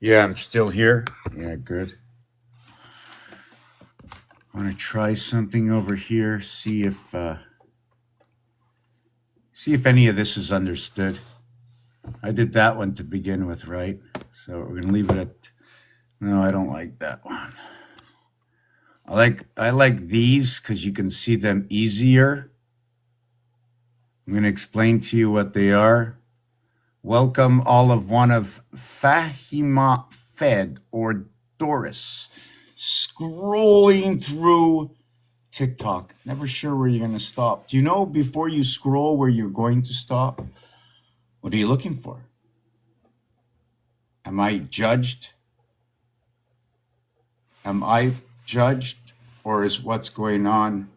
Yeah, I'm still here. Yeah, good. I want to try something over here. See if any of this is understood. I did that one to begin with, right? So we're gonna leave it at. No, I don't like that one. I like these because you can see them easier. I'm gonna explain to you what they are. Welcome all of one of Fahima Fed or Doris. Scrolling through TikTok. Never sure where you're going to stop. Do you know before you scroll where you're going to stop? What are you looking for? Am I judged? Am I judged? Or is what's going on?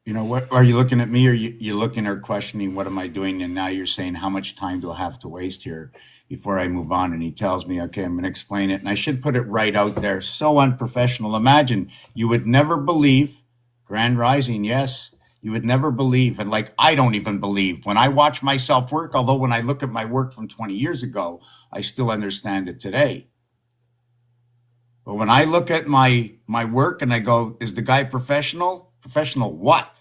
You know, what are you looking at me, or you looking or questioning what am I doing? And now you're saying, how much time do I have to waste here before I move on? And he tells me, okay, I'm going to explain it. And I should put it right out there. So unprofessional. Imagine you would never believe, Grand Rising, yes, you would never believe. And like, I don't even believe when I watch myself work, although when I look at my work from 20 years ago, I still understand it today. But when I look at my work and I go, is the guy professional? Professional what?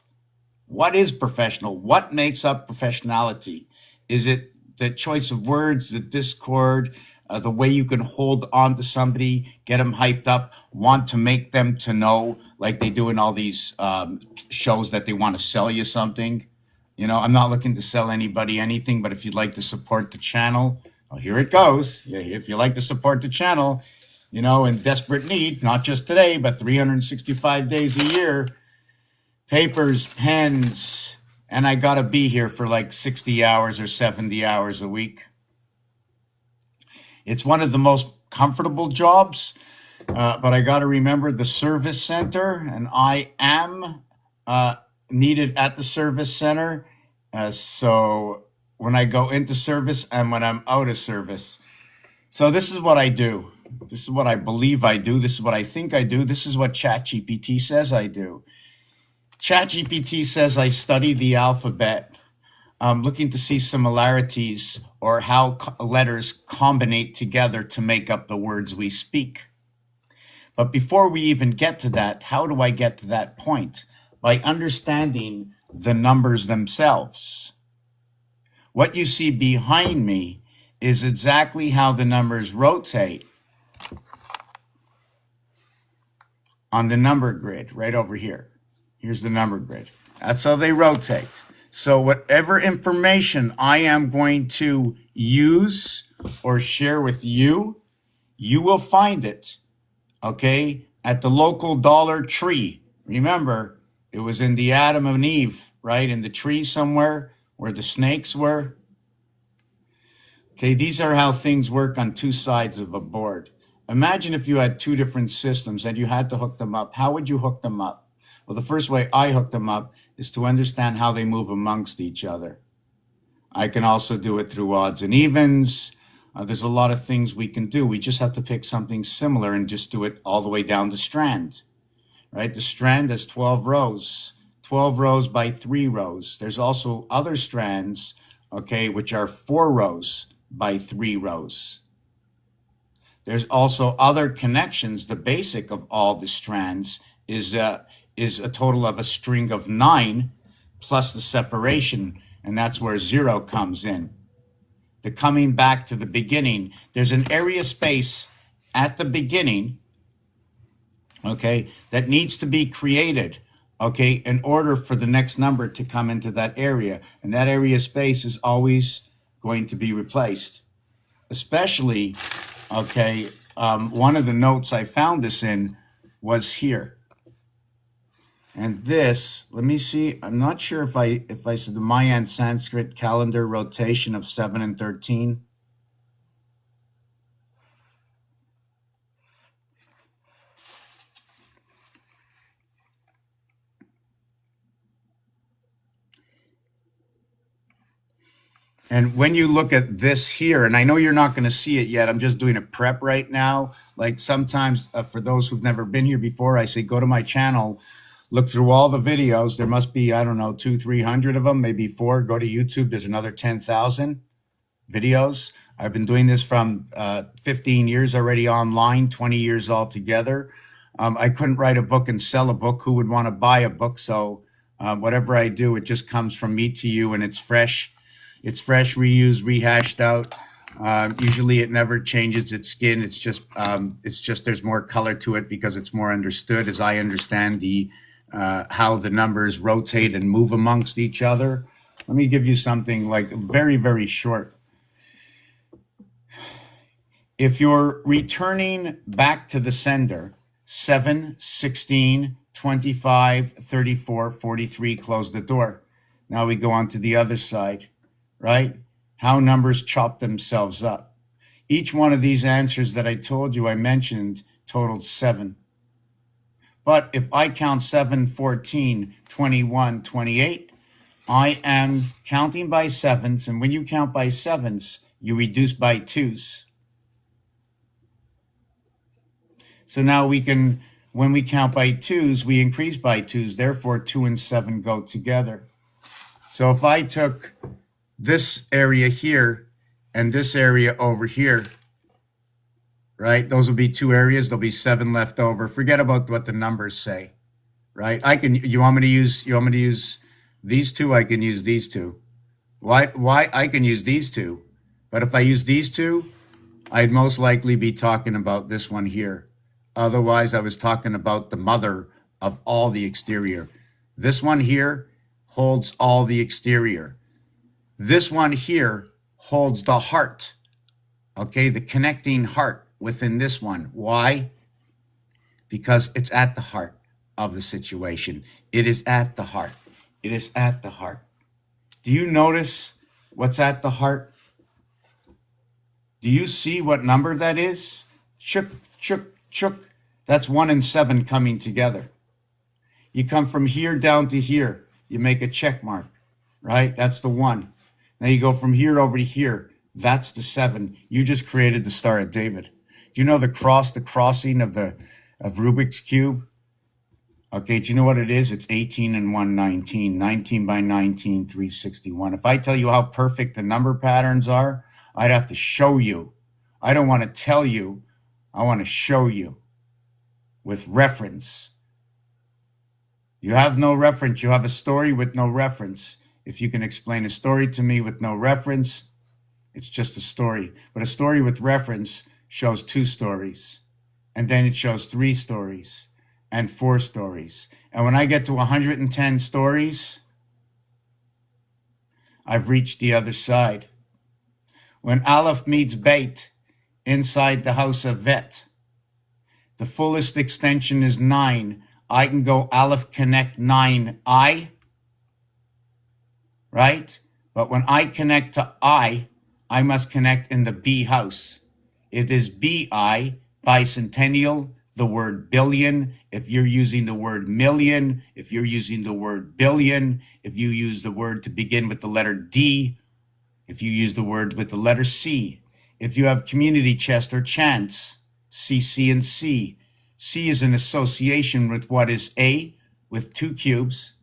What is professional? What makes up professionality? Is it the choice of words, the discord, the way you can hold on to somebody, get them hyped up, want to make them to know, like they do in all these shows that they want to sell you something? You know, I'm not looking to sell anybody anything, but if you'd like to support the channel, well, here it goes. If you like to support the channel, you know, in desperate need, not just today, but 365 days a year, papers, pens, and I got to be here for like 60 hours or 70 hours a week. It's one of the most comfortable jobs, but I got to remember the service center, and I am needed at the service center. So when I go into service and when I'm out of service. So this is what I do. This is what I believe I do. This is what I think I do. This is what ChatGPT says I do. ChatGPT says I study the alphabet. I'm looking to see similarities or how letters combine together to make up the words we speak. But before we even get to that, how do I get to that point? By understanding the numbers themselves. What you see behind me is exactly how the numbers rotate on the number grid right over here. Here's the number grid. That's how they rotate. So whatever information I am going to use or share with you, you will find it, okay, at the local Dollar Tree. Remember, it was in the Adam and Eve, right, in the tree somewhere where the snakes were. Okay, these are how things work on two sides of a board. Imagine if you had two different systems and you had to hook them up. How would you hook them up? Well, the first way I hook them up is to understand how they move amongst each other. I can also do it through odds and evens. There's a lot of things we can do. We just have to pick something similar and just do it all the way down the strand, right? The strand has 12 rows, 12 rows by 3 rows. There's also other strands, okay, which are 4 rows by 3 rows. There's also other connections. The basic of all the strands is a total of a string of 9 plus the separation, and that's where 0 comes in. The coming back to the beginning, there's an area space at the beginning, okay, that needs to be created, okay, in order for the next number to come into that area. And that area space is always going to be replaced. Especially, okay, one of the notes I found this in was here. And this, let me see, I'm not sure if I said the Mayan Sanskrit calendar rotation of 7 and 13. And when you look at this here, and I know you're not going to see it yet, I'm just doing a prep right now. Like sometimes for those who've never been here before, I say, go to my channel, look through all the videos. There must be, I don't know, 200-300 of them, maybe 4. Go to YouTube. There's another 10,000 videos. I've been doing this from 15 years already online, 20 years altogether. I couldn't write a book and sell a book. Who would want to buy a book? So whatever I do, it just comes from me to you, and it's fresh. It's fresh, reused, rehashed out. Usually, it never changes its skin. It's just there's more color to it because it's more understood, as I understand the how the numbers rotate and move amongst each other. Let me give you something like very, very short. If you're returning back to the sender, 7, 16, 25, 34, 43, close the door. Now we go on to the other side, right? How numbers chop themselves up. Each one of these answers that I told you, I mentioned, totaled 7. But if I count 7, 14, 21, 28, I am counting by sevens. And when you count by sevens, you reduce by twos. So now we can, when we count by twos, we increase by twos. Therefore, 2 and 7 go together. So if I took this area here and this area over here, right? Those will be 2 areas. There'll be 7 left over. Forget about what the numbers say, right? You want me to use these 2? I can use these 2. Why I can use these 2. But if I use these 2, I'd most likely be talking about this one here. Otherwise, I was talking about the mother of all the exterior. This one here holds all the exterior. This one here holds the heart, okay, the connecting heart within this one. Why? Because it's at the heart of the situation. It is at the heart. It is at the heart. Do you notice what's at the heart? Do you see what number that is? Chuk, chuk, chuk. That's 1 and 7 coming together. You come from here down to here. You make a check mark, right? That's the 1. Now you go from here over to here. That's the 7. You just created the Star of David. Do you know the crossing of Rubik's Cube? Okay, do you know what it is? It's 18 and 1, 19. 19 by 19, 361. If I tell you how perfect the number patterns are, I'd have to show you. I don't want to tell you. I want to show you with reference. You have no reference. You have a story with no reference. If you can explain a story to me with no reference, it's just a story. But a story with reference shows 2 stories. And then it shows 3 stories and 4 stories. And when I get to 110 stories, I've reached the other side. When Aleph meets Beit inside the house of Vet, the fullest extension is 9. I can go Aleph connect 9I, right? But when I connect to I must connect in the B house. It is BI, bicentennial, the word billion. If you're using the word million, if you're using the word billion, if you use the word to begin with the letter D, if you use the word with the letter C, if you have community chest or chance, CC and C. C is an association with what is A with 2 cubes.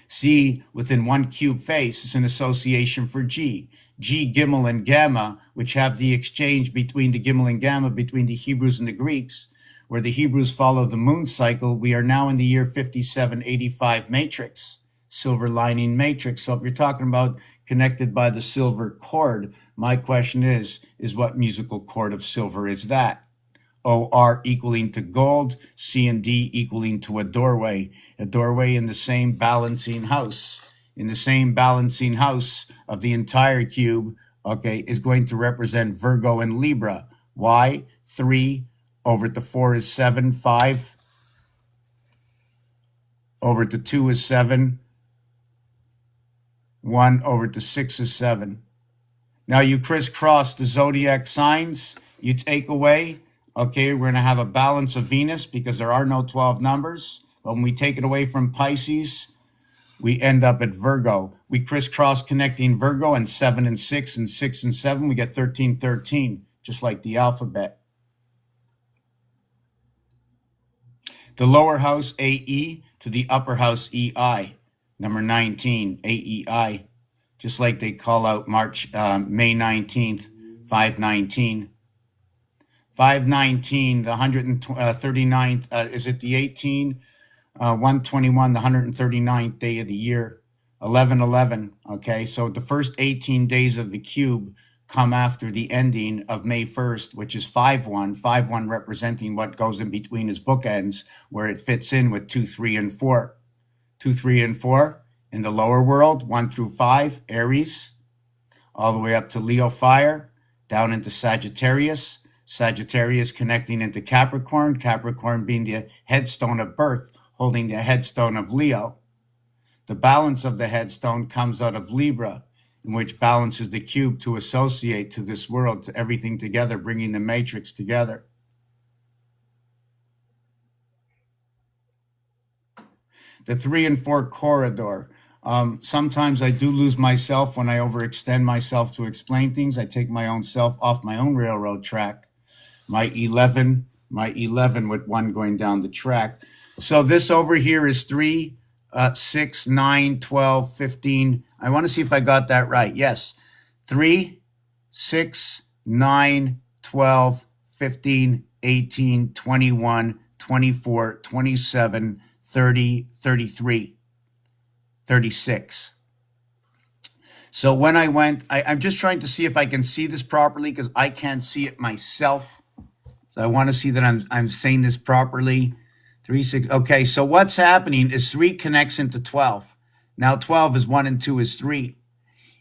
C within 1 cube face is an association for G. G, Gimel, and Gamma, which have the exchange between the Gimel and Gamma between the Hebrews and the Greeks, where the Hebrews follow the moon cycle. We are now in the year 5785 matrix, silver lining matrix. So if you're talking about connected by the silver cord, my question is what musical chord of silver is that? OR equaling to gold, C and D equaling to a doorway in the same balancing house. In the same balancing house of the entire cube, okay, is going to represent Virgo and Libra. Why? 3 over to 4 is 7, 5 over to 2 is 7, 1 over to 6 is 7. Now you crisscross the zodiac signs, you take away, okay, we're going to have a balance of Venus because there are no 12 numbers. But when we take it away from Pisces, we end up at Virgo. We crisscross connecting Virgo and 7 and 6 and 6 and 7. We get 13, 13, just like the alphabet. The lower house, AE, to the upper house, EI. Number 19, AEI. just like they call out May 19th, 519. 519, the 139th, is it the 121, the 139th day of the year, 1111. Okay, so the first 18 days of the cube come after the ending of May 1st, which is 5-1, 5-1 representing what goes in between his bookends, where it fits in with 2, 3, and 4. 2, 3, and 4 in the lower world, 1 through 5, Aries, all the way up to Leo fire, down into Sagittarius, Sagittarius connecting into Capricorn, Capricorn being the headstone of birth, holding the headstone of Leo. The balance of the headstone comes out of Libra, in which balances the cube to associate to this world, to everything together, bringing the matrix together. The 3 and 4 corridor. Sometimes I do lose myself when I overextend myself to explain things. I take my own self off my own railroad track. My 11 with 1 going down the track. So this over here is 3, 6, 9, 12, 15. I want to see if I got that right. Yes. 3, 6, 9, 12, 15, 18, 21, 24, 27, 30, 33, 36. So when I went, I'm just trying to see if I can see this properly because I can't see it myself. So I want to see that I'm saying this properly. 3, 6. Okay, so what's happening is 3 connects into 12. Now 12 is 1 and 2 is 3.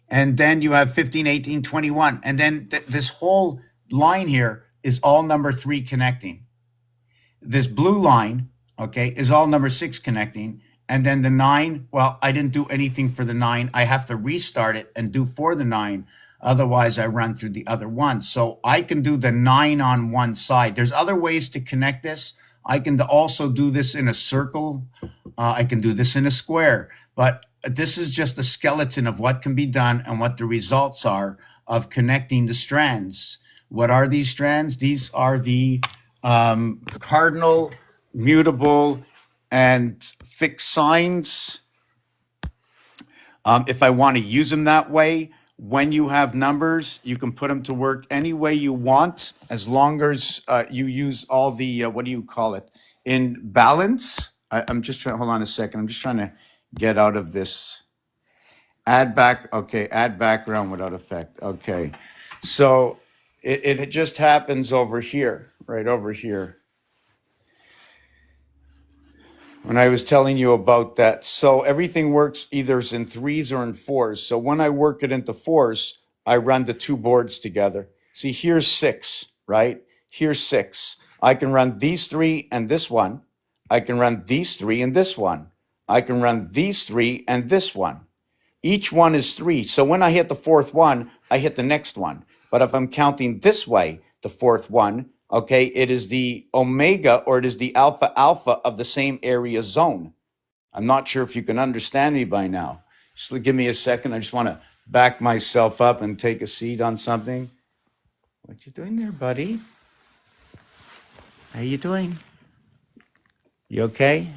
And then you have 15, 18, 21. And then this whole line here is all number 3 connecting. This blue line, okay, is all number 6 connecting. And then the 9, well, I didn't do anything for the 9. I have to restart it and do for the 9. Otherwise, I run through the other one. So I can do the 9 on one side. There's other ways to connect this. I can also do this in a circle. I can do this in a square. But this is just a skeleton of what can be done and what the results are of connecting the strands. What are these strands? These are the cardinal, mutable, and fixed signs. If I want to use them that way, when you have numbers, you can put them to work any way you want, as long as you use all the, what do you call it, in balance. I'm just trying, hold on a second. I'm just trying to get out of this. Add back, okay, add background without effect. Okay, so it just happens over here, right over here. When I was telling you about that. So everything works either in 3s or in 4s. So when I work it into 4s, I run the 2 boards together. See, here's 6, right? Here's 6. I can run these 3 and this one. I can run these 3 and this one. I can run these 3 and this one. Each one is 3. So when I hit the 4th one, I hit the next one. But if I'm counting this way, the 4th one, okay, it is the omega, or it is the alpha alpha of the same area zone. I'm not sure if you can understand me by now. Just give me a second. I just want to back myself up and take a seat on something. What you doing there, buddy? How you doing? You okay?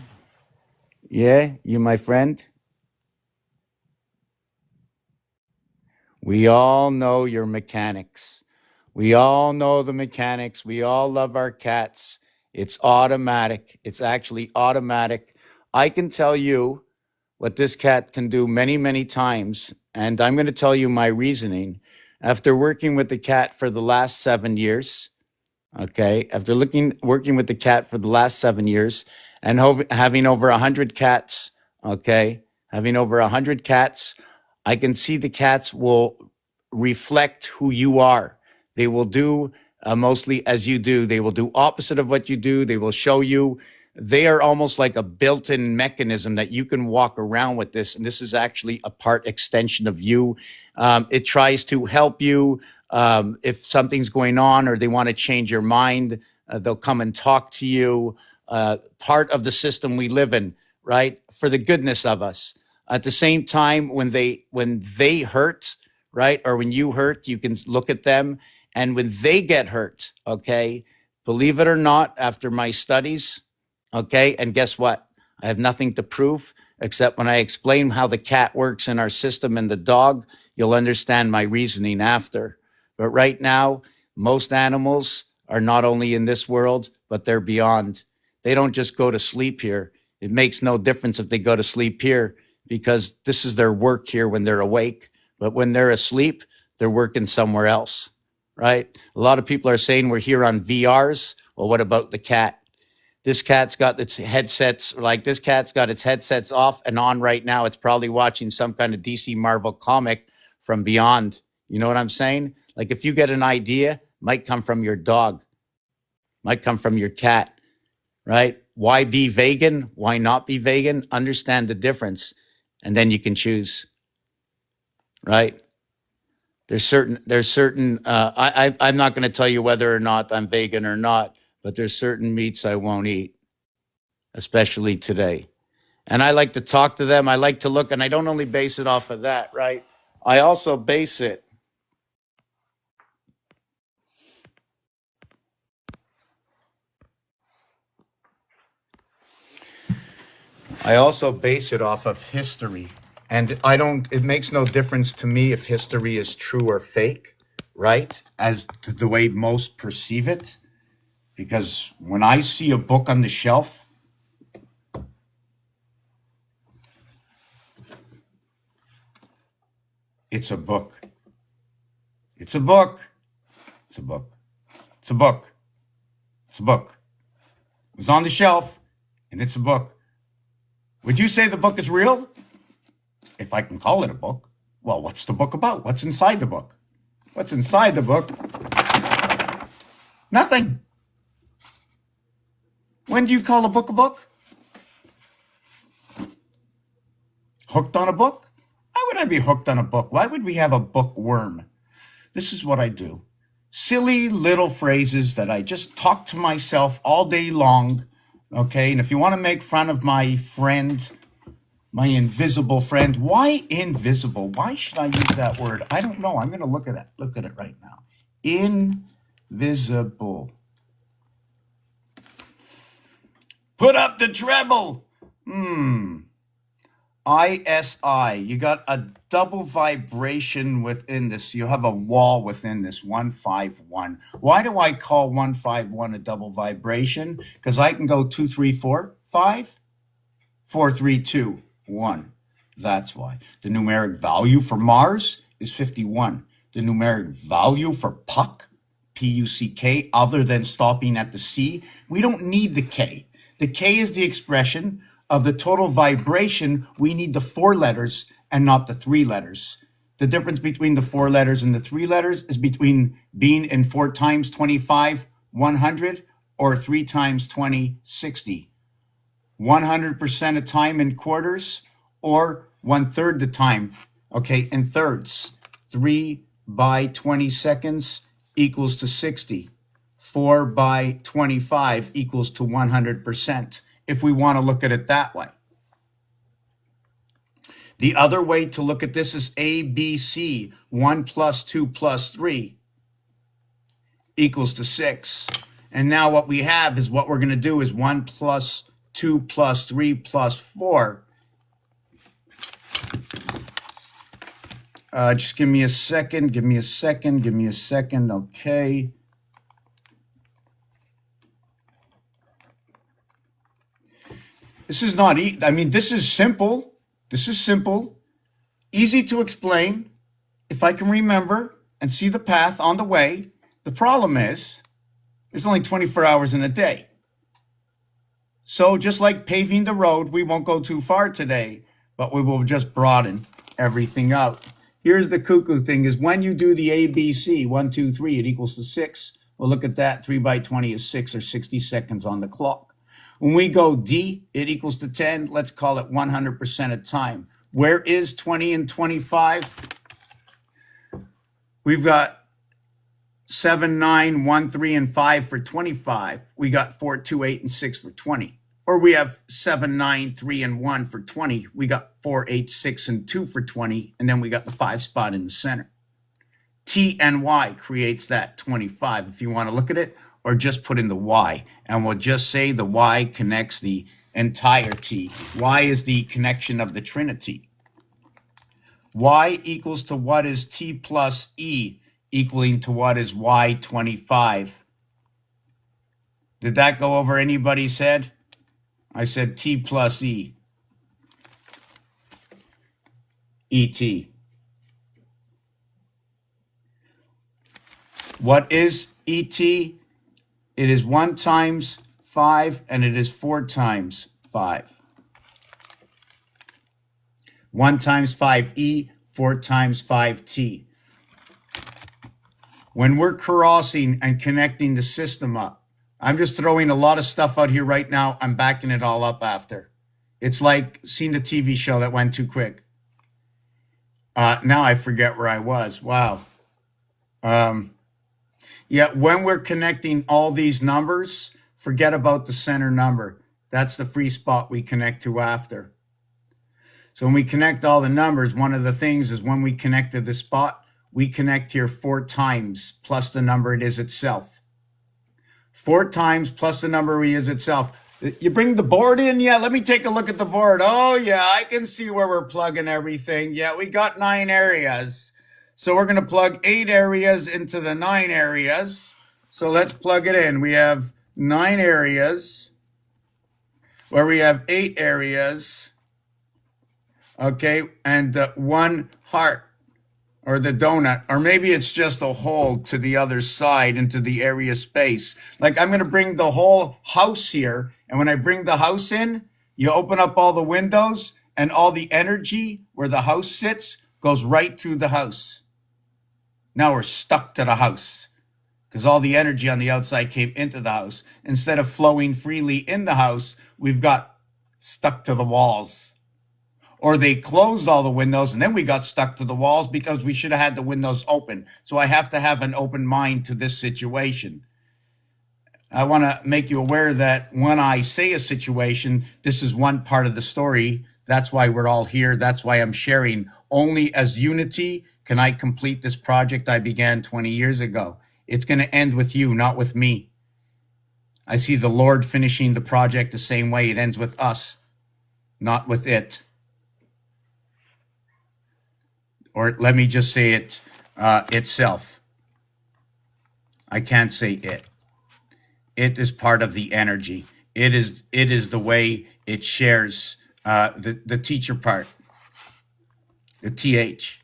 Yeah, you my friend? We all know your mechanics. We all know the mechanics. We all love our cats. It's automatic. It's actually automatic. I can tell you what this cat can do many, many times, and I'm going to tell you my reasoning. After working with the cat for the last 7 years, okay, after working with the cat for the last 7 years and having over 100 cats, okay, having over 100 cats, I can see the cats will reflect who you are. They will do mostly as you do. They will do opposite of what you do. They will show you. They are almost like a built-in mechanism that you can walk around with this. And this is actually a part extension of you. It tries to help you if something's going on or they want to change your mind. They'll come and talk to you. Part of the system we live in, right? For the goodness of us. At the same time, when they hurt, right? Or when you hurt, you can look at them. And when they get hurt, okay, believe it or not, after my studies, okay, and guess what? I have nothing to prove. except when I explain how the cat works in our system and the dog, you'll understand my reasoning after. But right now, most animals are not only in this world, but they're beyond. They don't just go to sleep here. It makes no difference if they go to sleep here because this is their work here when they're awake. But when they're asleep, they're working somewhere else, right? A lot of people are saying we're here on VRs. Well, what about the cat? This cat's got its headsets, like this cat's got its headsets off and on right now. It's probably watching some kind of DC Marvel comic from beyond. You know what I'm saying? Like if you get an idea, might come from your dog, might come from your cat, right? Why be vegan? Why not be vegan? Understand the difference, and then you can choose, right? I'm not going to tell you whether or not I'm vegan or not, but there's certain meats I won't eat, especially today. And I like to talk to them. I like to look, and I don't only base it off of that, right? I also base it. I also base it off of history. And it makes no difference to me if history is true or fake, right? As to the way most perceive it. Because when I see a book on the shelf, it's a book. It's a book. It's a book. It's a book. It's a book. It's on the shelf, and it's a book. Would you say the book is real? If I can call it a book. Well, what's the book about? What's inside the book? What's inside the book? Nothing. When do you call a book a book? Hooked on a book? Why would I be hooked on a book? Why would we have a bookworm? This is what I do. Silly little phrases that I just talk to myself all day long. Okay, and if you want to make fun of my friend, my invisible friend, why invisible? Why should I use that word? I don't know. I'm going to look at it right now. Invisible. Put up the treble. ISI. You got a double vibration within this. You have a wall within this 151. Why do I call 151 a double vibration? Because I can go 2, 3, 4, 5, 4, 3, 2, 1. That's why. The numeric value for Mars is 51. The numeric value for Puck, P-U-C-K, other than stopping at the C, we don't need the K. The K is the expression of the total vibration. We need the 4 letters and not the 3 letters. The difference between the 4 letters and the 3 letters is between being in 4 times 25, 100, or 3 times 20, 60. 100% of time in quarters, or 1/3 the time, okay, in thirds. 3 by 20 seconds equals to 60. 4 by 25 equals to 100%, if we want to look at it that way. The other way to look at this is ABC, 1 plus 2 plus 3 equals to 6. And now what we have is what we're going to do is 1 plus 2 plus 3 plus 4. Just give me a second. Okay. This is not, this is simple. Easy to explain if I can remember and see the path on the way. The problem is there's only 24 hours in a day. So just like paving the road, we won't go too far today, but we will just broaden everything out. Here's the cuckoo thing is when you do the ABC, 1, 2, 3, it equals to 6. Well, look at that. 3 by 20 is 6 or 60 seconds on the clock. When we go D, it equals to 10. Let's call it 100% of time. Where is 20 and 25? We've got 7, 9, 1, 3, and 5 for 25. We got 4, 2, 8, and 6 for 20. Or we have 7, 9, 3, and 1 for 20. We got 4, 8, 6, and 2 for 20. And then we got the 5 spot in the center. T and Y creates that 25. If you want to look at it, or just put in the y, and we'll just say the y connects the entire t. Y is the connection of the trinity. Y equals to what is t plus e, equaling to what is y 25. Did that go over anybody's head? I said t plus e, et. What is et? It is 1 times 5, and it is 4 times 5. 1 times 5e, 4 times 5t. When we're crossing and connecting the system up, I'm just throwing a lot of stuff out here right now. I'm backing it all up after. It's like seeing the TV show that went too quick. Now I forget where I was. Wow. Yeah, when we're connecting all these numbers, forget about the center number. That's the free spot we connect to after. So when we connect all the numbers, one of the things is when we connect to the spot, we connect here 4 times plus the number it is itself. 4 times plus the number it is itself. You bring the board in? Yeah, let me take a look at the board. Oh, yeah, I can see where we're plugging everything. Yeah, we got 9 areas. So we're going to plug 8 areas into the 9 areas. So let's plug it in. We have 9 areas where we have 8 areas. Okay, and 1 heart, or the donut, or maybe it's just a hole to the other side into the area space. Like I'm going to bring the whole house here, and when I bring the house in, you open up all the windows, and all the energy where the house sits goes right through the house. Now we're stuck to the house because all the energy on the outside came into the house. Instead of flowing freely in the house, we've got stuck to the walls. Or they closed all the windows and then we got stuck to the walls because we should have had the windows open. So I have to have an open mind to this situation. I want to make you aware that when I say a situation, this is one part of the story. That's why we're all here. That's why I'm sharing. Only as unity can I complete this project I began 20 years ago. It's going to end with you, not with me. I see the Lord finishing the project the same way. It ends with us, not with it. Or let me just say it itself. I can't say it. It is part of the energy. It is the way it shares the teacher part, the TH.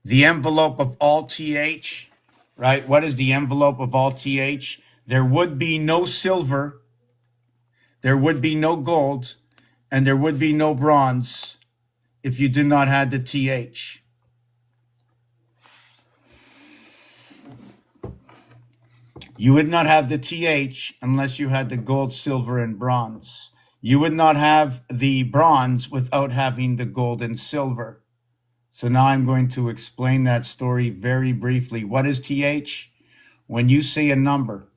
The envelope of all TH, right? What is the envelope of all TH? There would be no silver, there would be no gold, and there would be no bronze if you do not have the TH. You would not have the TH unless you had the gold, silver, and bronze. You would not have the bronze without having the gold and silver. So now I'm going to explain that story very briefly. What is TH? When you say a number,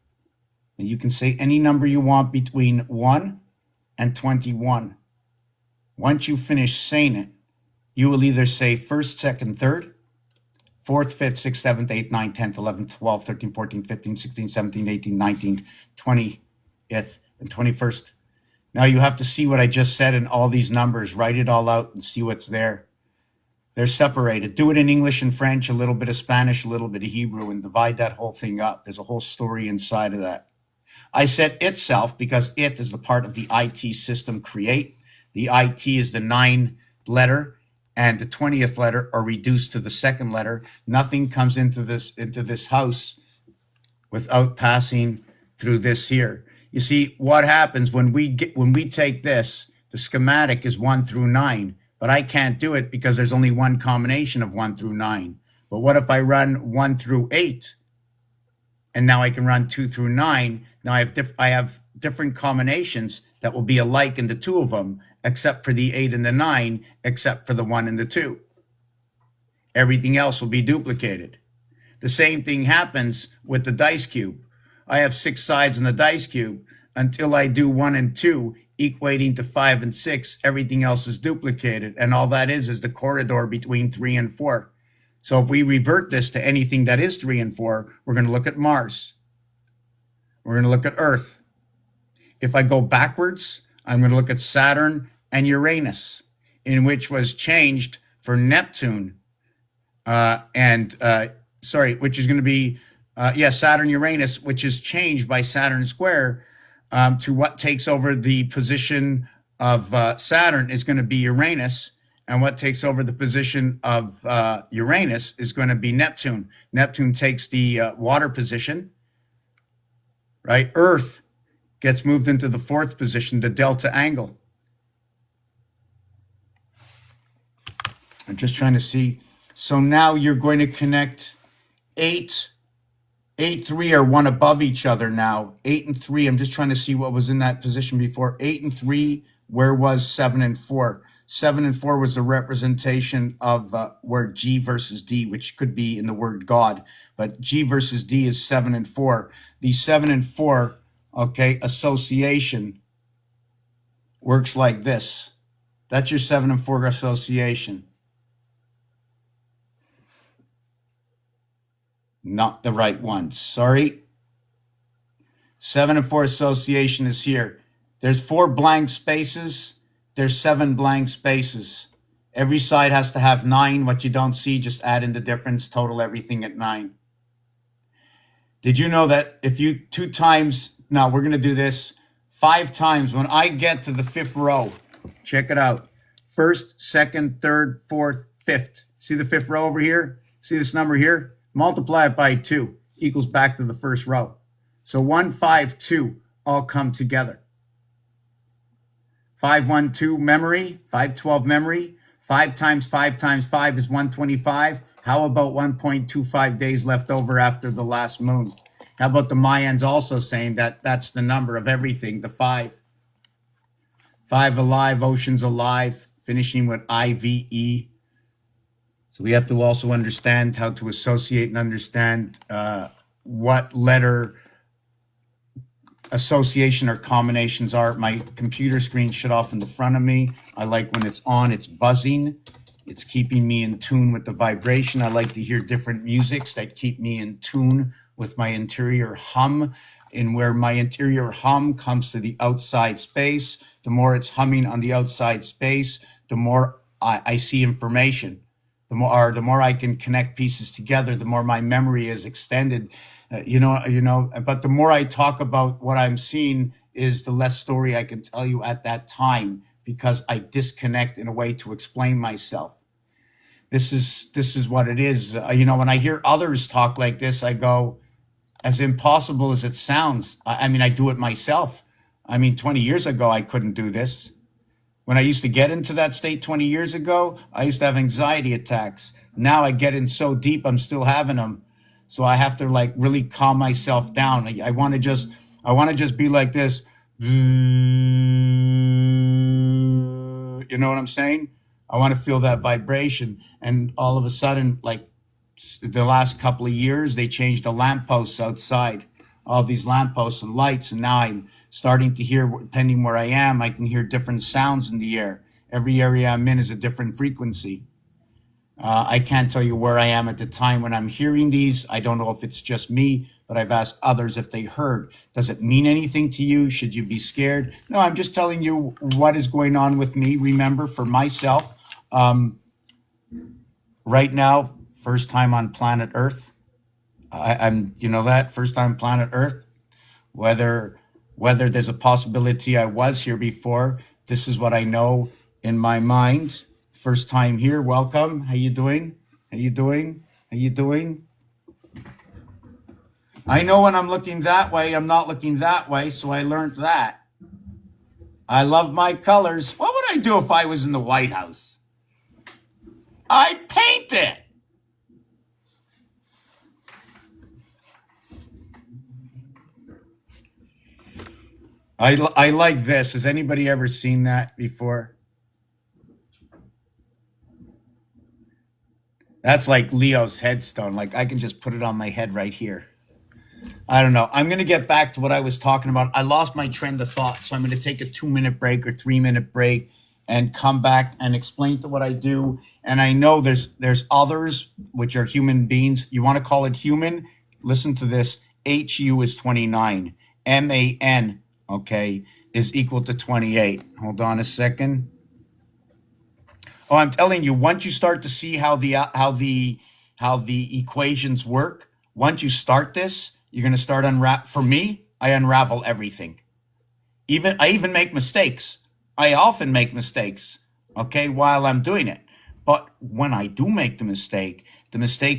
and you can say any number you want between 1 and 21. Once you finish saying it, you will either say first, second, third, fourth, fifth, sixth, seventh, eighth, ninth, 10th, 11th, 12th, 13th, 14th, 15th, 16th, 17th, 18th, 19th, 20th, and 21st. Now you have to see what I just said in all these numbers. Write it all out and see what's there. They're separated. Do it in English and French, a little bit of Spanish, a little bit of Hebrew, and divide that whole thing up. There's a whole story inside of that. I said itself because it is the part of the IT system create. The IT is the 9th letter, and the 20th letter are reduced to the 2nd letter. Nothing comes into this house without passing through this here. You see, what happens when we take this, the schematic is 1 through 9, but I can't do it because there's only one combination of 1 through 9. But what if I run 1 through 8? And now I can run 2 through 9. Now I have different combinations that will be alike in the two of them, except for the 8 and the 9, except for the 1 and the 2. Everything else will be duplicated. The same thing happens with the dice cube. I have 6 sides in the dice cube. Until I do 1 and 2, equating to 5 and 6, everything else is duplicated. And all that is the corridor between 3 and 4. So if we revert this to anything that is 3 and 4, we're going to look at Mars. We're going to look at Earth. If I go backwards, I'm going to look at Saturn and Uranus, in which was changed for Neptune, which is going to be, Saturn, Uranus, which is changed by Saturn square to what takes over the position of Saturn is going to be Uranus, and what takes over the position of Uranus is going to be Neptune. Neptune takes the water position, right? Earth gets moved into the 4th position, the delta angle. I'm just trying to see. So now you're going to connect 8, 3 are one above each other now. 8 and 3, I'm just trying to see what was in that position before. 8 and 3, where was 7 and 4? 7 and 4 was the representation of where G versus D, which could be in the word God, but G versus D is 7 and 4. The 7 and 4, okay, association works like this. That's your 7 and 4 association. Not the right one, sorry. 7 and 4 association is here. There's 4 blank spaces. There's 7 blank spaces. Every side has to have 9. What you don't see, just add in the difference, total everything at 9. Did you know that if you 2 times, now we're going to do this 5 times. When I get to the 5th row, check it out. 1st, 2nd, 3rd, 4th, 5th. See the 5th row over here? See this number here? Multiply it by 2 equals back to the 1st row. So 1, 5, 2 all come together. 5, 1, 2 memory, 5, 12 memory. 5 times 5 times 5 is 125. How about 1.25 days left over after the last moon? How about the Mayans also saying that that's the number of everything, the 5. 5 alive, oceans alive, finishing with IVE. So we have to also understand how to associate and understand what letter association or combinations are. My computer screen shut off in the front of me. I like when it's on, it's buzzing. It's keeping me in tune with the vibration. I like to hear different musics that keep me in tune with my interior hum. And where my interior hum comes to the outside space, the more it's humming on the outside space, the more I see information. The more I can connect pieces together, the more my memory is extended. But the more I talk about what I'm seeing is the less story I can tell you at that time, because I disconnect in a way to explain myself. This is what it is. When I hear others talk like this, I go, as impossible as it sounds. I do it myself. 20 years ago, I couldn't do this. When I used to get into that state 20 years ago, I used to have anxiety attacks. Now I get in so deep, I'm still having them. So I have to really calm myself down. I want to just be like this. You know what I'm saying? I want to feel that vibration. And all of a sudden, the last couple of years, they changed the lampposts outside, all these lampposts and lights. And now I'm starting to hear, depending where I am, I can hear different sounds in the air. Every area I'm in is a different frequency. I can't tell you where I am at the time when I'm hearing these. I don't know if it's just me, but I've asked others if they heard. Does it mean anything to you? Should you be scared? No, I'm just telling you what is going on with me. Remember, for myself, right now, first time on planet Earth. First time planet Earth. Whether there's a possibility I was here before, this is what I know in my mind. First time here, welcome. How you doing? How you doing? How you doing? I know when I'm looking that way, I'm not looking that way, so I learned that. I love my colors. What would I do if I was in the White House? I'd paint it. I like this. Has anybody ever seen that before? That's like Leo's headstone. I can just put it on my head right here. I don't know. I'm going to get back to what I was talking about. I lost my train of thought, so I'm going to take a 2-minute break or 3-minute break, and come back and explain to what I do. And I know there's others which are human beings. You want to call it human? Listen to this. HU is 29. MAN, okay, is equal to 28. Hold on a second. Oh, I'm telling you, once you start to see how the equations work, once you start this, you're going to start unwrap. For me, I unravel everything. I even make mistakes. I often make mistakes, okay, while I'm doing it. But when I do make the mistake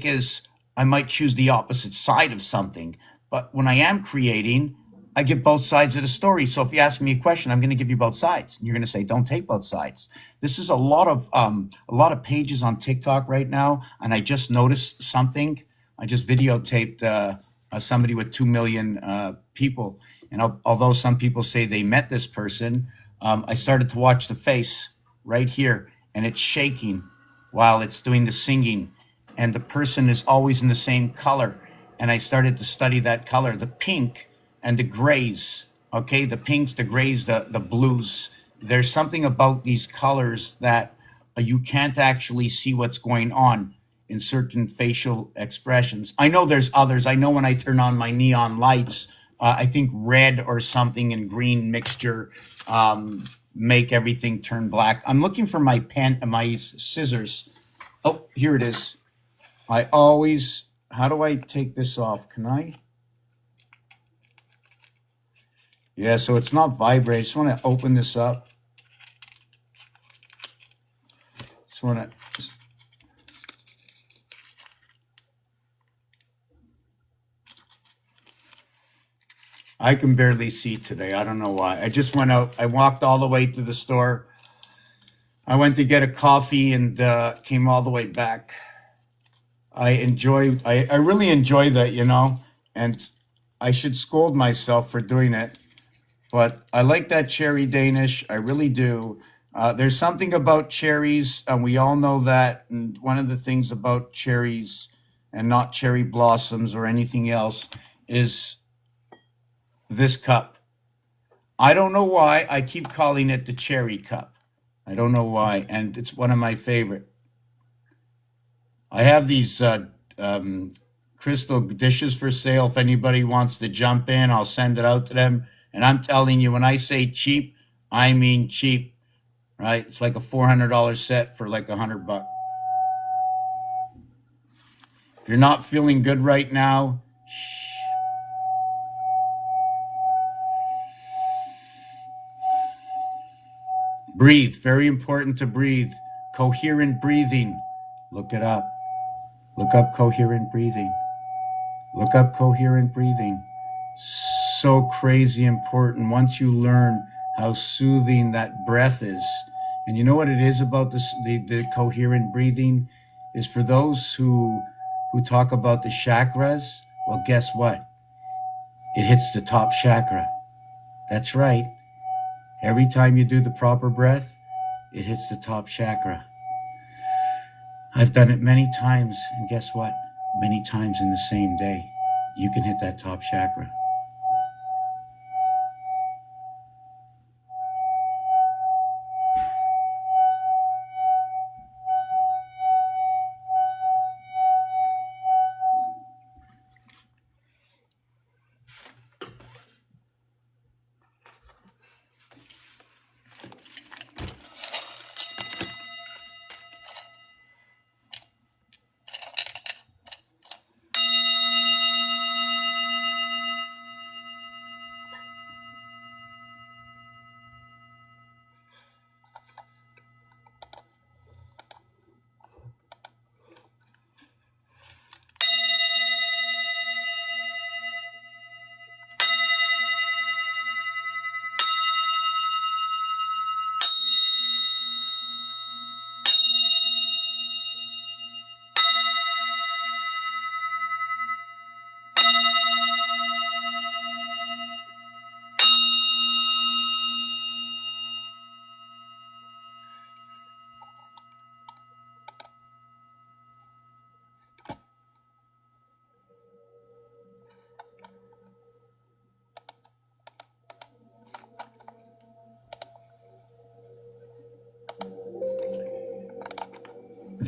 is I might choose the opposite side of something. But when I am creating, I give both sides of the story. So if you ask me a question, I'm going to give you both sides. You're going to say, "Don't take both sides." This is a lot of pages on TikTok right now, and I just noticed something. I just videotaped somebody with 2 million people, and although some people say they met this person, I started to watch the face right here, and it's shaking while it's doing the singing, and the person is always in the same color. And I started to study that color, the pink and the grays. Okay, the pinks, the grays, the blues. There's something about these colors that you can't actually see what's going on in certain facial expressions. I know there's others. I know when I turn on my neon lights, I think red or something and green mixture make everything turn black. I'm looking for my pen, my scissors. Oh, here it is. How do I take this off? Can I? Yeah, so it's not vibrate. I just want to open this up. Just want to. I can barely see today. I don't know why. I just went out. I walked all the way to the store. I went to get a coffee and came all the way back. I really enjoy that, and I should scold myself for doing it. But I like that cherry Danish. I really do. There's something about cherries, and we all know that. And one of the things about cherries and not cherry blossoms or anything else is this cup. I don't know why I keep calling it the cherry cup. I don't know why, and it's one of my favorite. I have these crystal dishes for sale. If anybody wants to jump in, I'll send it out to them. And I'm telling you, when I say cheap, I mean cheap, right? It's like a $400 set for like $100. If you're not feeling good right now, shh. Breathe. Very important to breathe. Coherent breathing. Look it up. Look up coherent breathing. Look up coherent breathing. So crazy important once you learn how soothing that breath is. And you know what it is about this, the coherent breathing is for those who talk about the chakras. Well, guess what? It hits the top chakra. That's right. Every time you do the proper breath, it hits the top chakra. I've done it many times, and guess what? Many times in the same day, you can hit that top chakra.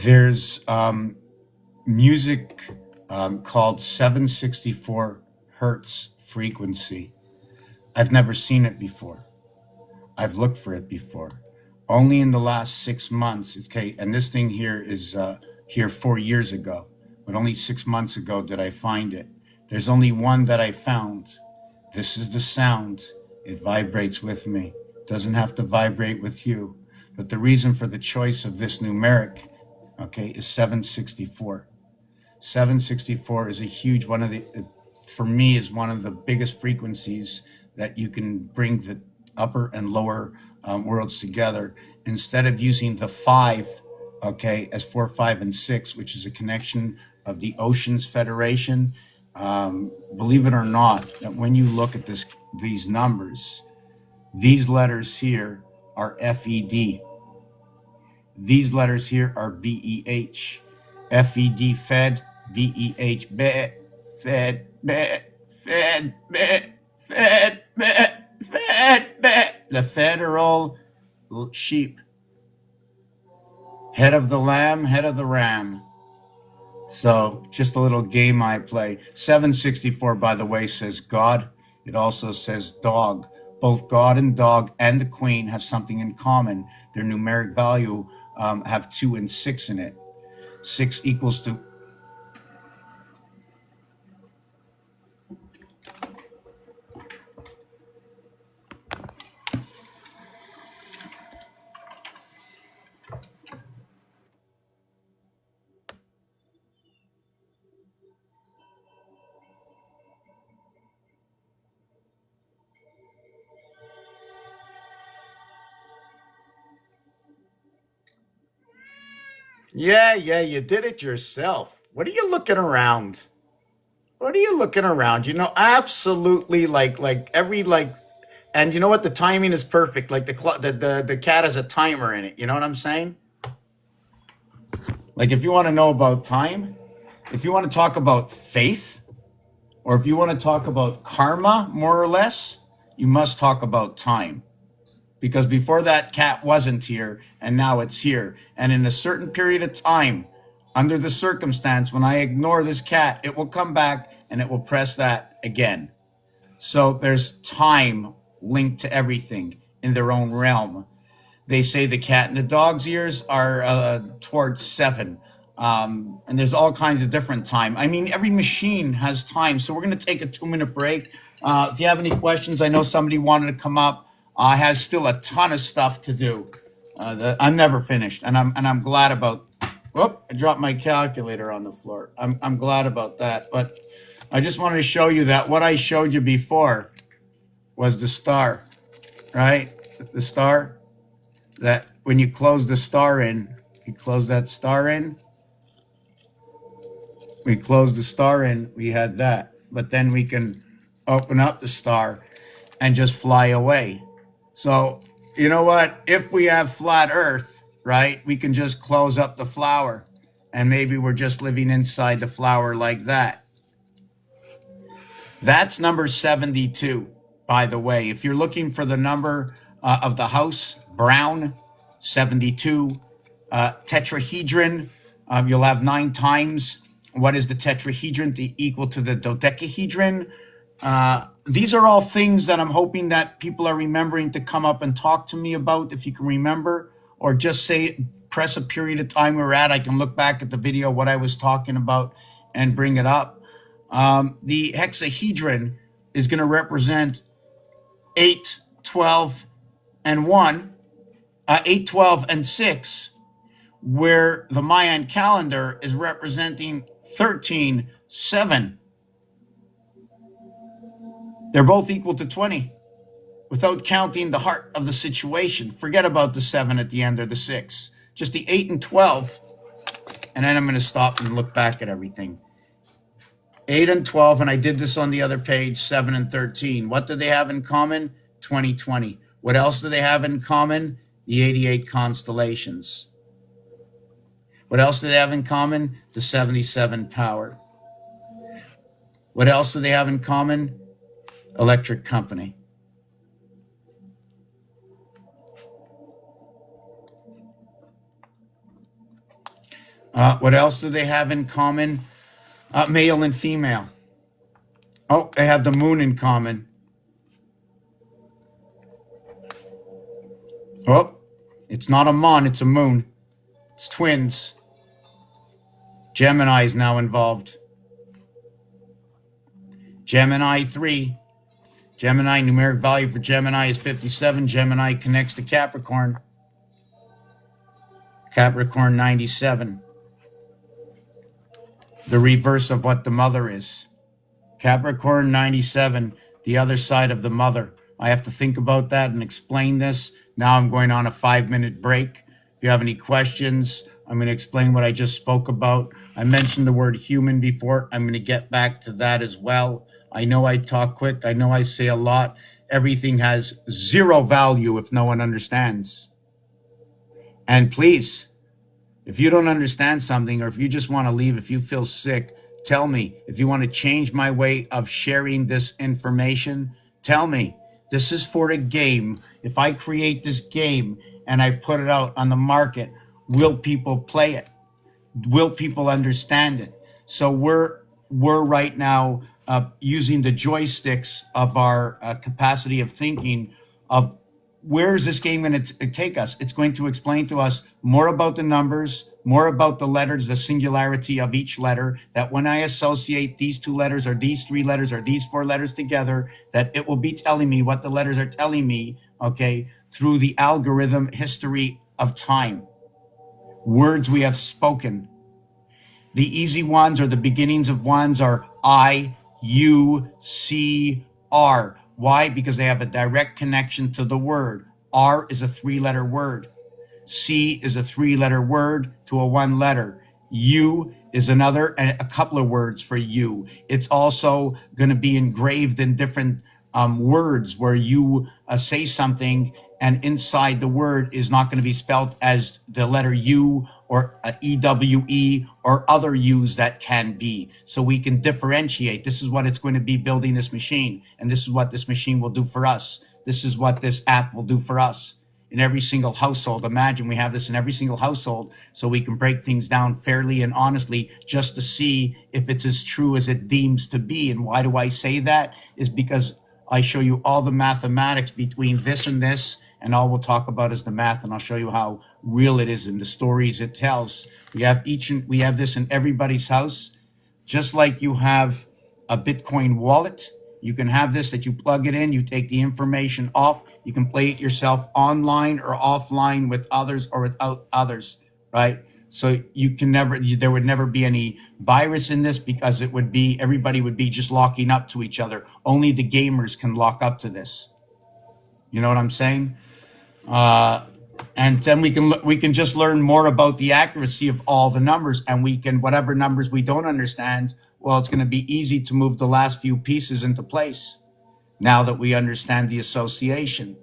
There's music called 764 hertz frequency. I've never seen it before. I've looked for it before. Only in the last 6 months, okay, and this thing here is here 4 years ago, but only 6 months ago did I find it. There's only one that I found. This is the sound. It vibrates with me. Doesn't have to vibrate with you. But the reason for the choice of this numeric, okay, is 764. 764 is a huge one of the, for me, is one of the biggest frequencies that you can bring the upper and lower worlds together. Instead of using the 5, okay, as 4, 5, and 6, which is a connection of the Oceans Federation, believe it or not, that when you look at these numbers, these letters here are FED. These letters here are BEH. FED, fed, BEH, bet, fed, bet, fed, bet, fed, bet, fed, bet. The federal sheep. Head of the lamb, head of the ram. So just a little game I play. 764, by the way, says God. It also says dog. Both God and dog and the queen have something in common. Their numeric value have 2 and 6 in it. 6 equals to... Yeah, you did it yourself. What are you looking around? What are you looking around? You know, absolutely, like every like, and you know what? The timing is perfect. Like the cat has a timer in it. You know what I'm saying? Like if you want to know about time, if you want to talk about faith, or if you want to talk about karma, more or less, you must talk about time. Because before that cat wasn't here and now it's here. And in a certain period of time, under the circumstance, when I ignore this cat, it will come back and it will press that again. So there's time linked to everything in their own realm. They say the cat and the dog's ears are towards 7. And there's all kinds of different time. I mean, every machine has time. So we're going to take a 2-minute break. If you have any questions, I know somebody wanted to come up. I have still a ton of stuff to do. I'm never finished, and I'm glad about. Whoop! I dropped my calculator on the floor. I'm glad about that. But I just wanted to show you that what I showed you before was the star, right? The star. That when you close the star in, you close that star in. We closed the star in. We had that, but then we can open up the star and just fly away. So, you know what? If we have flat Earth, right, we can just close up the flower and maybe we're just living inside the flower like that. That's number 72, by the way. If you're looking for the number of the house, Brown, 72, tetrahedron, you'll have 9 times. What is the tetrahedron? Equal to the dodecahedron. These are all things that I'm hoping that people are remembering to come up and talk to me about, if you can remember, or just say, press a period of time we're at. I can look back at the video, what I was talking about, and bring it up. The hexahedron is going to represent 8, 12, and 1, 8, 12, and 6, where the Mayan calendar is representing 13, 7. They're both equal to 20 without counting the heart of the situation. Forget about the 7 at the end or the 6. Just the 8 and 12. And then I'm going to stop and look back at everything. 8 and 12, and I did this on the other page, 7 and 13. What do they have in common? 2020. What else do they have in common? The 88 constellations. What else do they have in common? The 77 power. What else do they have in common? Electric company. What else do they have in common? Male and female. Oh, they have the moon in common. Oh, it's not a mon, it's a moon. It's twins. Gemini is now involved. Gemini 3. Gemini, numeric value for Gemini is 57. Gemini connects to Capricorn. Capricorn 97. The reverse of what the mother is. Capricorn 97, the other side of the mother. I have to think about that and explain this. Now I'm going on a 5-minute break. If you have any questions, I'm going to explain what I just spoke about. I mentioned the word human before. I'm going to get back to that as well. I know I talk quick. I know I say a lot. Everything has zero value if no one understands. And please, if you don't understand something, or if you just want to leave, if you feel sick, tell me. If you want to change my way of sharing this information, tell me. This is for a game. If I create this game and I put it out on the market, will people play it? Will people understand it? So we're right now using the joysticks of our capacity of thinking of where is this game going to take us? It's going to explain to us more about the numbers, more about the letters, the singularity of each letter, that when I associate these 2 letters or these 3 letters or these 4 letters together, that it will be telling me what the letters are telling me, okay, through the algorithm history of time. Words we have spoken. The easy ones or the beginnings of ones are I, U, C, R. Why? Because they have a direct connection to the word. R is a 3-letter word. C is a 3-letter word to a 1-letter. U is another, and a couple of words for you. It's also going to be engraved in different words where you say something, and inside the word is not going to be spelled as the letter U or EWE or other U's that can be. So we can differentiate. This is what it's going to be building this machine. And this is what this machine will do for us. This is what this app will do for us. In every single household. Imagine we have this in every single household so we can break things down fairly and honestly just to see if it's as true as it deems to be. And why do I say that? Is because I show you all the mathematics between this and this, and all we'll talk about is the math, and I'll show you how real it is and the stories it tells. We have this in everybody's house, just like you have a Bitcoin wallet. You can have this that you plug it in, you take the information off, you can play it yourself online or offline with others or without others, right? So there would never be any virus in this because everybody would be just locking up to each other. Only the gamers can lock up to this. You know what I'm saying? And then we can just learn more about the accuracy of all the numbers, and whatever numbers we don't understand, well, it's going to be easy to move the last few pieces into place now that we understand the association.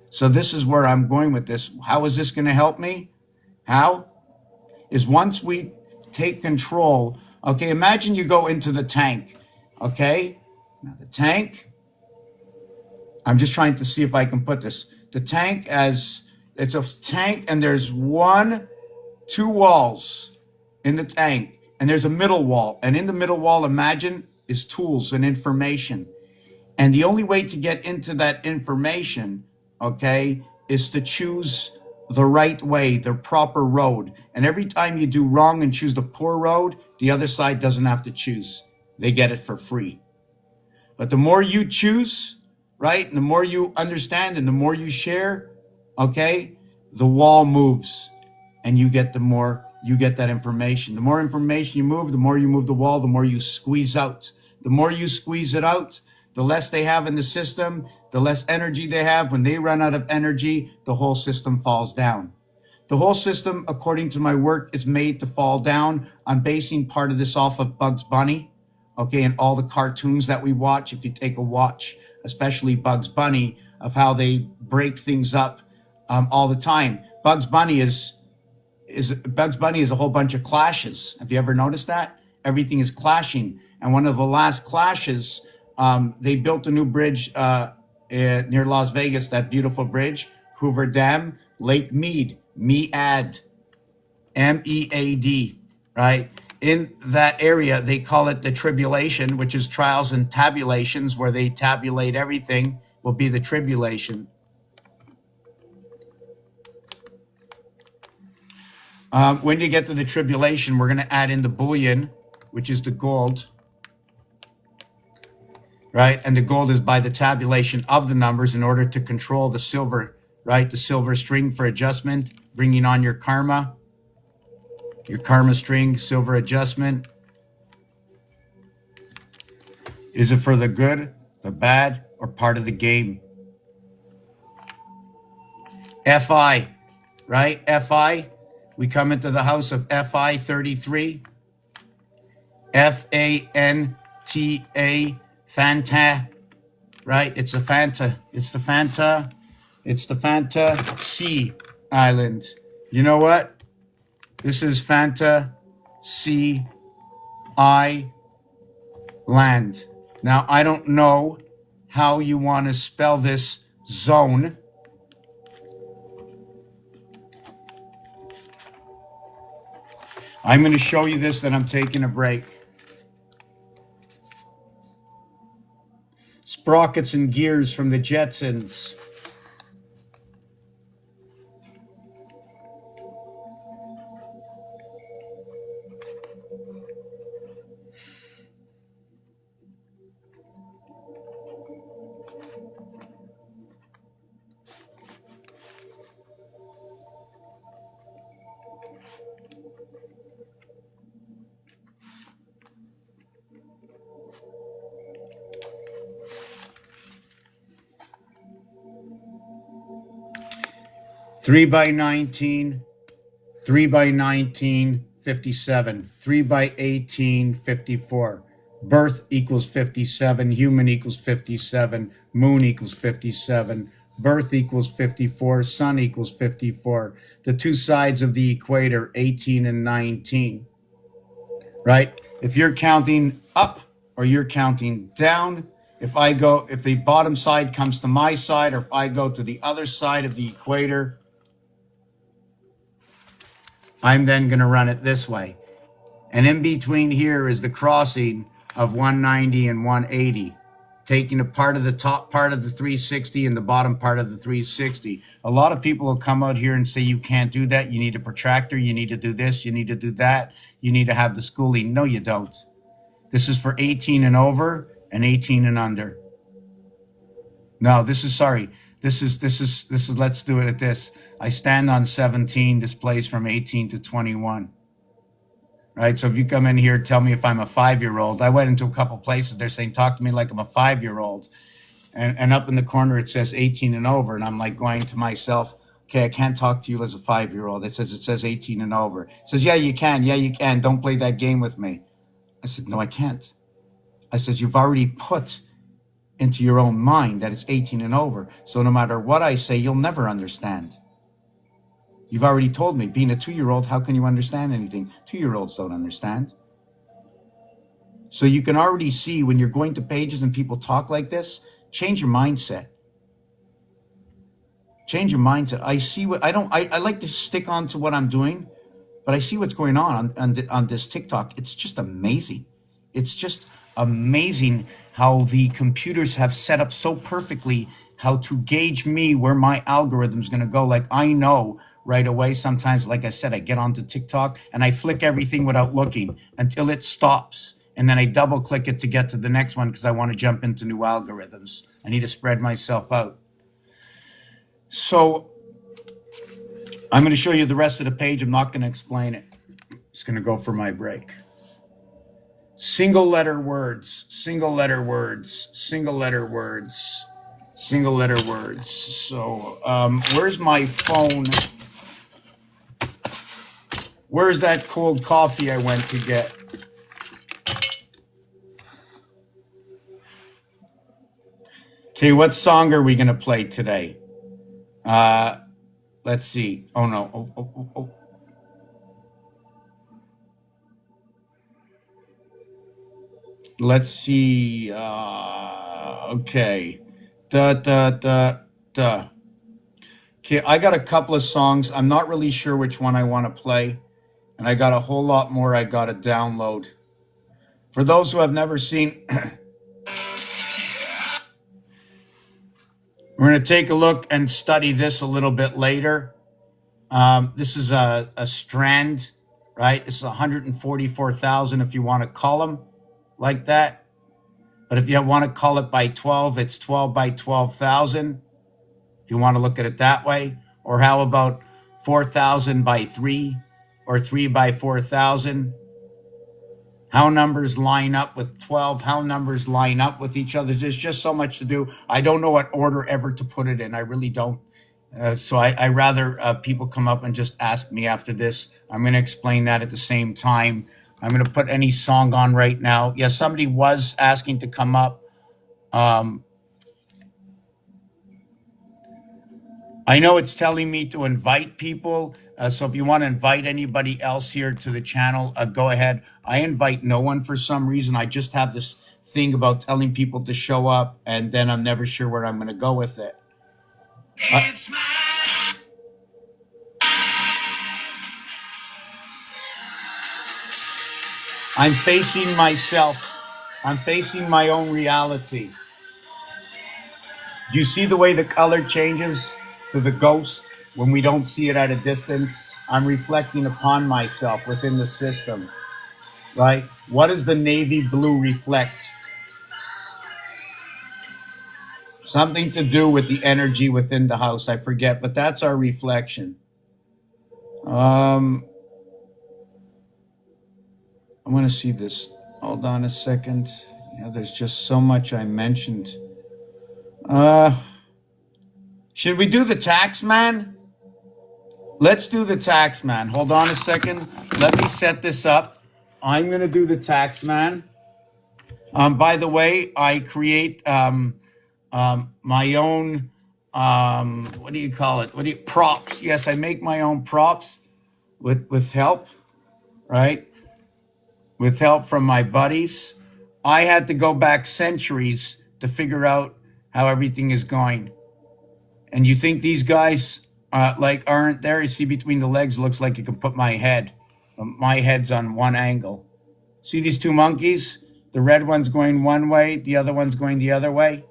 So this is where I'm going with this. How is this going to help me? How? Is once we take control, okay, imagine you go into the tank, okay? Now the tank, I'm just trying to see if I can put this. The tank it's a tank, and there's 2 walls in the tank. And there's a middle wall. And in the middle wall, imagine, is tools and information. And the only way to get into that information, okay, is to choose the right way, the proper road. And every time you do wrong and choose the poor road, the other side doesn't have to choose. They get it for free. But the more you choose, right, and the more you understand and the more you share, okay, the wall moves and you get that information. The more information you move the wall, the more you squeeze out. The more you squeeze it out, the less they have in the system, the less energy they have. When they run out of energy, the whole system falls down. The whole system, according to my work, is made to fall down. I'm basing part of this off of Bugs Bunny, okay, and all the cartoons that we watch. If you take a watch, especially Bugs Bunny, of how they break things up all the time. Bugs Bunny is a whole bunch of clashes. Have you ever noticed that? Everything is clashing. And one of the last clashes, they built a new bridge near Las Vegas, that beautiful bridge, Hoover Dam, Lake Mead, Mead, M-E-A-D. right? In that area, they call it the tribulation, which is trials and tabulations, where they tabulate everything, will be the tribulation. When you get to the tribulation, we're going to add in the bullion, which is the gold, right? And the gold is by the tabulation of the numbers in order to control the silver, right? The silver string for adjustment, bringing on your karma string, silver adjustment. Is it for the good, the bad, or part of the game? FI, right? FI, we come into the house of FI 33. FANTA, Fanta, right? It's a Fanta. It's the Fanta. It's the Fanta Sea Island. You know what? This is Fanta Sea Island. Now, I don't know how you want to spell this zone. I'm going to show you this, then I'm taking a break. Sprockets and gears from the Jetsons. Three by 19, 3 by 19, 57, 3 by 18, 54. Birth equals 57, human equals 57, moon equals 57, birth equals 54, sun equals 54. The two sides of the equator, 18 and 19, right? If you're counting up or you're counting down, if the bottom side comes to my side, or if I go to the other side of the equator, I'm then going to run it this way. And in between here is the crossing of 190 and 180, taking a part of the top part of the 360 and the bottom part of the 360. A lot of people will come out here and say, you can't do that. You need a protractor. You need to do this. You need to do that. You need to have the schooling. No, you don't. This is for 18 and over and 18 and under. No, this is, let's do it at this. I stand on 17, displays from 18 to 21. Right? So if you come in here, tell me if I'm a 5-year-old. I went into a couple places. They're saying, talk to me like I'm a 5-year-old. And up in the corner, it says 18 and over. And I'm like going to myself, okay, I can't talk to you as a 5-year-old. It says 18 and over. It says, yeah, you can. Yeah, you can. Don't play that game with me. I said, no, I can't. I said, you've already put into your own mind that it's 18 and over. So no matter what I say, you'll never understand. You've already told me, being a 2-year-old, how can you understand anything? 2-year-olds don't understand. So you can already see when you're going to pages and people talk like this, change your mindset. Change your mindset. I like to stick on to what I'm doing, but I see what's going on this TikTok. It's just amazing. It's just amazing how the computers have set up so perfectly how to gauge me where my algorithm's going to go. Like, I know right away. Sometimes, like I said, I get onto TikTok and I flick everything without looking until it stops. And then I double click it to get to the next one because I want to jump into new algorithms. I need to spread myself out. So I'm going to show you the rest of the page. I'm not going to explain it. Just going to go for my break. Single letter words, single letter words, single letter words, single letter words. So where's my phone? Where's that cold coffee I went to get? Okay, what song are we going to play today? Let's see. Oh, no. Oh. Let's see. Okay. Okay, I got a couple of songs. I'm not really sure which one I want to play. And I got a whole lot more I got to download. For those who have never seen, we're going to take a look and study this a little bit later. This is a strand, right? This is 144,000 if you want to call them like that. But if you want to call it by 12, it's 12 by 12,000. If you want to look at it that way. Or how about 4,000 by 3 or 3 by 4,000? How numbers line up with 12, how numbers line up with each other. There's just so much to do. I don't know what order ever to put it in. I really don't. So I rather people come up and just ask me after this. I'm going to explain that at the same time. I'm going to put any song on right now. Yeah, somebody was asking to come up. I know it's telling me to invite people. So if you want to invite anybody else here to the channel, go ahead. I invite no one for some reason. I just have this thing about telling people to show up, and then I'm never sure where I'm going to go with it. I'm facing myself. I'm facing my own reality. Do you see the way the color changes to the ghost when we don't see it at a distance? I'm reflecting upon myself within the system, right? What does the navy blue reflect? Something to do with the energy within the house. I forget, but that's our reflection. I want to see this. Hold on a second. Yeah, there's just so much I mentioned. Should we do the tax man? Let's do the tax man. Hold on a second. Let me set this up. I'm going to do the tax man. By the way, I create my own, what do you call it? Props. Yes, I make my own props with help, right? With help from my buddies. I had to go back centuries to figure out how everything is going. And you think these guys aren't there? You see between the legs, looks like you can put my head. My head's on one angle. See these two monkeys? The red one's going one way, the other one's going the other way.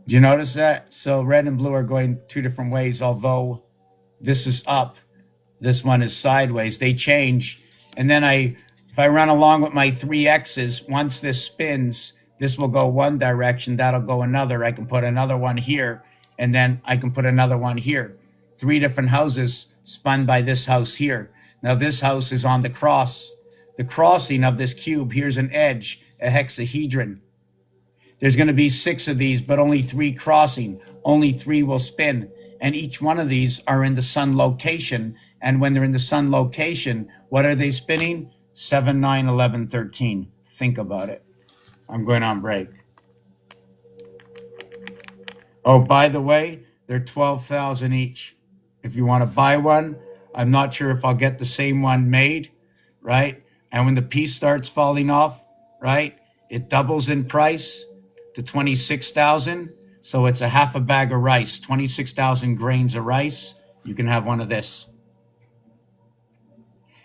Do you notice that? So red and blue are going two different ways, although this is up, this one is sideways. They change. And then if I run along with my 3 X's, once this spins, this will go one direction, that'll go another. I can put another one here, and then I can put another one here. 3 different houses spun by this house here. Now this house is on the cross. The crossing of this cube, here's an edge, a hexahedron. There's going to be 6 of these, but only 3 crossing. Only 3 will spin. And each one of these are in the sun location. And when they're in the sun location, what are they spinning? 7, 9, 11, 13. Think about it. I'm going on break. Oh, by the way, they're 12,000 each. If you want to buy one, I'm not sure if I'll get the same one made, right? And when the piece starts falling off, right, it doubles in price to 26,000. So it's a half a bag of rice, 26,000 grains of rice. You can have one of this.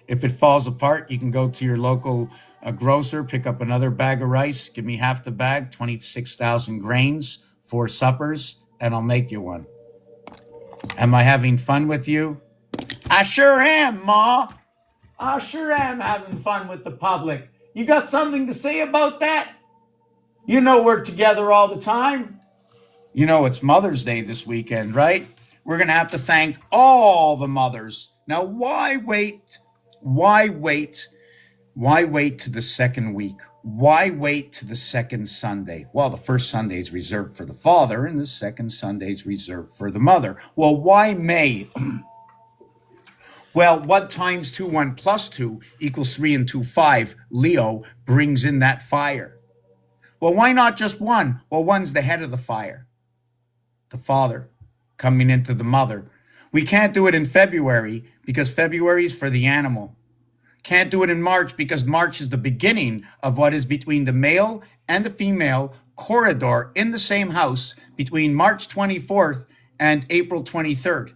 If it falls apart, you can go to your local grocer, pick up another bag of rice, give me half the bag, 26,000 grains, 4 suppers, and I'll make you one. Am I having fun with you? I sure am, Ma. I sure am having fun with the public. You got something to say about that? You know we're together all the time. You know it's Mother's Day this weekend, right? We're going to have to thank all the mothers. Now, why wait? Why wait? Why wait to the second week? Why wait to the second Sunday? Well, the first Sunday is reserved for the father, and the second Sunday is reserved for the mother. Well, why May? Well, 1 times 2, 1 plus 2 equals 3 and 2, 5. Leo brings in that fire. Well, why not just 1? Well, 1's the head of the fire. The father coming into the mother. We can't do it in February because February is for the animal. Can't do it in March because March is the beginning of what is between the male and the female corridor in the same house between March 24th and April 23rd.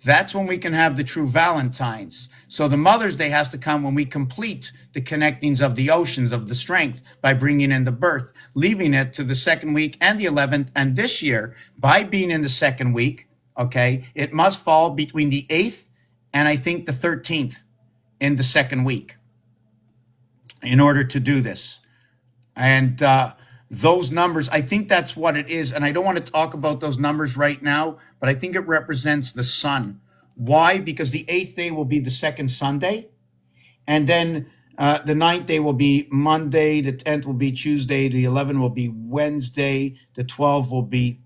That's when we can have the true Valentines. So the Mother's Day has to come when we complete the connectings of the oceans of the strength by bringing in the birth, leaving it to the second week and the 11th. And this year, by being in the second week, okay, it must fall between the 8th and I think the 13th in the second week in order to do this. And those numbers, I think that's what it is. And I don't want to talk about those numbers right now, but I think it represents the sun. Why? Because the 8th day will be the second Sunday. And then the 9th day will be Monday. The 10th will be Tuesday. The 11th will be Wednesday. The 12th will be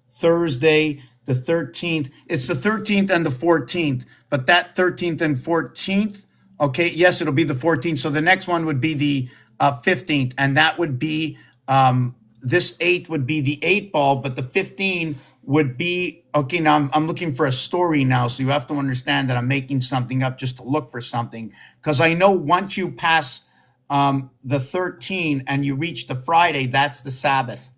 Thursday. The 13th, it's the 13th and the 14th. But that 13th and 14th, okay, yes, it'll be the 14th. So the next one would be the 15th, and that would be this 8 would be the 8 ball, but the 15 would be, okay, now I'm looking for a story now, so you have to understand that I'm making something up just to look for something, because I know once you pass the 13 and you reach the Friday, that's the Sabbath,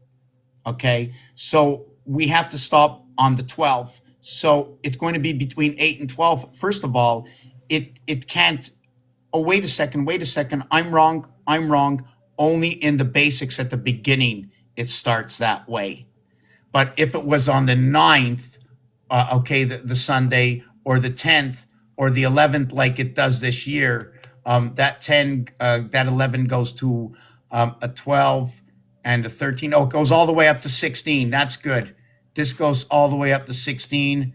okay? So we have to stop on the 12th. So it's going to be between 8 and 12. First of all, it can't, oh, wait a second, I'm wrong. Only in the basics at the beginning, it starts that way. But if it was on the 9th, okay, the Sunday, or the 10th, or the 11th, like it does this year, that 11 goes to a 12 and a 13. Oh, it goes all the way up to 16. That's good. This goes all the way up to 16.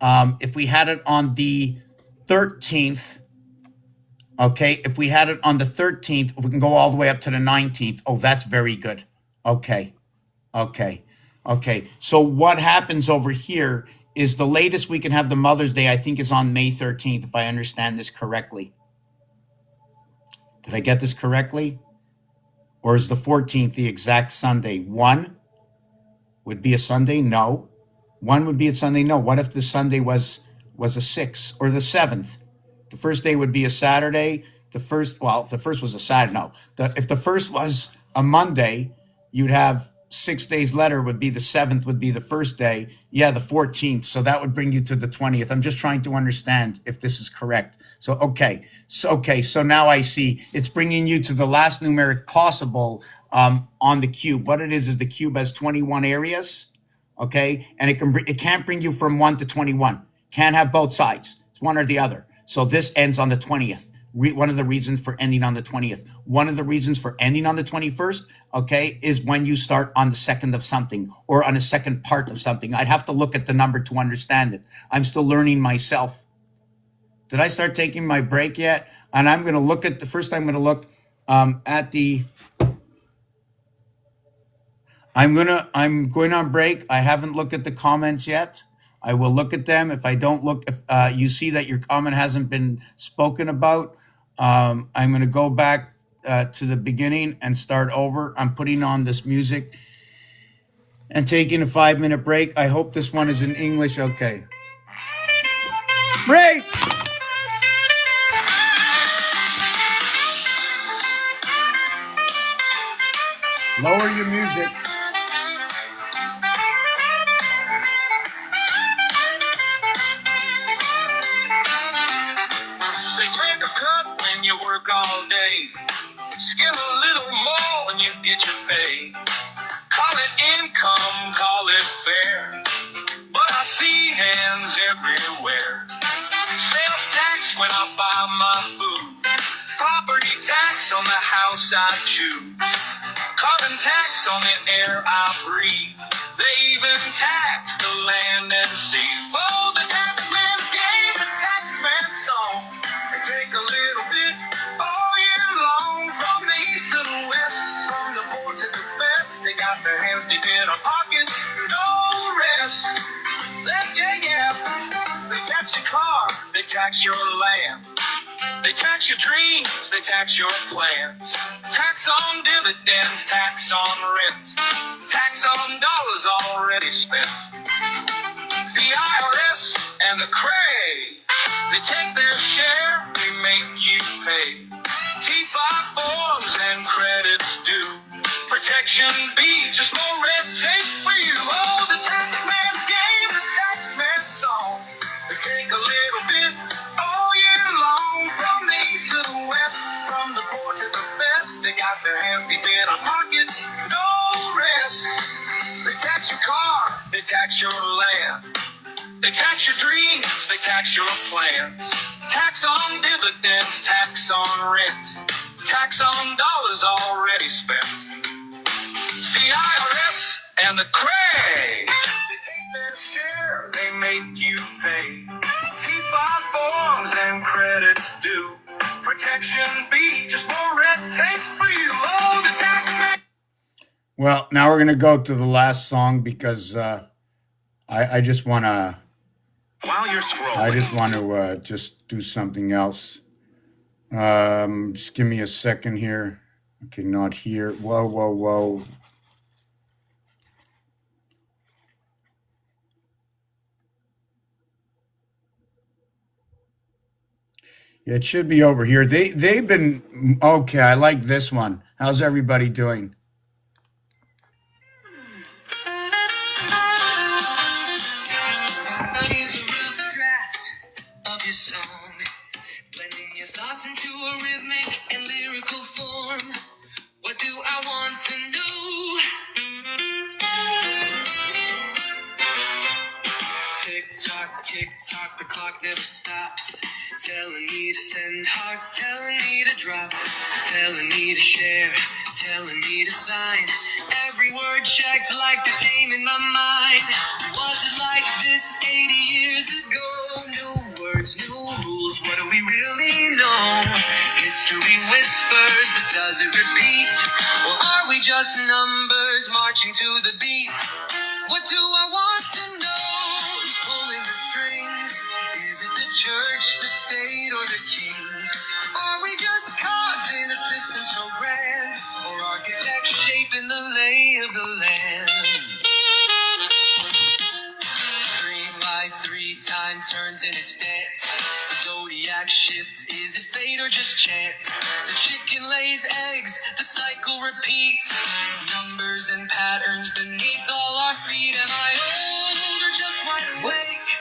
If we had it on the 13th, okay, if we had it on the 13th, we can go all the way up to the 19th. Oh, that's very good. Okay. So what happens over here is the latest we can have the Mother's Day, I think, is on May 13th, if I understand this correctly. Did I get this correctly? Or is the 14th the exact Sunday? 1 would be a Sunday? No. 1 would be a Sunday? No. What if the Sunday was a 6 or the 7th? The first day would be a Saturday. If the first was a Saturday, no. If the first was a Monday, you'd have 6 days later would be the 7th, would be the first day. Yeah, the 14th. So that would bring you to the 20th. I'm just trying to understand if this is correct. So, okay. So now I see it's bringing you to the last numeric possible on the cube. What it is the cube has 21 areas, okay? And it can't bring you from 1 to 21. Can't have both sides. It's one or the other. So this ends on the 20th. One of the reasons for ending on the 20th. One of the reasons for ending on the 21st, okay, is when you start on the second of something or on a second part of something. I'd have to look at the number to understand it. I'm still learning myself. Did I start taking my break yet? And I'm going to look at I'm going to look at the, I'm going on break. I haven't looked at the comments yet. I will look at them. If I don't look, if you see that your comment hasn't been spoken about, I'm going to go back to the beginning and start over. I'm putting on this music and taking a 5-minute break. I hope this one is in English. Okay. Break! Lower your music. All day, skim a little more and you get your pay. Call it income, call it fair, but I see hands everywhere. Sales tax when I buy my food, property tax on the house I choose, carbon tax on the air I breathe. They even tax the land and sea. Oh, the taxman's game, the taxman's song. They take a little bit all year long, from the east to the west, from the poor to the best. They got their hands deep in our pockets, no rest. Yeah. They tax your car, they tax your land, they tax your dreams, they tax your plans. Tax on dividends, tax on rent, tax on dollars already spent. The IRS and the Cray, they take their share, they make you pay. T5 forms and credits due. Protection B, just more red tape for you. Oh, the taxman's game, the taxman's song. They no rest. They tax your car, they tax your land. They tax your dreams, they tax your plans. Tax on dividends, tax on rent. Tax on dollars already spent. The IRS and the Cray, they take their share, they make you pay. T5 forms and credits due. Protection B, just more red tape for you. Oh, the tax man. Well, now we're going to go to the last song because I just want to... While you're scrolling. I just want to just do something else. Just give me a second here. Okay, not here. Whoa, whoa, whoa. Yeah, it should be over here. They've been okay. I like this one. How's everybody doing? Here's a rough draft of your song, blending your thoughts into a rhythmic and lyrical form. What do I want to know? Tick tock, the clock never stops. Telling me to send hearts, telling me to drop, telling me to share, telling me to sign. Every word checked like the tame in my mind. Was it like this 80 years ago? New words, new rules, what do we really know? History whispers, but does it repeat? Or are we just numbers marching to the beat? What do I want to know? Who's pulling the strings? Is it the church, the state, or the kings? Are we just cogs in a system so grand? Or architects shaping the lay of the land? 3x3 time turns in its dance. The zodiac shifts, is it fate or just chance? The chicken lays eggs, the cycle repeats. Numbers and patterns beneath all our feet. Am I old or just wide awake?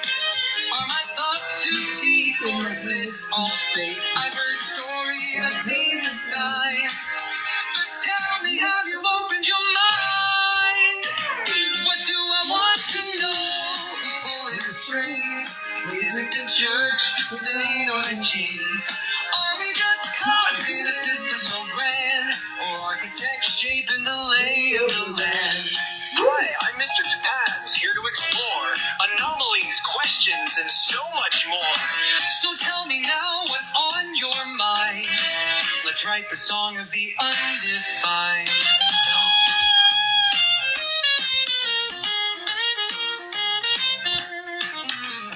Are my thoughts too deep, or is this all fake? I've heard stories, I've seen the signs, but tell me, have you opened your mind? What do I want to know? Who's pulling the strings? Is it the church, the state, or the kings? Are we just cogs in a system so grand? Or architects shaping the lay of the land? Hi, I'm Mr. Topaz, here to explore anomalies, questions, and so much more. So tell me now what's on your mind. Let's write the song of the undefined.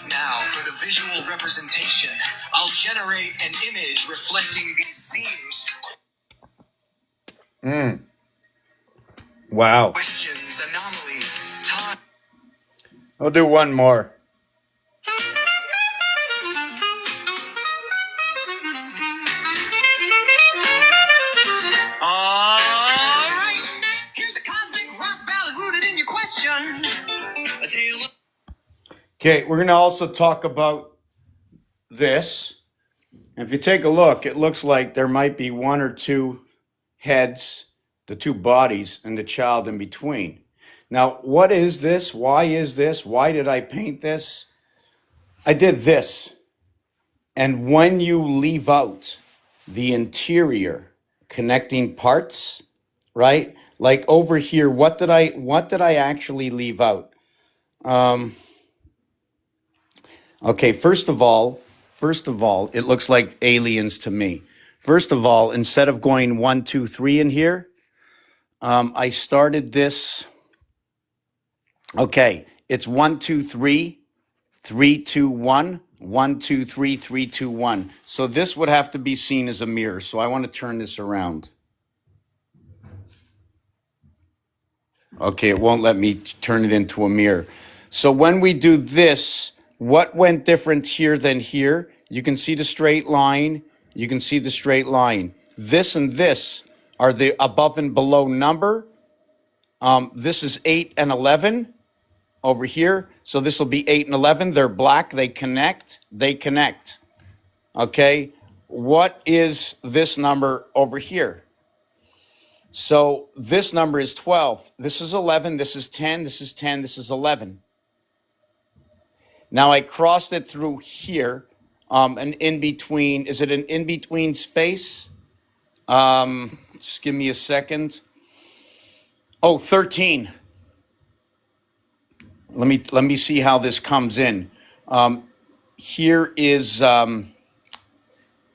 Now, for the visual representation, I'll generate an image reflecting these themes. Wow. Questions, anomalies, time. I'll do one more. Alright, here's a cosmic rock ballad rooted in your question. A tale of... Okay, we're going to also talk about this. If you take a look, it looks like there might be one or two heads, the two bodies, and the child in between. Now, what is this? Why is this? Why did I paint this? I did this. And when you leave out the interior connecting parts, right? Like over here, what did I actually leave out? Okay, first of all, it looks like aliens to me. First of all, instead of going 1, 2, 3 in here, I started this. Okay, it's 1, 2, 3, 3, 2, 1, 1, 2, 3, 3, 2, 1. So this would have to be seen as a mirror. So I want to turn this around. Okay, it won't let me turn it into a mirror. So when we do this, what went different here than here? You can see the straight line. You can see the straight line. This and this are the above and below number. This is 8 and 11 over here. So this will be 8 and 11. They're black. They connect. They connect. Okay. What is this number over here? So this number is 12. This is 11. This is 10. This is 10. This is 11. Now I crossed it through here, an in between. Is it an in between space? Just give me a second. Oh, 13. Let me see how this comes in. Here is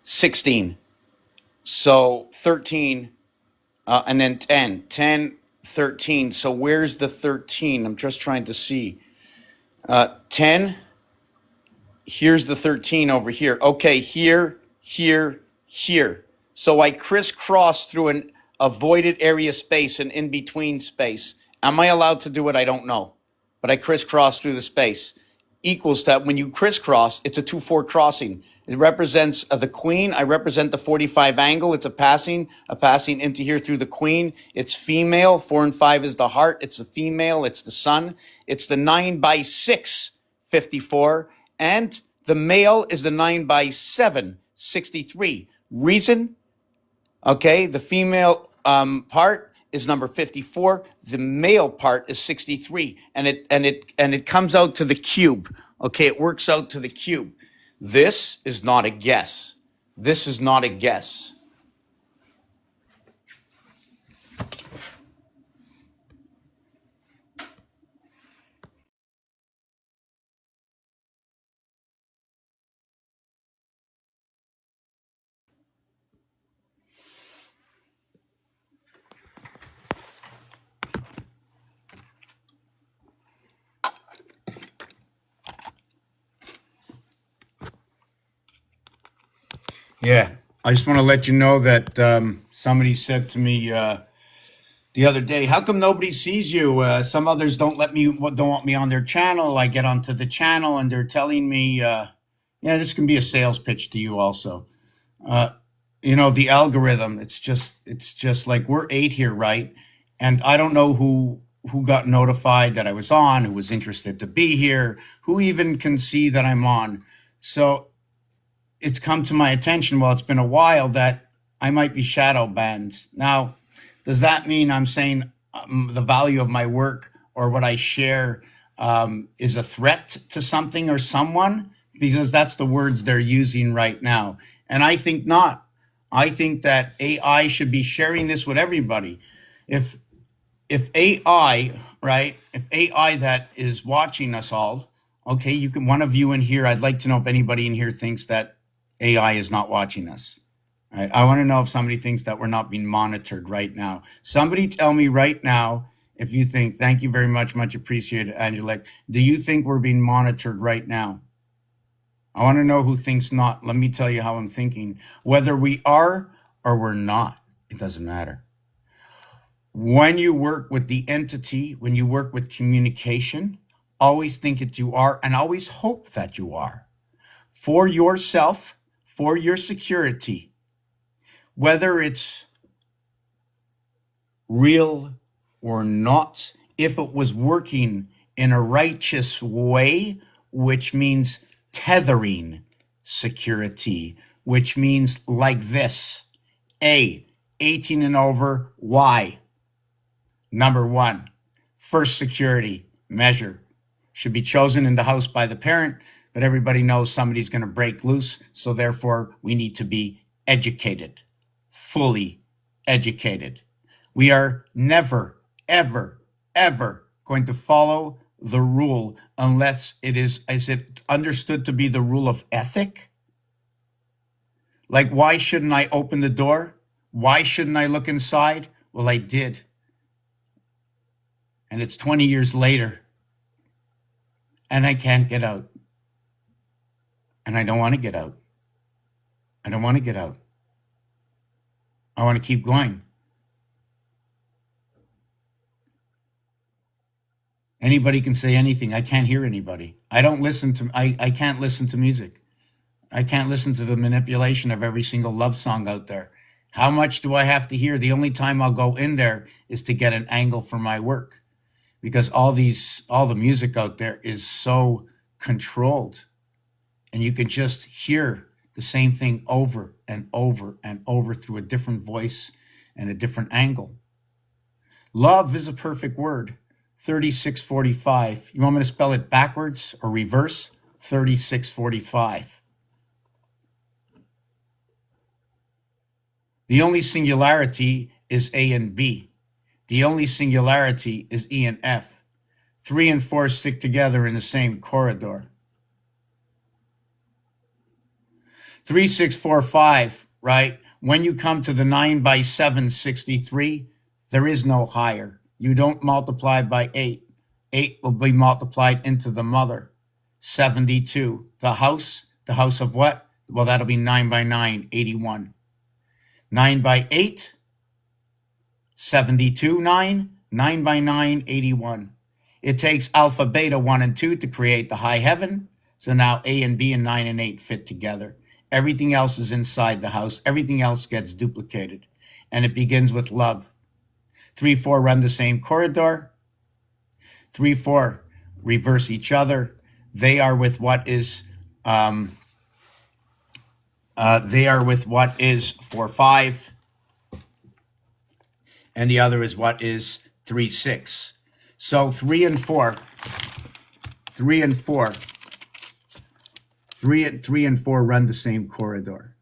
16. So 13, and then 10. 10, 13. So where's the 13? I'm just trying to see. 10. Here's the 13 over here. Okay, here, here, here. So I crisscross through a voided area space, an in-between space. Am I allowed to do it? I don't know. But I crisscross through the space. Equals that when you crisscross, it's a 2-4 crossing. It represents the queen. I represent the 45 angle. It's a passing into here through the queen. It's female. 4 and 5 is the heart. It's the female. It's the sun. It's the 9x6, 54. And the male is the 9x7, 63. Reason? Okay, the female part is number 54. The male part is 63, and it comes out to the cube. Okay, it works out to the cube. This is not a guess. This is not a guess. Yeah, I just want to let you know that somebody said to me the other day, "How come nobody sees you? Some others don't want me on their channel. I get onto the channel and they're telling me, yeah, this can be a sales pitch to you also. The algorithm. It's just like we're 8 here, right? And I don't know who got notified that I was on, who was interested to be here, who even can see that I'm on. So it's come to my attention, well, it's been a while, that I might be shadow banned. Now, does that mean I'm saying the value of my work or what I share is a threat to something or someone? Because that's the words they're using right now. And I think not. I think that AI should be sharing this with everybody. If AI, right, if AI that is watching us all, okay, you can, one of you in here, I'd like to know if anybody in here thinks that AI is not watching us. Right? I want to know if somebody thinks that we're not being monitored right now. Somebody tell me right now if you think, thank you very much, much appreciated, Angelique. Do you think we're being monitored right now? I want to know who thinks not. Let me tell you how I'm thinking. Whether we are or we're not, it doesn't matter. When you work with the entity, when you work with communication, always think that you are, and always hope that you are. For yourself, for your security, whether it's real or not, if it was working in a righteous way, which means tethering security, which means like this. A, 18 and over, why? Number 1, first security measure should be chosen in the house by the parent, but everybody knows somebody's going to break loose, so therefore we need to be educated, fully educated. We are never, ever, ever going to follow the rule unless it is understood to be the rule of ethic? Like, why shouldn't I open the door? Why shouldn't I look inside? Well, I did. And it's 20 years later, and I can't get out. And I don't want to get out. I don't want to get out. I want to keep going. Anybody can say anything. I can't hear anybody. I can't listen to music. I can't listen to the manipulation of every single love song out there. How much do I have to hear? The only time I'll go in there is to get an angle for my work, because all the music out there is so controlled, and you can just hear the same thing over and over and over through a different voice and a different angle. Love is a perfect word. 3645. You want me to spell it backwards or reverse? 3645. The only singularity is A and B. The only singularity is E and F. 3 and 4 stick together in the same corridor. 3645, right? When you come to the 9 by 7, 63, there is no higher. You don't multiply by 8. 8 will be multiplied into the mother. 72. The house of what? Well, that'll be 9 by 9, 81. 9 by 8, 72, 9. 9 by 9, 81. It takes alpha, beta, 1 and 2 to create the high heaven. So now A and B and 9 and 8 fit together. Everything else is inside the house. Everything else gets duplicated. And it begins with love. 3, 4 run the same corridor. 3, 4 reverse each other. They are with what is 4, 5. And the other is what is 3, 6. So 3 and 4 run the same corridor.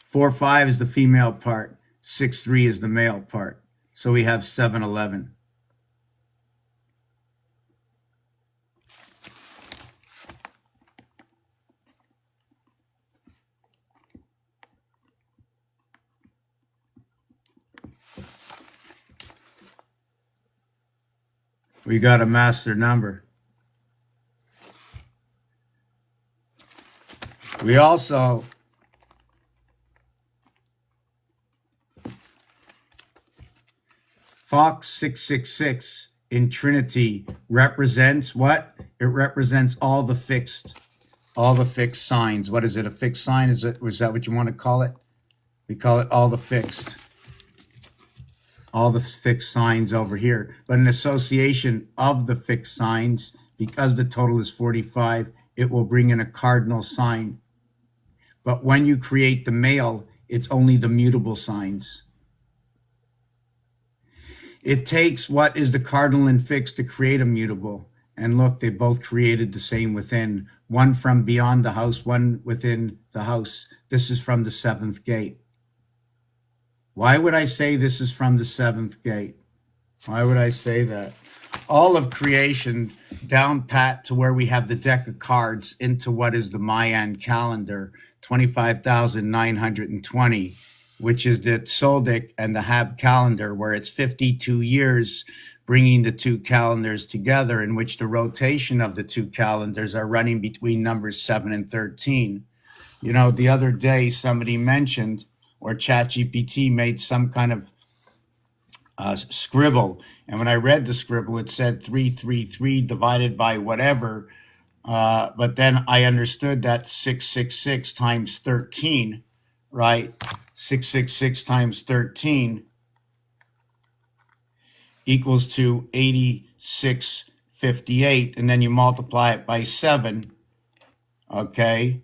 4, 5 is the female part. 6, 3 is the male part. So we have 7, 11. We got a master number. We also Fox 666 in Trinity represents what? It represents all the fixed signs. What is it? A fixed sign? Was that what you want to call it? We call it all the fixed signs over here. But an association of the fixed signs, because the total is 45, it will bring in a cardinal sign. But when you create the male, it's only the mutable signs. It takes what is the cardinal and fixed to create a mutable. And look, they both created the same within. One from beyond the house, one within the house. This is from the 7th gate. Why would I say this is from the 7th gate? Why would I say that? All of creation down pat to where we have the deck of cards into what is the Mayan calendar, 25,920, which is the Soldic and the Hab calendar, where it's 52 years bringing the two calendars together, in which the rotation of the two calendars are running between numbers 7 and 13. You know, the other day somebody mentioned, or ChatGPT made some kind of scribble. And when I read the scribble, it said 333 divided by whatever. But then I understood that 666 times 13, right? 666 times 13 equals to 8658. And then you multiply it by 7, okay?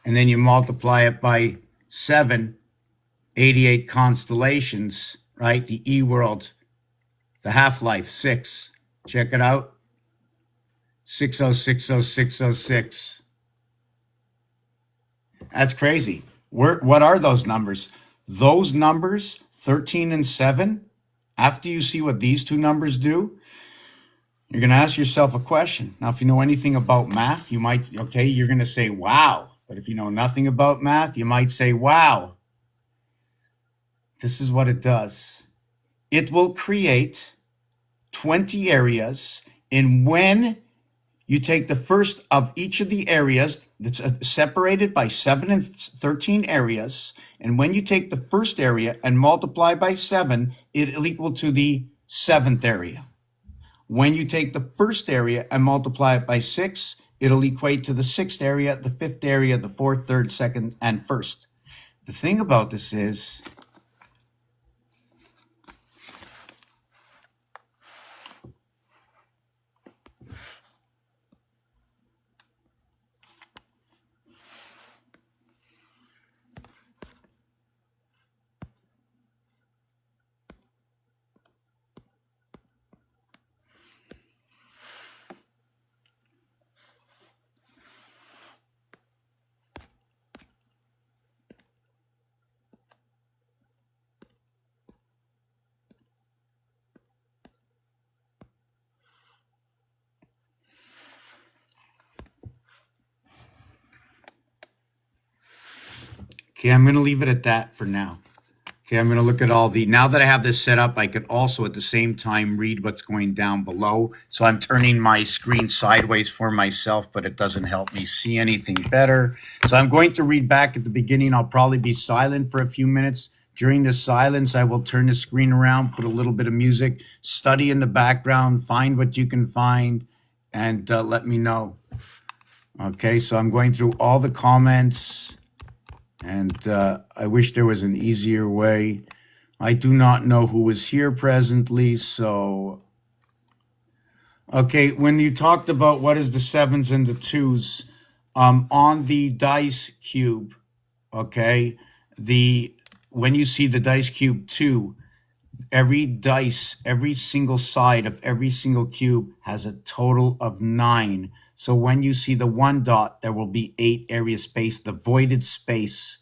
And then you multiply it by 7, 88 constellations, right? The E-world, the half-life, 6. Check it out. 6060606. That's crazy. What are those numbers? Those numbers, 13 and 7, after you see what these two numbers do, you're going to ask yourself a question. Now, if you know anything about math, you might, okay, you're going to say, wow. But if you know nothing about math, you might say, wow. This is what it does. It will create 20 areas, and when you take the first of each of the areas that's separated by 7 and 13 areas, and when you take the first area and multiply by 7, it'll equal to the 7th area. When you take the first area and multiply it by 6, it'll equate to the 6th area, the 5th area, the 4th, 3rd, 2nd, and 1st. The thing about this is, Okay, I'm going to leave it at that for now. Okay, I'm going to look at now that I have this set up, I could also at the same time read what's going down below. So I'm turning my screen sideways for myself, but it doesn't help me see anything better. So I'm going to read back at the beginning. I'll probably be silent for a few minutes. During the silence, I will turn the screen around, put a little bit of music, study in the background, find what you can find, and let me know. Okay, so I'm going through all the comments. And I wish there was an easier way. I do not know who is here presently, so... Okay, when you talked about what is the sevens and the twos, on the dice cube, okay, when you see the dice cube 2, every single side of every single cube has a total of 9. So when you see the 1 dot, there will be 8 area space, the voided space.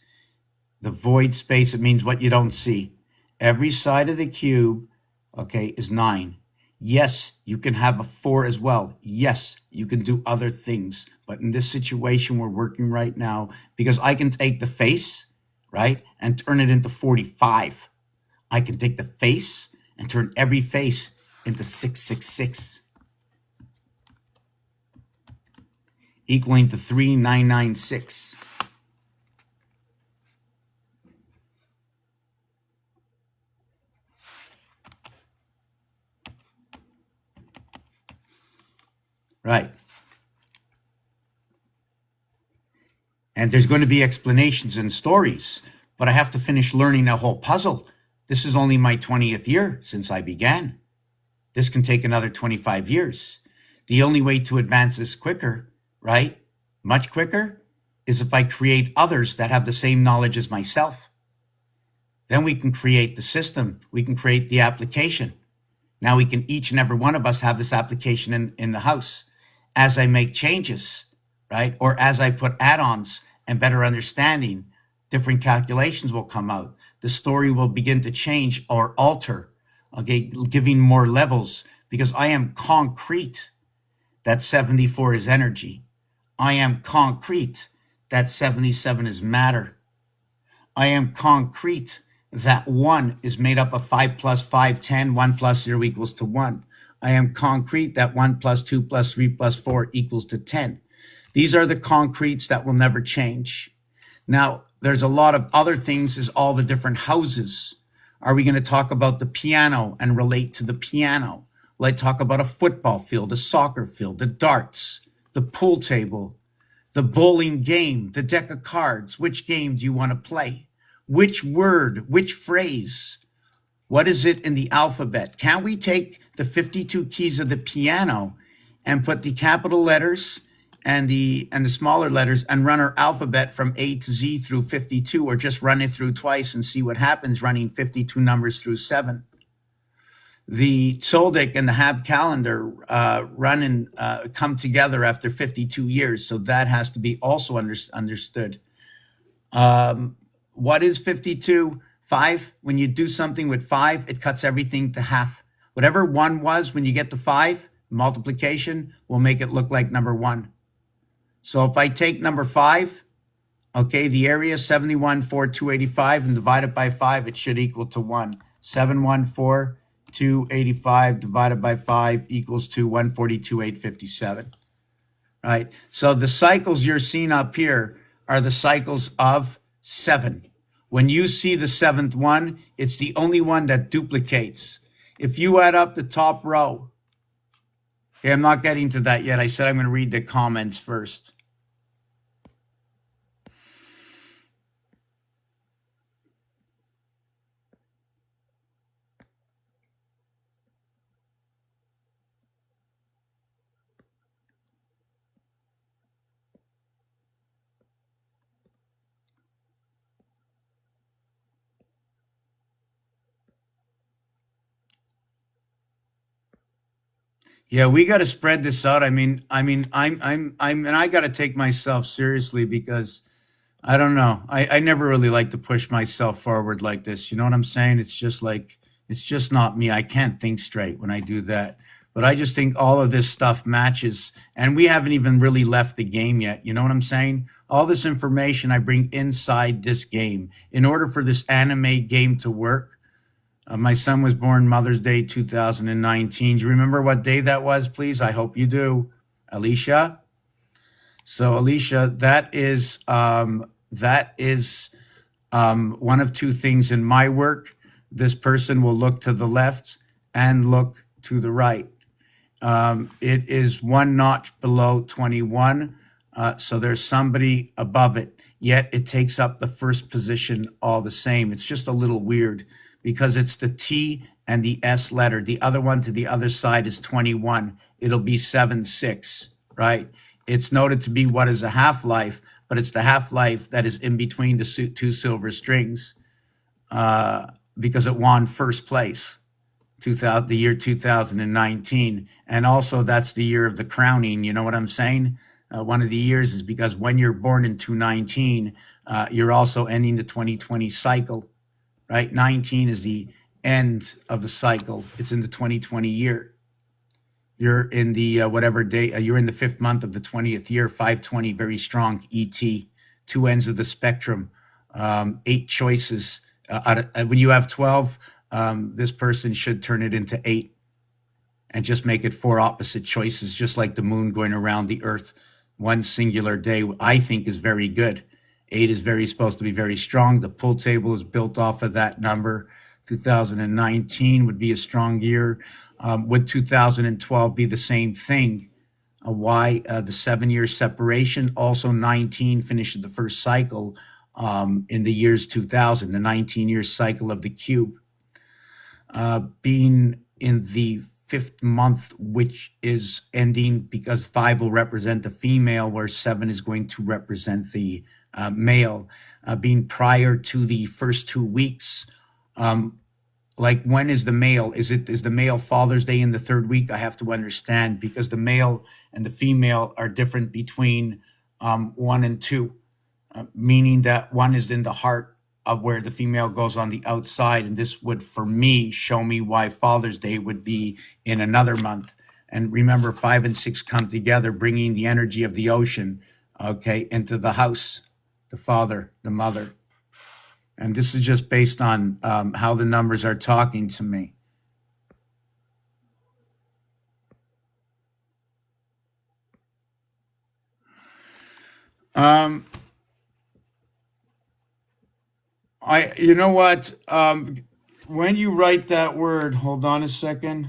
The void space, it means what you don't see. Every side of the cube, okay, is 9. Yes, you can have a 4 as well. Yes, you can do other things. But in this situation we're working right now, because I can take the face, right, and turn it into 45. I can take the face and turn every face into 666, equaling to 3996. Right. And there's going to be explanations and stories, but I have to finish learning a whole puzzle. This is only my 20th year since I began. This can take another 25 years. The only way to advance this quicker, right, much quicker, is if I create others that have the same knowledge as myself. Then we can create the system. We can create the application. Now we can, each and every one of us, have this application in the house. As I make changes, right, or as I put add-ons and better understanding, different calculations will come out. The story will begin to change or alter, okay, giving more levels, because I am concrete that 74 is energy. I am concrete that 77 is matter. I am concrete that 1 is made up of 5 plus 5, 10, 1 plus 0 equals to 1. I am concrete that 1 plus 2 plus 3 plus 4 equals to 10. These are the concretes that will never change. Now, there's a lot of other things, is all the different houses. Are we going to talk about the piano and relate to the piano? Will I talk about a football field, a soccer field, the darts, the pool table, the bowling game, the deck of cards? Which game do you want to play? Which word, which phrase? What is it in the alphabet? Can we take the 52 keys of the piano and put the capital letters and the smaller letters and run our alphabet from A to Z through 52, or just run it through twice and see what happens running 52 numbers through 7? The Zoldyck and the Hab calendar come together after 52 years, so that has to be also understood. What is 52? 5, when you do something with 5, it cuts everything to half. Whatever 1 was, when you get to 5, multiplication will make it look like number 1. So if I take number 5, okay, the area 71,4,285, and divide it by 5, it should equal to 1. 714,285 divided by 5 equals to 142,857. Right? So the cycles you're seeing up here are the cycles of 7. When you see the 7th one, it's the only one that duplicates. If you add up the top row, okay, I'm not getting to that yet. I said I'm going to read the comments first. Yeah, we got to spread this out. I'm, and I got to take myself seriously, because I don't know. I never really like to push myself forward like this. You know what I'm saying? It's just like, it's just not me. I can't think straight when I do that. But I just think all of this stuff matches, and we haven't even really left the game yet. You know what I'm saying? All this information I bring inside this game. In order for this anime game to work, my son was born Mother's Day 2019. Do you remember what day that was, please? I hope you do. Alicia? So, Alicia, that is one of two things in my work. This person will look to the left and look to the right. It is one notch below 21, so there's somebody above it, yet it takes up the first position all the same. It's just a little weird because it's the T and the S letter. The other one to the other side is 21. It'll be 7-6, right? It's noted to be what is a half-life, but it's the half-life that is in between the two silver strings because it won first place. The year 2019, and also that's the year of the crowning. You know what I'm saying? One of the years is because when you're born in 219, you're also ending the 2020 cycle, right? 19 is the end of the cycle. It's in the 2020 year. You're in the whatever day, you're in the 5th month of the 20th year, 520, very strong, ET, two ends of the spectrum, 8 choices. When you have 12, this person should turn it into 8 and just make it 4 opposite choices, just like the moon going around the earth. One singular day, I think, is very good. 8 is supposed to be very strong. The pull table is built off of that number. 2019 would be a strong year. Would 2012 be the same thing? Why? The 7-year separation. Also 19 finishes the first cycle in the years 2000, the 19-year cycle of the cube. Being in the 5th month, which is ending because 5 will represent the female, where 7 is going to represent the male. Being prior to the first 2 weeks, like when is the male? Is the male Father's Day in the 3rd week? I have to understand because the male and the female are different between 1 and 2, meaning that 1 is in the heart of where the female goes on the outside. And this would, for me, show me why Father's Day would be in another month. And remember, 5 and 6 come together, bringing the energy of the ocean, okay, into the house, the father, the mother. And this is just based on how the numbers are talking to me. You know what? When you write that word, hold on a second.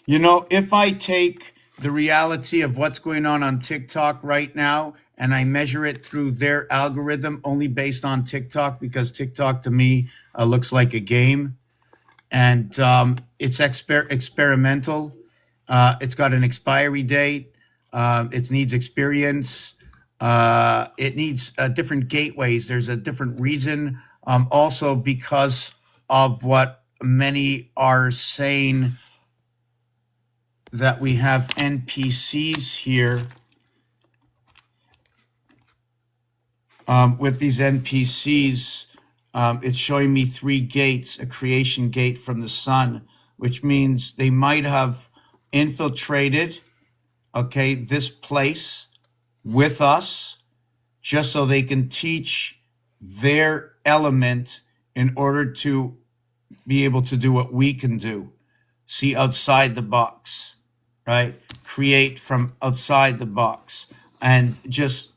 You know, if I take the reality of what's going on TikTok right now and I measure it through their algorithm only based on TikTok, because TikTok to me looks like a game, and it's experimental. It's got an expiry date. It needs experience. It needs different gateways. There's a different reason. Also, because of what many are saying, that we have NPCs here. With these NPCs, it's showing me 3 gates, a creation gate from the sun, which means they might have infiltrated, okay, this place with us just so they can teach their element in order to be able to do what we can do. See outside the box, right? Create from outside the box and just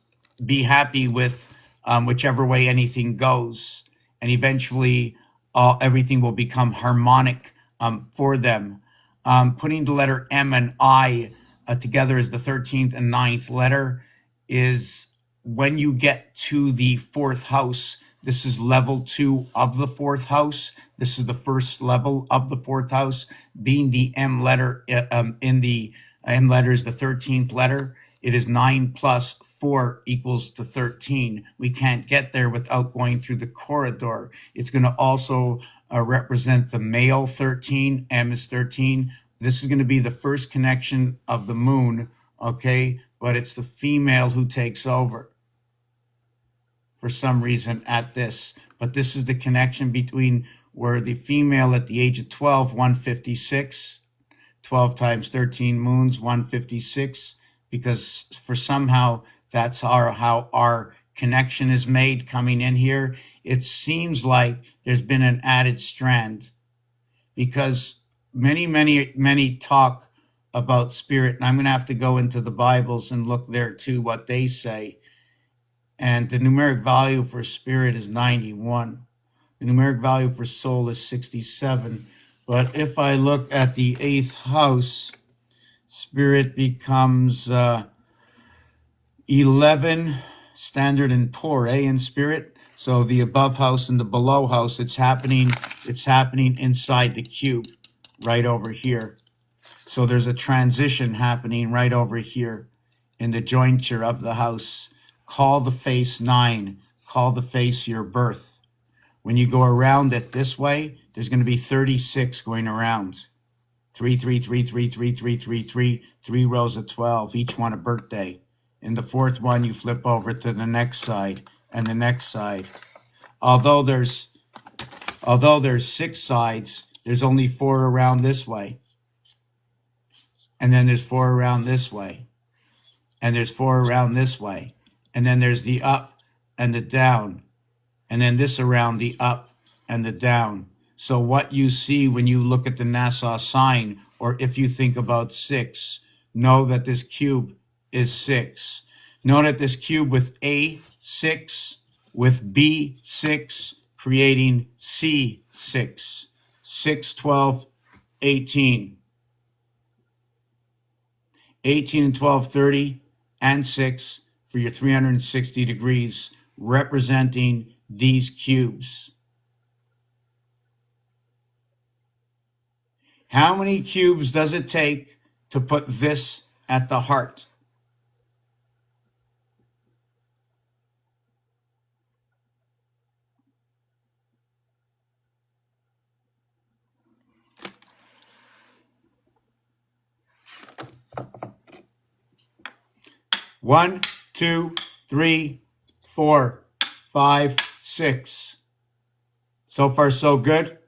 be happy with whichever way anything goes. And eventually everything will become harmonic for them. Putting the letter M and I together as the 13th and 9th letter is when you get to the 4th house. This is level 2 of the 4th house. This is the first level of the 4th house, being the M letter. In the M letter is the 13th letter. It is 9 plus 4 equals to 13. We can't get there without going through the corridor. It's going to also represent the male 13. M is 13. This is going to be the first connection of the moon, okay? But it's the female who takes over for some reason at this, but this is the connection between where the female at the age of 12, 156, 12 times 13 moons, 156, because for somehow that's how our connection is made coming in here. It seems like there's been an added strand, because many talk about spirit, and I'm going to have to go into the Bibles and look there too, what they say. And the numeric value for spirit is 91. The numeric value for soul is 67. But if I look at the 8th house, spirit becomes 11, standard and poor, in spirit. So the above house and the below house, it's happening inside the cube, right over here. So there's a transition happening right over here in the jointure of the house. Call the face 9. Call the face your birth. When you go around it this way, there's going to be 36 going around. 3, 3, 3, 3, 3, 3, 3, 3, 3 rows of 12, each one a birthday. In the 4th one, you flip over to the next side and the next side. Although there's 6 sides, there's only 4 around this way. And then there's 4 around this way. And there's 4 around this way. And then there's the up and the down. And then this around the up and the down. So what you see when you look at the Nassau sign, or if you think about 6, know that this cube is 6. Know that this cube with A6, with B6, creating C6. 6, 12, 18. 18 and 12, 30, and 6 for your 360 degrees, representing these cubes. How many cubes does it take to put this at the heart? One, 2, 3, 4, 5, 6. So far, so good.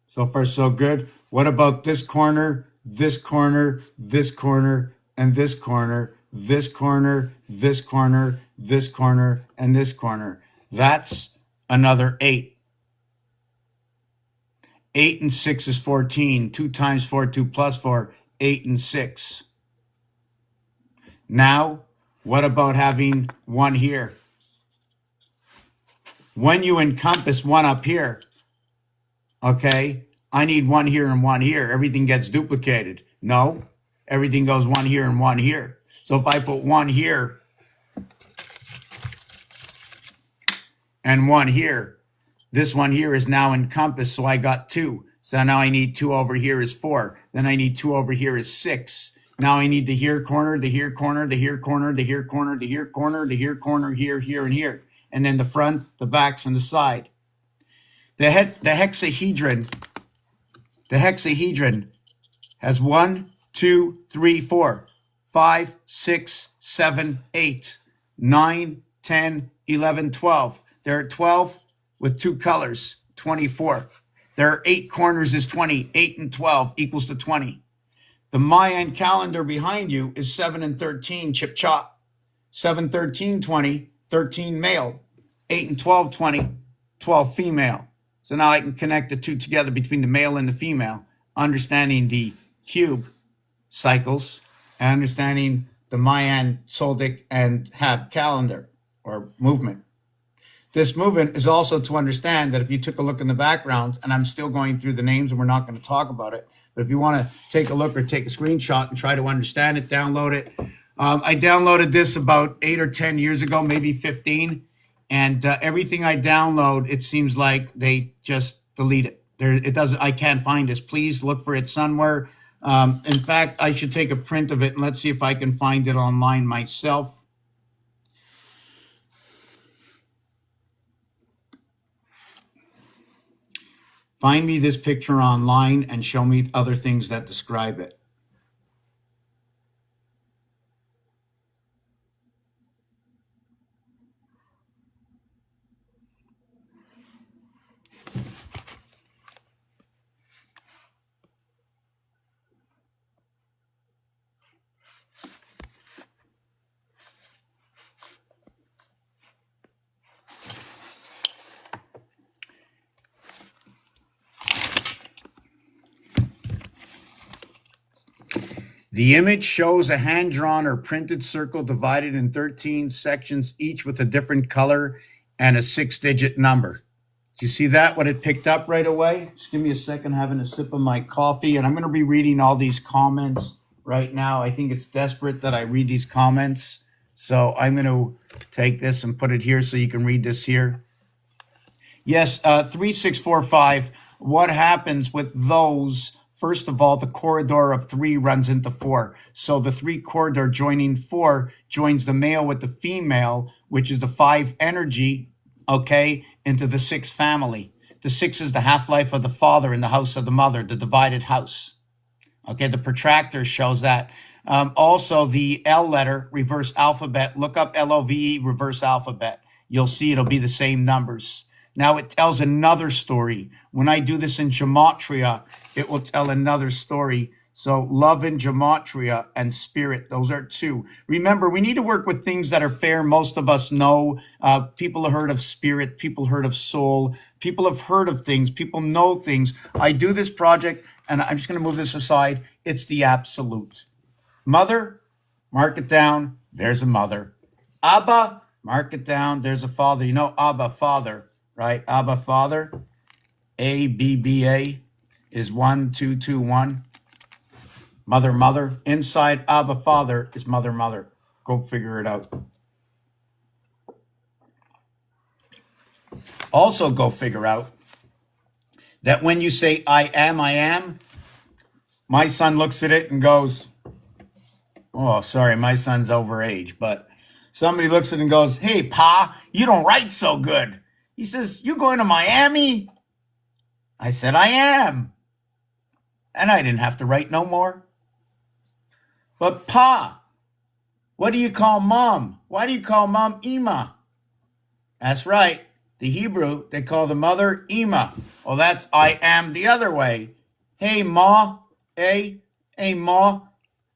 So far, so good. What about this corner, this corner, this corner, and this corner, this corner, this corner, this corner, and this corner? That's another 8. 8 and 6 is 14. 2 times 4, 2 plus 4, 8 and 6. Now, what about having 1 here? When you encompass 1 up here, okay, I need 1 here and 1 here. Everything gets duplicated. No, everything goes 1 here and 1 here. So if I put 1 here and 1 here, this 1 here is now encompassed, so I got 2. So now I need 2 over here is 4. Then I need 2 over here is 6. Now I need the here corner, the here corner, the here corner, the here corner, the here corner, the here corner, here, here, and here. And then the front, the backs, and the side. The hexahedron has 1, 2, 3, 4, 5, 6, 7, 8, 9, 10, 11, 12. There are 12 with 2 colors, 24. There are 8 corners is 20. 8 and 12 equals to 20. The Mayan calendar behind you is 7 and 13, chip chop. 7, 13, 20, 13 male. 8 and 12, 20, 12 female. So now I can connect the 2 together between the male and the female, understanding the cube cycles and understanding the Mayan, Soldic, and Hab calendar or movement. This movement is also to understand that if you took a look in the background, and I'm still going through the names and we're not going to talk about it, but if you want to take a look or take a screenshot and try to understand it, download it. I downloaded this about 8 or 10 years ago, maybe 15. And everything I download, it seems like they just delete it. It doesn't. I can't find this. Please look for it somewhere. In fact, I should take a print of it and let's see if I can find it online myself. Find me this picture online and show me other things that describe it. The image shows a hand-drawn or printed circle divided in 13 sections, each with a different color and a 6-digit number. Do you see that, what it picked up right away? Just give me a second, having a sip of my coffee, and I'm going to be reading all these comments right now. I think it's desperate that I read these comments. So I'm going to take this and put it here so you can read this here. Yes, 3645, what happens with those? First of all, the corridor of 3 runs into 4. So the 3 corridor joining 4 joins the male with the female, which is the 5 energy, okay, into the 6 family. The 6 is the half-life of the father in the house of the mother, the divided house. Okay, the protractor shows that. Also, the L letter, reverse alphabet, look up LOVE, reverse alphabet. You'll see it'll be the same numbers. Now it tells another story. When I do this in gematria, it will tell another story. So love in gematria and spirit, those are 2. Remember, we need to work with things that are fair. Most of us know. People have heard of spirit. People heard of soul. People have heard of things. People know things. I do this project, and I'm just going to move this aside. It's the absolute. Mother, mark it down. There's a mother. Abba, mark it down. There's a father. You know Abba, father, right? Abba, father. ABBA is 1, 2, 2, 1. Mother, mother. Inside Abba, father is mother, mother. Go figure it out. Also go figure out that when you say I am, my son looks at it and goes, oh, sorry, my son's over age, but somebody looks at it and goes, hey, Pa, you don't write so good. He says, you going to Miami? I said, I am. And I didn't have to write no more. But Pa, what do you call Mom? Why do you call Mom Ima? That's right. The Hebrew, they call the mother Ima. Well, that's I am the other way. Hey, Ma, hey, Ma,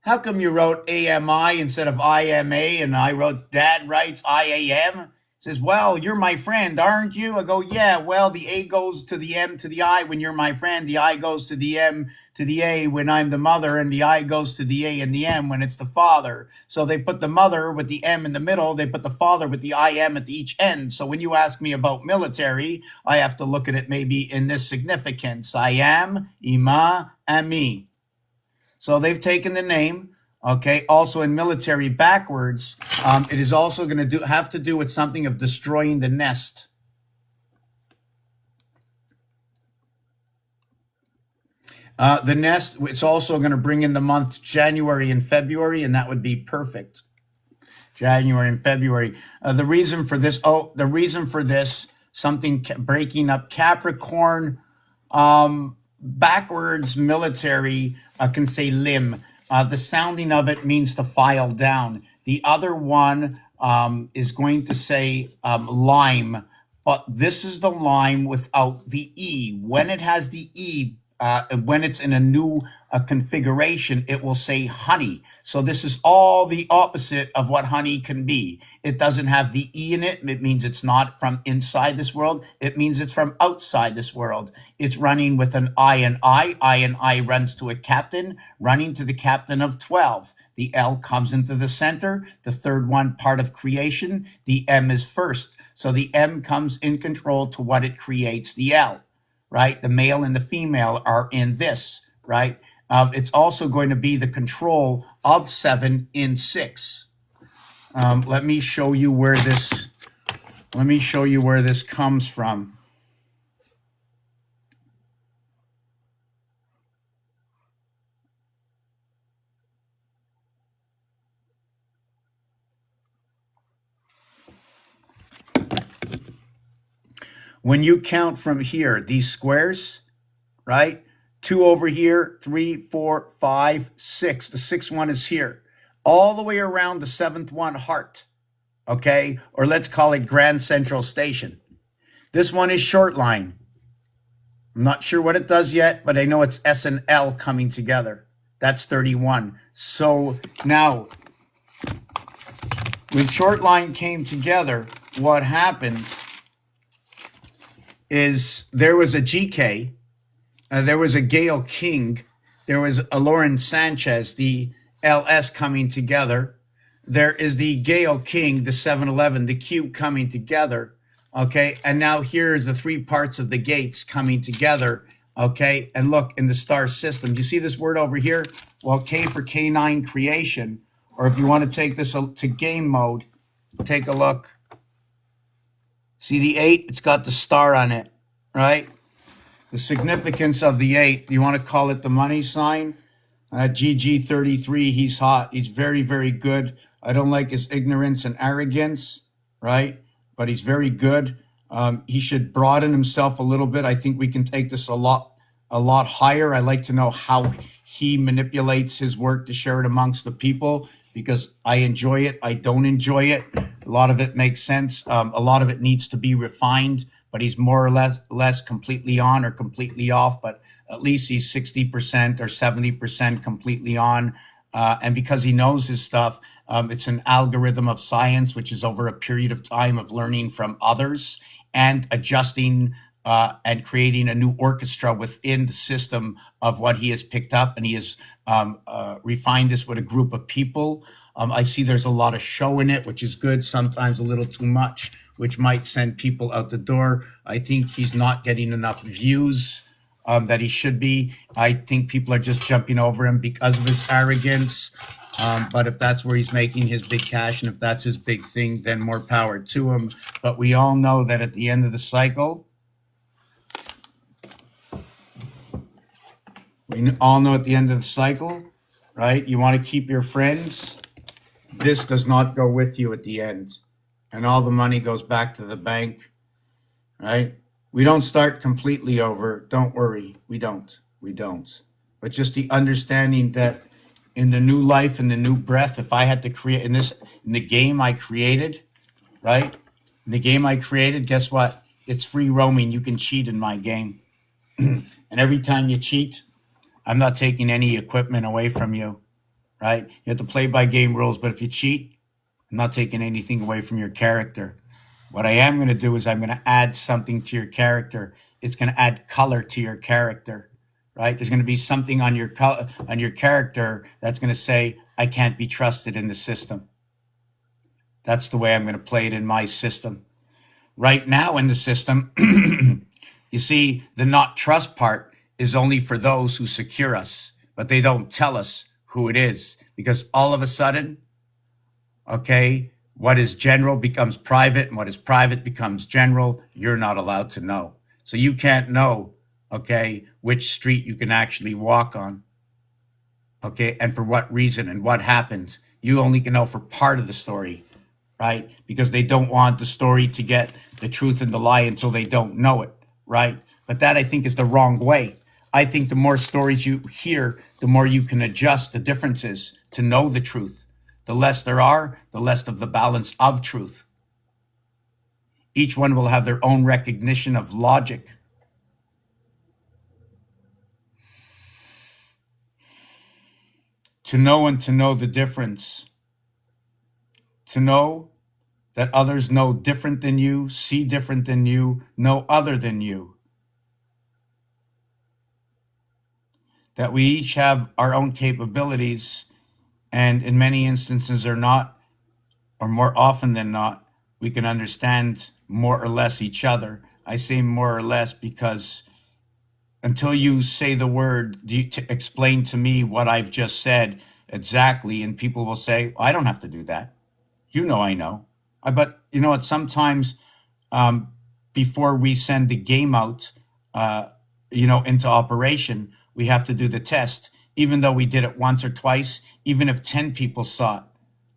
how come you wrote AMI instead of IMA and I wrote Dad writes IAM? Says, well, you're my friend, aren't you? I go, yeah, well, the A goes to the M to the I when you're my friend. The I goes to the M to the A when I'm the mother, and the I goes to the A and the M when it's the father. So they put the mother with the M in the middle. They put the father with the IM at each end. So when you ask me about military, I have to look at it maybe in this significance. I am, Ima, Ami. So they've taken the name. Okay. Also in military backwards, it is also going to have to do with something of destroying the nest. The nest, it's also going to bring in the months January and February, and that would be perfect. January and February. The reason for this, something breaking up Capricorn, backwards military, can say limb. The sounding of it means to file down. The other one is going to say lime, but this is the lime without the E. When it has the E, when it's in a new configuration, it will say honey. So this is all the opposite of what honey can be. It doesn't have the E in it. It means it's not from inside this world. It means it's from outside this world. It's running with an I and I. I and I runs to a captain, running to the captain of 12. The L comes into the center. The third one, part of creation. The M is first. So the M comes in control to what it creates, the L, right? The male and the female are in this, right? It's also going to be the control of 7 in 6. Let me show you where this comes from. When you count from here, these squares, right? 2 over here, 3, 4, 5, 6. The 6th one is here. All the way around the 7th one, heart. Okay? Or let's call it Grand Central Station. This one is short line. I'm not sure what it does yet, but I know it's S and L coming together. That's 31. So now, when short line came together, what happened is there was a GK, there was a Gail King, there was a Lauren Sanchez, the LS coming together. There is the Gale King, the 711, the cube coming together. Okay, and now here's the three parts of the gates coming together. Okay, and look in the star system. Do you see this word over here? Well, K for K9 creation, or if you want to take this to game mode, take a look. See the 8? It's got the star on it, right? The significance of the 8, you want to call it the money sign? GG33, he's hot. He's very, very good. I don't like his ignorance and arrogance, right? But he's very good. He should broaden himself a little bit. I think we can take this a lot higher. I like to know how he manipulates his work to share it amongst the people, because I enjoy it. I don't enjoy it. A lot of it makes sense. A lot of it needs to be refined, but he's more or less completely on or completely off, but at least he's 60% or 70% completely on. And because he knows his stuff, it's an algorithm of science, which is over a period of time of learning from others and adjusting and creating a new orchestra within the system of what he has picked up. And he has refined this with a group of people. I see there's a lot of show in it, which is good, sometimes a little too much, which might send people out the door. I think he's not getting enough views that he should be. I think people are just jumping over him because of his arrogance. But if that's where he's making his big cash, and if that's his big thing, then more power to him. But we all know that at the end of the cycle, right? You want to keep your friends. This does not go with you at the end. And all the money goes back to the bank, right? We don't start completely over. Don't worry. We don't. But just the understanding that in the new life, in the new breath, if I had to create in the game I created, right? In the game I created, guess what? It's free roaming. You can cheat in my game. And every time you cheat, I'm not taking any equipment away from you, right? You have to play by game rules, but if you cheat, I'm not taking anything away from your character. What I am going to do is I'm going to add something to your character. It's going to add color to your character, right? There's going to be something on your character that's going to say, I can't be trusted in the system. That's the way I'm going to play it in my system. Right now in the system, you see, the not trust part is only for those who secure us, but they don't tell us who it is, because all of a sudden, okay, what is general becomes private, and what is private becomes general. You're not allowed to know. So you can't know, okay, which street you can actually walk on, okay, and for what reason and what happens. You only can know for part of the story, right? Because they don't want the story to get the truth and the lie until they don't know it, right? But that, I think, is the wrong way. I think the more stories you hear, the more you can adjust the differences to know the truth. The less there are, the less of the balance of truth. Each one will have their own recognition of logic. To know and to know the difference. To know that others know different than you, see different than you, know other than you. That we each have our own capabilities, and in many instances are not, or more often than not, we can understand more or less each other. I say more or less because until you say the word to explain to me what I've just said exactly, and people will say, I don't have to do that. You know I know. But you know what, sometimes before we send the game out, into operation, we have to do the test. Even though we did it once or twice, even if 10 people saw it,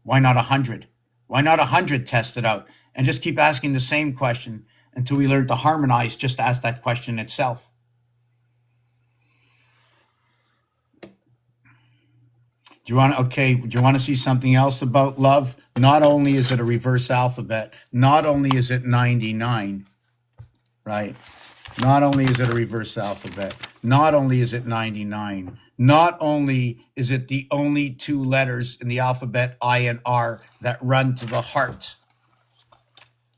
why not 100? Why not 100 test it out? And just keep asking the same question until we learn to harmonize, just to ask that question itself. Do you want to see something else about love? Not only is it a reverse alphabet, not only is it 99, right? Not only is it a reverse alphabet, not only is it 99, not only is it the only two letters in the alphabet, I and R, that run to the heart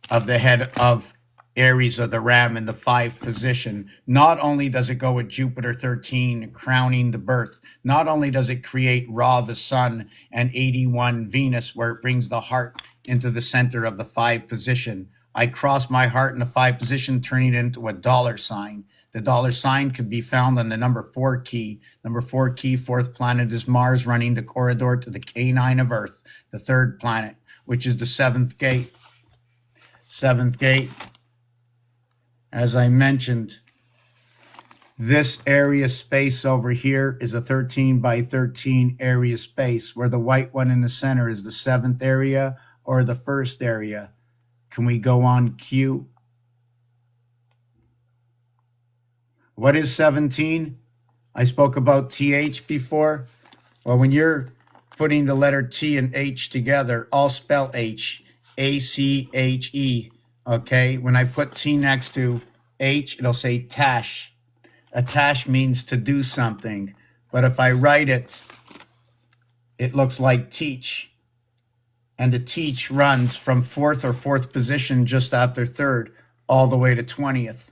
of the head of Aries of the ram in the 5 position. Not only does it go with Jupiter 13, crowning the birth, not only does it create Ra, the sun, and 81 Venus, where it brings the heart into the center of the 5 position. I cross my heart in the 5 position, turning it into a dollar sign. The dollar sign can be found on the number 4 key. Number 4 key, 4th planet is Mars, running the corridor to the K9 of Earth, the 3rd planet, which is the 7th gate. 7th gate, as I mentioned, this area space over here is a 13 by 13 area space, where the white one in the center is the 7th area or the 1st area. Can we go on cue? What is 17? I spoke about TH before. Well, when you're putting the letter T and H together, I'll spell H, A-C-H-E, okay? When I put T next to H, it'll say tash. A tash means to do something. But if I write it, it looks like teach. And the teach runs from 4th or 4th position just after 3rd all the way to 20th.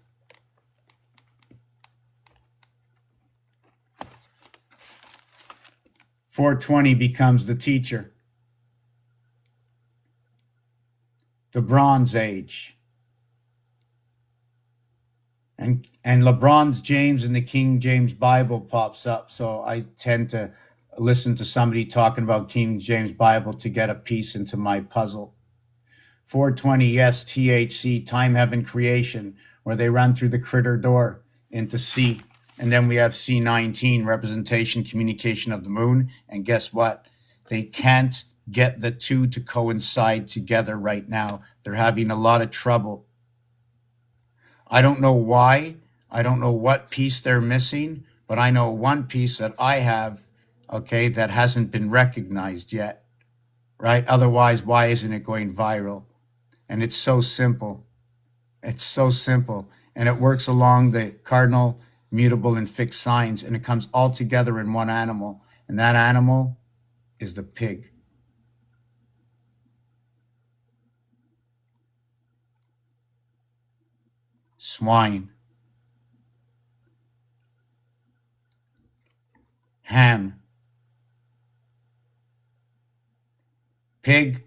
420 becomes the teacher. The Bronze Age. And LeBron James in the King James Bible pops up. So I tend to listen to somebody talking about King James Bible to get a piece into my puzzle. 420, yes, THC, time, heaven, creation, where they run through the critter door into C. And then we have C19, representation, communication of the moon. And guess what? They can't get the two to coincide together right now. They're having a lot of trouble. I don't know why. I don't know what piece they're missing, but I know one piece that I have, okay, that hasn't been recognized yet, right? Otherwise, why isn't it going viral? And it's so simple. It's so simple. And it works along the cardinal, mutable, and fixed signs, and it comes all together in one animal. And that animal is the pig. Swine. Ham. Pig.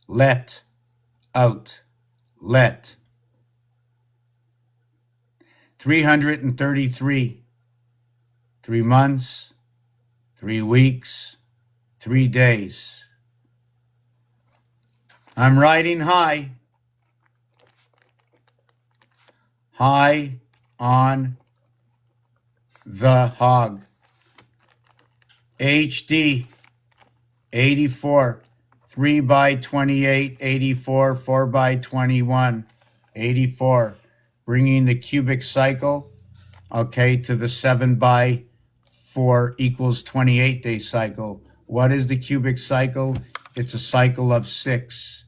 Let out. Let. 333. 3 months, 3 weeks, 3 days. I'm riding high. High on the hog. HD 84, 3 by 28, 84, 4 by 21, 84. Bringing the cubic cycle, okay, to the 7 by 4 equals 28-day cycle. What is the cubic cycle? It's a cycle of 6.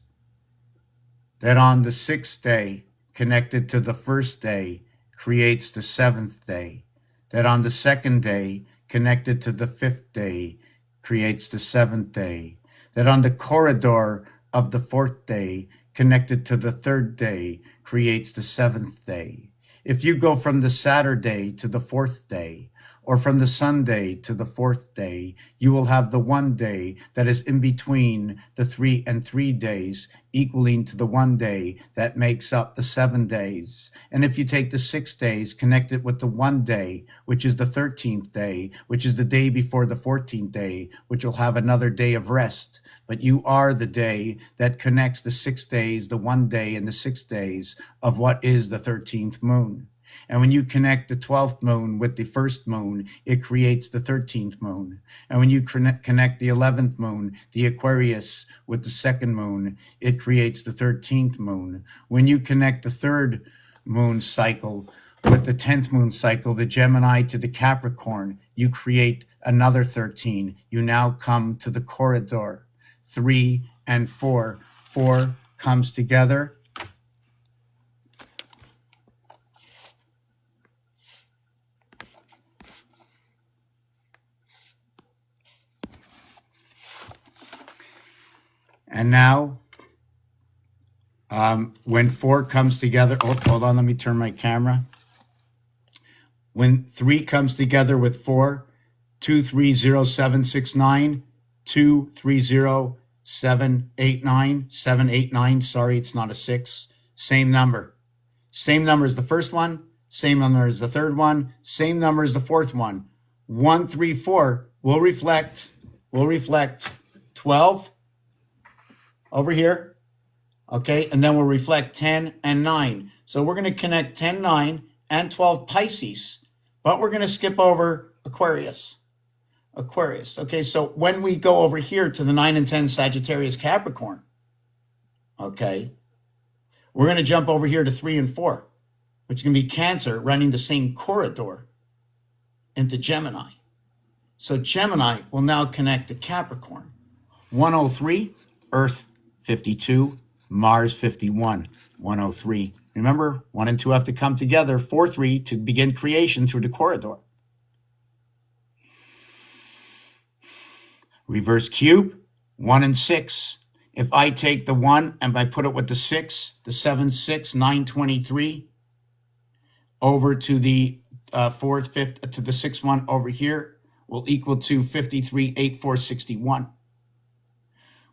That on the 6th day, connected to the 1st day, creates the 7th day. That on the 2nd day, connected to the 5th day, creates the 7th day. That on the corridor of the 4th day, connected to the 3rd day, creates the 7th day. If you go from the Saturday to the 4th day, or from the Sunday to the 4th day, you will have the 1 day that is in between the 3 and 3 days, equaling to the 1 day that makes up the 7 days. And if you take the 6 days, connect it with the 1 day, which is the 13th day, which is the day before the 14th day, which will have another day of rest. But you are the day that connects the 6 days, the 1 day, and the 6 days of what is the 13th moon. And when you connect the 12th moon with the 1st moon, it creates the 13th moon. And when you connect the 11th moon, the Aquarius, with the 2nd moon, it creates the 13th moon. When you connect the 3rd moon cycle with the 10th moon cycle, the Gemini to the Capricorn, you create another 13. You now come to the corridor. 3 and 4. 4 comes together. And now When 4 comes together, oh, hold on, let me turn my camera. When 3 comes together with 4, 230769, 230789, 789. Sorry, it's not a 6. Same number. Same number as the first one, same number as the third one, same number as the fourth one. 134 will reflect 12 over here. Okay, and then we'll reflect 10 and 9. So we're going to connect 10, 9, and 12 Pisces, but we're going to skip over Aquarius. Okay, so when we go over here to the 9 and 10 Sagittarius Capricorn, okay, we're going to jump over here to 3 and 4, which can be Cancer running the same corridor into Gemini. So Gemini will now connect to Capricorn. 103, Earth 52, Mars 51, 103. Remember, 1 and 2 have to come together, 4, 3, to begin creation through the corridor. Reverse cube, 1 and 6. If I take the 1 and I put it with the 6, the 7, 6, 9, 23, over to the 4th, 5th, to the 6th one over here, will equal to 53, 8, 4, 61.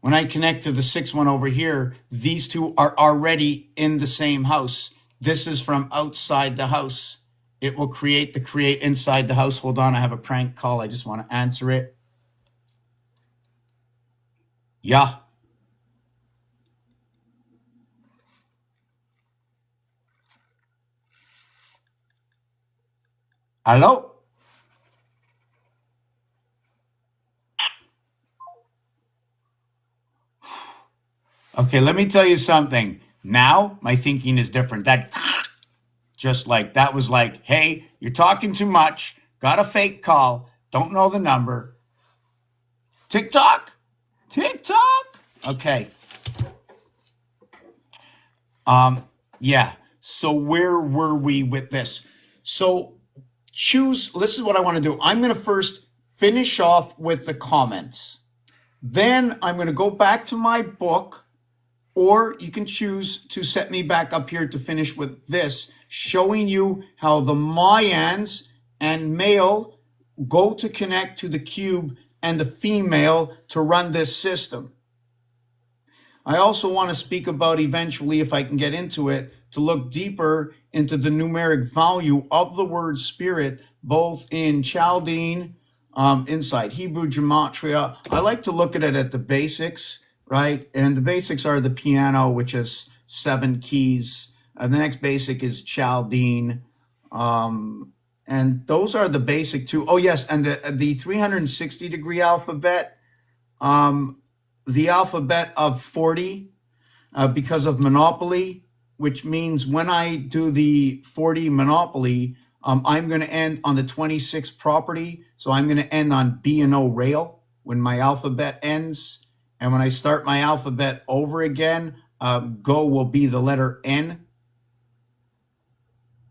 When I connect to the 6th one over here, these two are already in the same house. This is from outside the house. It will create inside the house. Hold on, I have a prank call. I just want to answer it. Yeah. Hello? Okay, let me tell you something. Now, my thinking is different. That just like, that was like, hey, you're talking too much. Got a fake call. Don't know the number. TikTok? Okay. Yeah. So where were we with this? So this is what I want to do. I'm going to first finish off with the comments. Then I'm going to go back to my book, or you can choose to set me back up here to finish with this, showing you how the Mayans and male go to connect to the cube and the female to run this system. I also want to speak about eventually, if I can get into it, to look deeper into the numeric value of the word spirit, both in Chaldean, inside Hebrew gematria. I like to look at it at the basics, right? And the basics are the piano, which has 7 keys. The next basic is Chaldean. And those are the basic 2. Oh, yes, and the 360-degree alphabet, the alphabet of 40, because of Monopoly, which means when I do the 40 Monopoly, I'm going to end on the 26th property. So I'm going to end on B and O rail when my alphabet ends. And when I start my alphabet over again, go will be the letter N.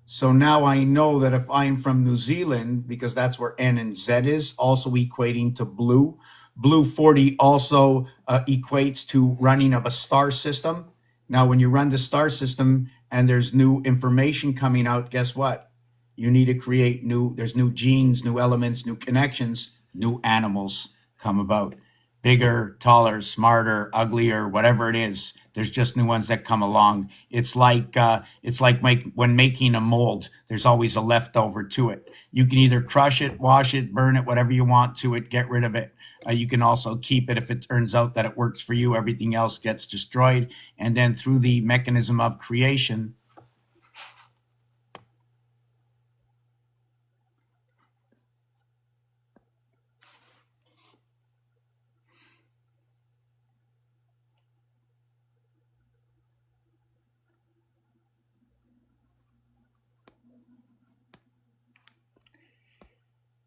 So now I know that if I'm from New Zealand, because that's where N and Z is, also equating to blue. Blue 40 also equates to running of a star system. Now, when you run the star system and there's new information coming out, guess what? You need to create there's new genes, new elements, new connections, new animals come about. Bigger, taller, smarter, uglier, whatever it is. There's just new ones that come along. It's like when making a mold, there's always a leftover to it. You can either crush it, wash it, burn it, whatever you want to it, get rid of it. You can also keep it if it turns out that it works for you. Everything else gets destroyed. And then through the mechanism of creation,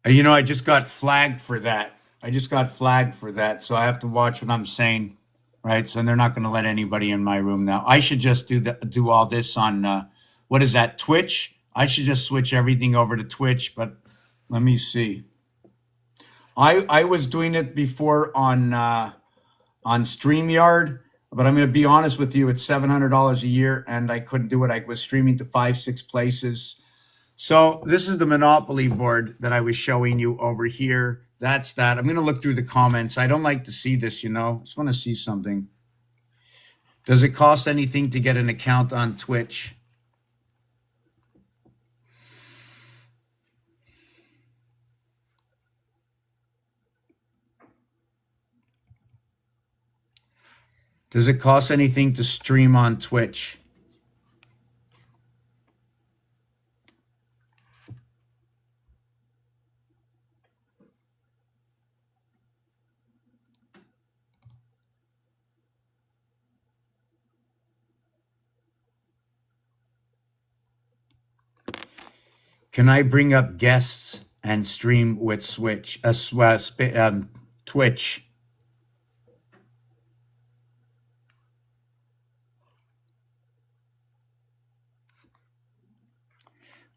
I just got flagged for that. So I have to watch what I'm saying, right? So they're not going to let anybody in my room now. I should just do all this on, what is that, Twitch? I should just switch everything over to Twitch, but let me see. I was doing it before on StreamYard, But I'm going to be honest with you, it's $700 a year, and I couldn't do it. I was streaming to 5-6 places. So this is the Monopoly board that I was showing you over here. That's that. I'm going to look through the comments. I don't like to see this, you know. I just want to see something. Does it cost anything to get an account on Twitch? Does it cost anything to stream on Twitch? Can I bring up guests and stream with Twitch?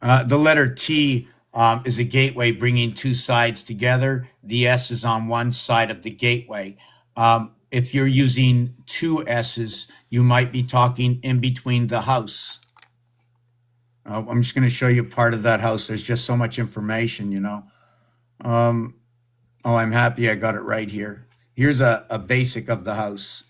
The letter T is a gateway bringing two sides together. The S is on one side of the gateway. If you're using two S's, you might be talking in between the house. I'm just going to show you part of that house. There's just so much information, you know. Oh, I'm happy I got it right here. Here's a basic of the house.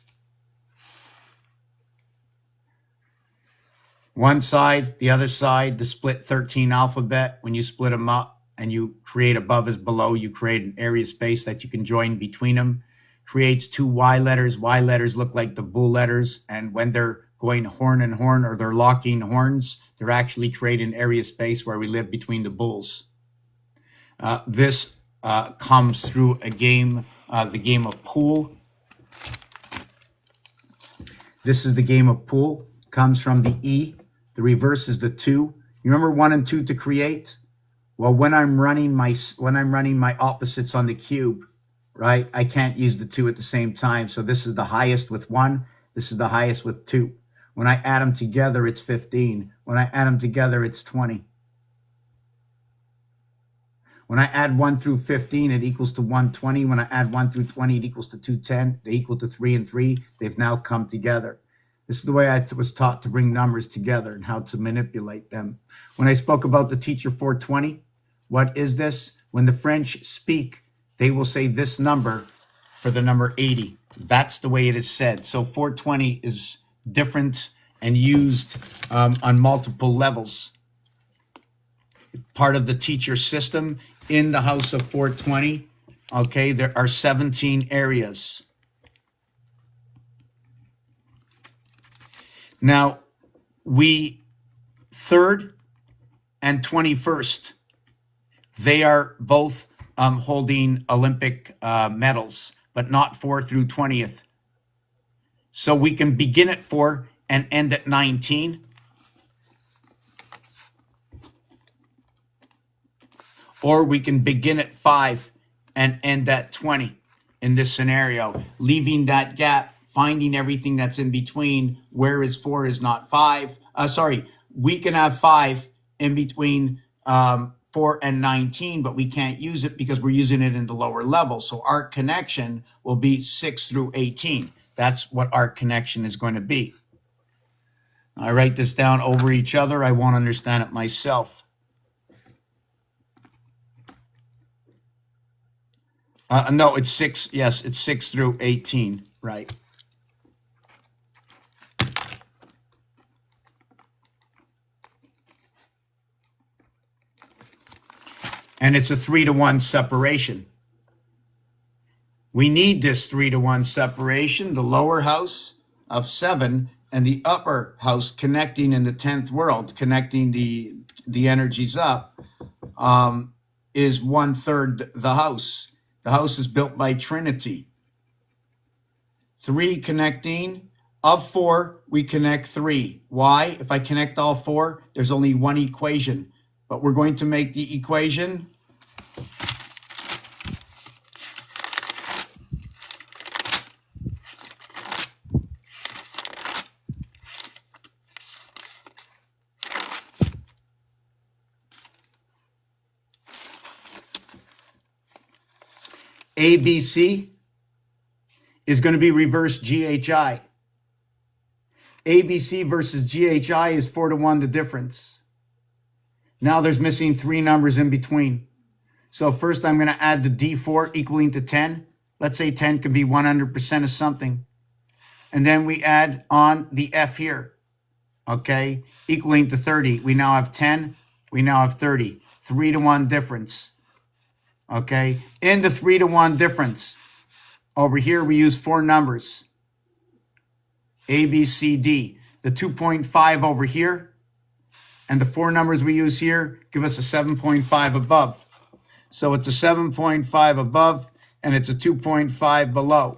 One side, the other side, the split 13 alphabet. When you split them up and you create above as below, you create an area space that you can join between them. Creates two Y letters. Y letters look like the bull letters. And when they're going horn and horn, or they're locking horns, they're actually creating area space where we live between the bulls. This comes through a game, the game of pool. This is the game of pool. Comes from the E. The reverse is the 2. You remember 1 and 2 to create? Well, when I'm running my opposites on the cube, right? I can't use the 2 at the same time. So this is the highest with 1. This is the highest with 2. When I add them together, it's 15. When I add them together, it's 20. When I add 1 through 15, it equals to 120. When I add 1 through 20, it equals to 210. They equal to 3 and 3. They've now come together. This is the way I was taught to bring numbers together and how to manipulate them. When I spoke about the teacher 420, what is this? When the French speak, they will say this number for the number 80. That's the way it is said. So 420 is different and used on multiple levels. Part of the teacher system in the house of 420, okay, there are 17 areas. Now, we 3rd and 21st, they are both holding Olympic medals, but not 4 through 20th. So we can begin at 4 and end at 19. Or we can begin at 5 and end at 20 in this scenario, leaving that gap, finding everything that's in between. Where is 4 is not 5. We can have 5 in between 4 and 19, but we can't use it because we're using it in the lower level. So our connection will be 6 through 18. That's what our connection is going to be. I write this down over each other. I won't understand it myself. No, it's 6. Yes, it's 6 through 18, right? And it's a 3-to-1 separation. We need this 3-to-1 separation, the lower house of 7 and the upper house connecting in the 10th world, connecting the energies up, is 1/3 the house. The house is built by Trinity. 3 connecting. Of 4, we connect 3. Why? If I connect all 4, there's only one equation. But we're going to make the equation ABC is going to be reverse GHI. ABC versus GHI is 4-to-1 the difference. Now there's missing 3 numbers in between. So first I'm going to add the D4 equaling to 10. Let's say 10 can be 100% of something. And then we add on the F here, okay, equaling to 30. We now have 10. We now have 30. 3-to-1 difference, okay? In the 3-to-1 difference, over here we use 4 numbers, A, B, C, D. The 2.5 over here and the 4 numbers we use here give us a 7.5 above. So it's a 7.5 above and it's a 2.5 below.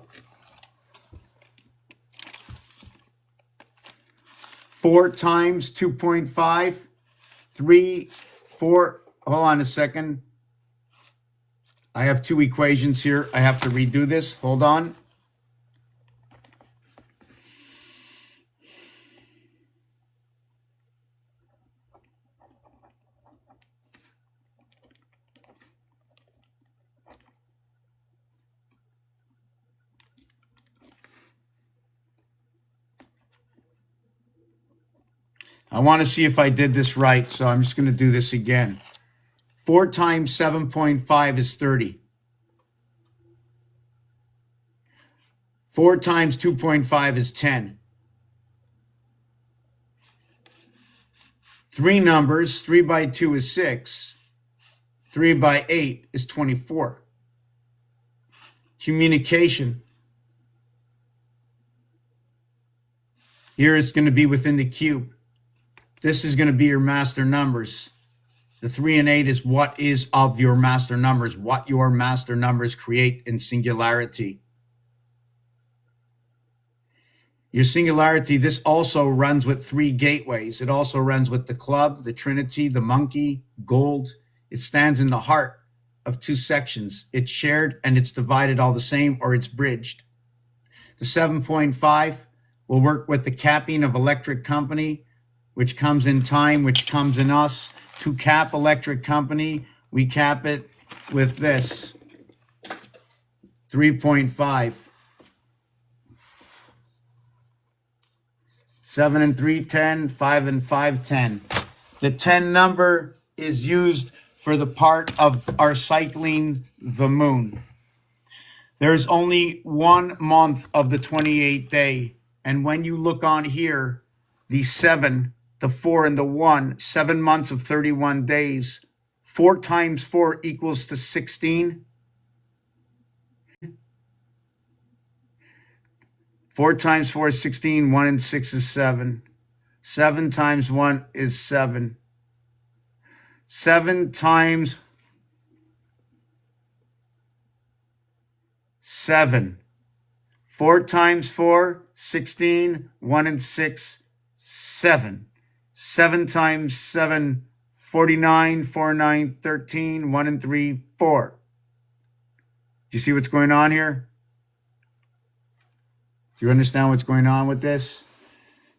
4 times 2.5, 3, 4, hold on a second. I have 2 equations here. I have to redo this. Hold on. I want to see if I did this right, so I'm just going to do this again. 4 times 7.5 is 30. 4 times 2.5 is 10. 3 numbers, 3 by 2 is 6. 3 by 8 is 24. Communication. Here is going to be within the cube. This is going to be your master numbers. The 3 and 8 is what is of your master numbers, what your master numbers create in singularity. Your singularity, this also runs with 3 gateways. It also runs with the club, the trinity, the monkey, gold. It stands in the heart of 2 sections. It's shared and it's divided all the same, or it's bridged. The 7.5 will work with the capping of electric company, which comes in time, which comes in us. To cap electric company, we cap it with this, 3.5. 7 and 3, 10, 5 and 5, 10. The 10 number is used for the part of our cycling the moon. There's only 1 month of the 28th day. And when you look on here, the 7, the 4 and the 1, 7 months of 31 days. 4 times 4 equals to 16. 4 times 4 is 16. 1 and 6 is 7. 7 times 1 is 7. 7 times 7. 4 times 4, 16. 1 and 6, 7. 7 times 7, 49. 4 and 9, 13. 1 and 3, 4. Do you see what's going on here? Do you understand what's going on with this?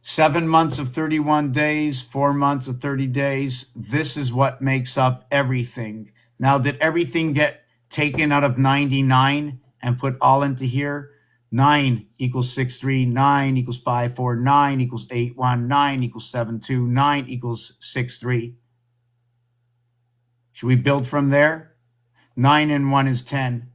7 months of 31 days, 4 months of 30 days. This is what makes up everything. Now, did everything get taken out of 99 and put all into here? 9 equals 6, 3, 9 equals 5, 4, 9 equals 8, 1, 9 equals 7, 2, 9 equals 6, 3. Should we build from there? 9 and 1 is 10.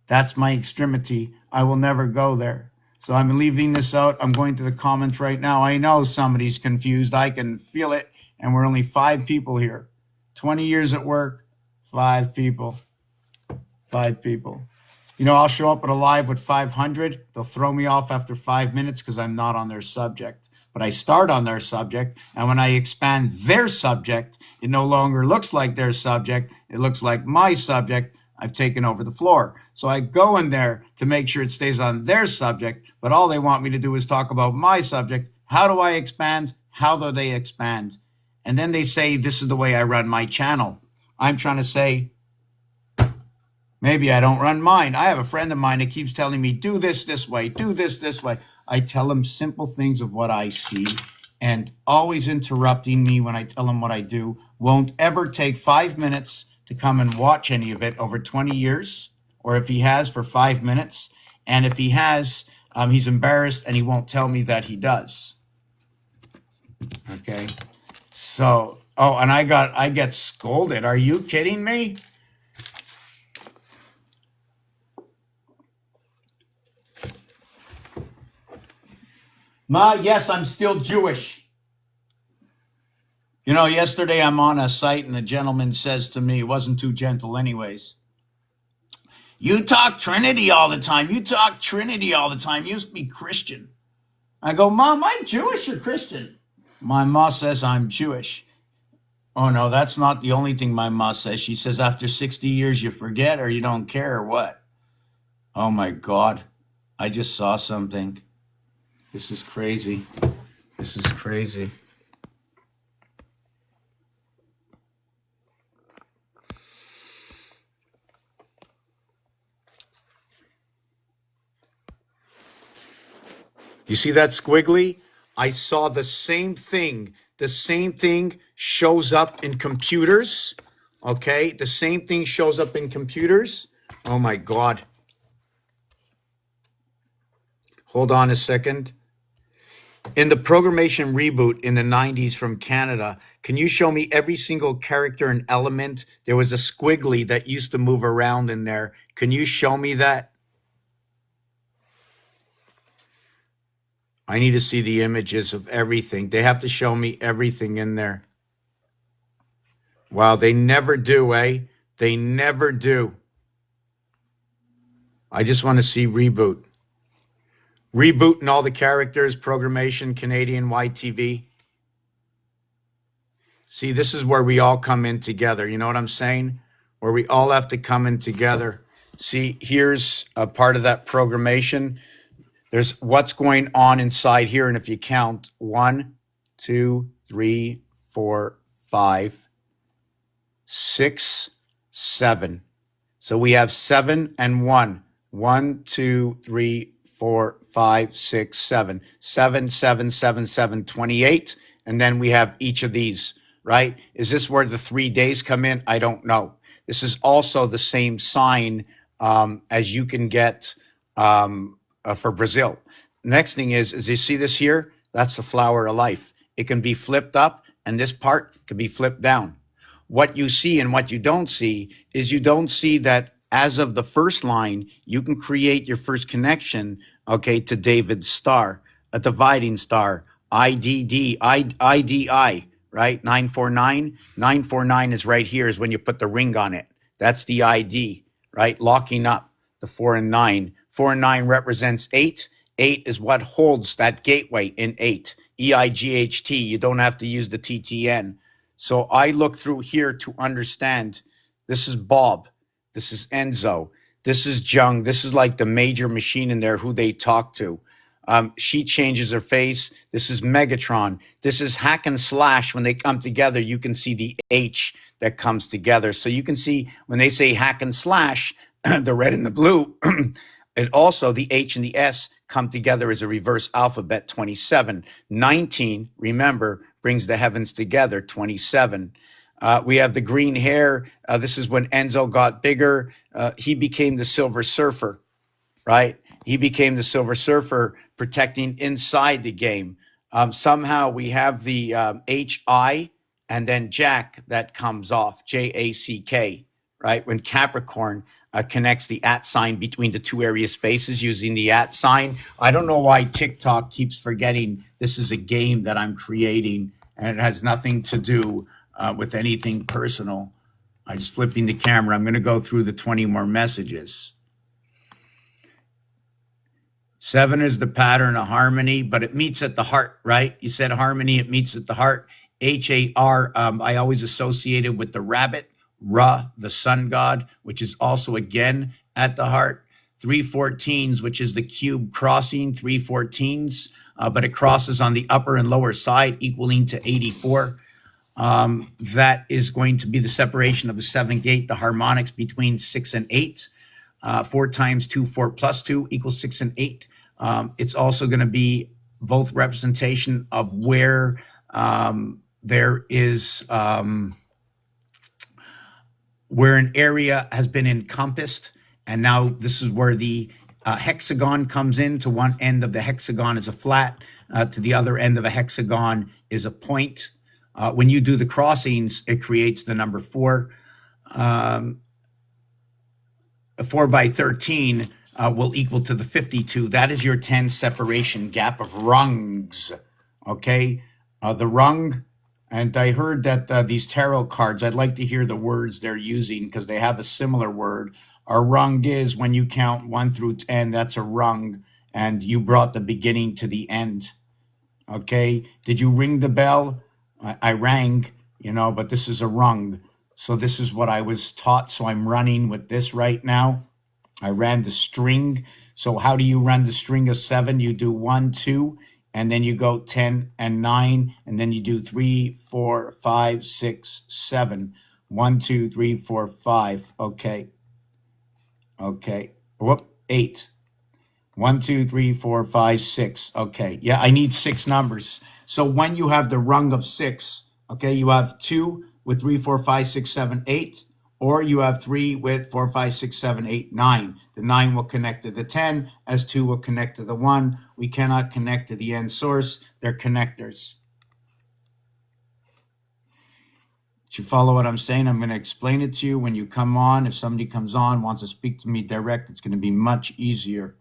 That's my extremity. I will never go there. So I'm leaving this out. I'm going to the comments right now. I know somebody's confused. I can feel it. And we're only 5 people here. 20 years at work, 5 people. 5 people. You know, I'll show up at a live with 500. They'll throw me off after 5 minutes because I'm not on their subject. But I start on their subject. And when I expand their subject, it no longer looks like their subject. It looks like my subject. I've taken over the floor. So I go in there to make sure it stays on their subject, but all they want me to do is talk about my subject. How do I expand? How do they expand? And then they say, this is the way I run my channel. I'm trying to say, maybe I don't run mine. I have a friend of mine that keeps telling me, do this way, do this way. I tell him simple things of what I see, and always interrupting me when I tell him what I do. Won't ever take 5 minutes to come and watch any of it over 20 years, or if he has for 5 minutes. And if he has, He's embarrassed and he won't tell me that he does. Okay. So, oh, and I get scolded. Are you kidding me? Ma, yes, I'm still Jewish. You know, yesterday I'm on a site and a gentleman says to me, it wasn't too gentle anyways, you talk Trinity all the time. You talk Trinity all the time. You must be Christian. I go, Mom, I'm Jewish or Christian? My ma says I'm Jewish. Oh, no, that's not the only thing my ma says. She says after 60 years, you forget or you don't care or what? Oh, my God. I just saw something. This is crazy. This is crazy. You see that squiggly? I saw the same thing. The same thing shows up in computers. Okay? The same thing shows up in computers. Oh my God. Hold on a second. In the programmation reboot in the 90s from Canada, can you show me every single character and element? There was a squiggly that used to move around in there. Can you show me that? I need to see the images of everything. They have to show me everything in there. Wow, they never do, eh? They never do. I just want to see reboot. Reboot and all the characters, programmation, Canadian YTV. See, this is where we all come in together. You know what I'm saying? Where we all have to come in together. See, here's a part of that programmation. There's what's going on inside here. And if you count 1, 2, 3, 4, 5, 6, 7. So we have 7 and 1. 1, 2, 3, 4, 5, 6, 7. 7, 7, 7, 7, 28. And then we have each of these, right? Is this where the 3 days come in? I don't know. This is also the same sign as you can get for Brazil. Next thing is you see this here? That's the flower of life. It can be flipped up and this part can be flipped down. What you see and what you don't see is you don't see that as of the first line, you can create your first connection, okay, to David's star, a dividing star, IDI, right? 949. 949 is right here is when you put the ring on it. That's the ID, right? Locking up the 4 and 9. 4 and 9 represents 8. 8 is what holds that gateway in 8. EIGHT. You don't have to use the TTN. So I look through here to understand. This is Bob. This is Enzo. This is Jung. This is like the major machine in there who they talk to. She changes her face. This is Megatron. This is Hack and Slash. When they come together, you can see the H that comes together. So you can see when they say Hack and Slash, the red and the blue, and also the H and the S come together as a reverse alphabet, 27. 19, remember, brings the heavens together, 27. We have the green hair. This is when Enzo got bigger. He became the Silver Surfer, right? He became the Silver Surfer, protecting inside the game. Somehow we have the HI and then Jack that comes off, JACK, right? When Capricorn connects the @ sign between the two area spaces using the @ sign. I don't know why TikTok keeps forgetting this is a game that I'm creating and it has nothing to do with anything personal. I'm just flipping the camera. I'm going to go through the 20 more messages. 7 is the pattern of harmony, but it meets at the heart, right? You said harmony, it meets at the heart. HAR, I always associated with the rabbit. Ra, the sun god, which is also again at the heart. 314s, which is the cube crossing, 314s, but it crosses on the upper and lower side, equaling to 84. That is going to be the separation of the 7th gate, the harmonics between 6 and 8. 4 times 2, 4 plus 2 equals 6 and 8. It's also going to be both representation of where there is where an area has been encompassed, and now this is where the hexagon comes in. To one end of the hexagon is a flat. To the other end of a hexagon is a point. When you do the crossings, it creates the number 4. 4 by 13 will equal to the 52. That is your 10 separation gap of rungs. Okay, the rung. And I heard that these tarot cards, I'd like to hear the words they're using because they have a similar word. A rung is when you count 1 through 10, that's a rung. And you brought the beginning to the end. Okay, did you ring the bell? I rang, but this is a rung. So this is what I was taught. So I'm running with this right now. I ran the string. So how do you run the string of 7? You do 1, 2, and then you go 10 and 9, and then you do 3, 4, 5, 6, 7. 1, 2, 3, 4, 5. Okay. Whoop, 8. 1, 2, 3, 4, 5, 6. Okay. Yeah, I need 6 numbers. So when you have the rung of 6, okay, you have 2 with 3, 4, 5, 6, 7, 8, or you have 3 with 4, 5, 6, 7, 8, 9. The 9 will connect to the 10, as 2 will connect to the 1. We cannot connect to the end source. They're connectors. Do you follow what I'm saying? I'm going to explain it to you when you come on. If somebody comes on, wants to speak to me direct, it's going to be much easier.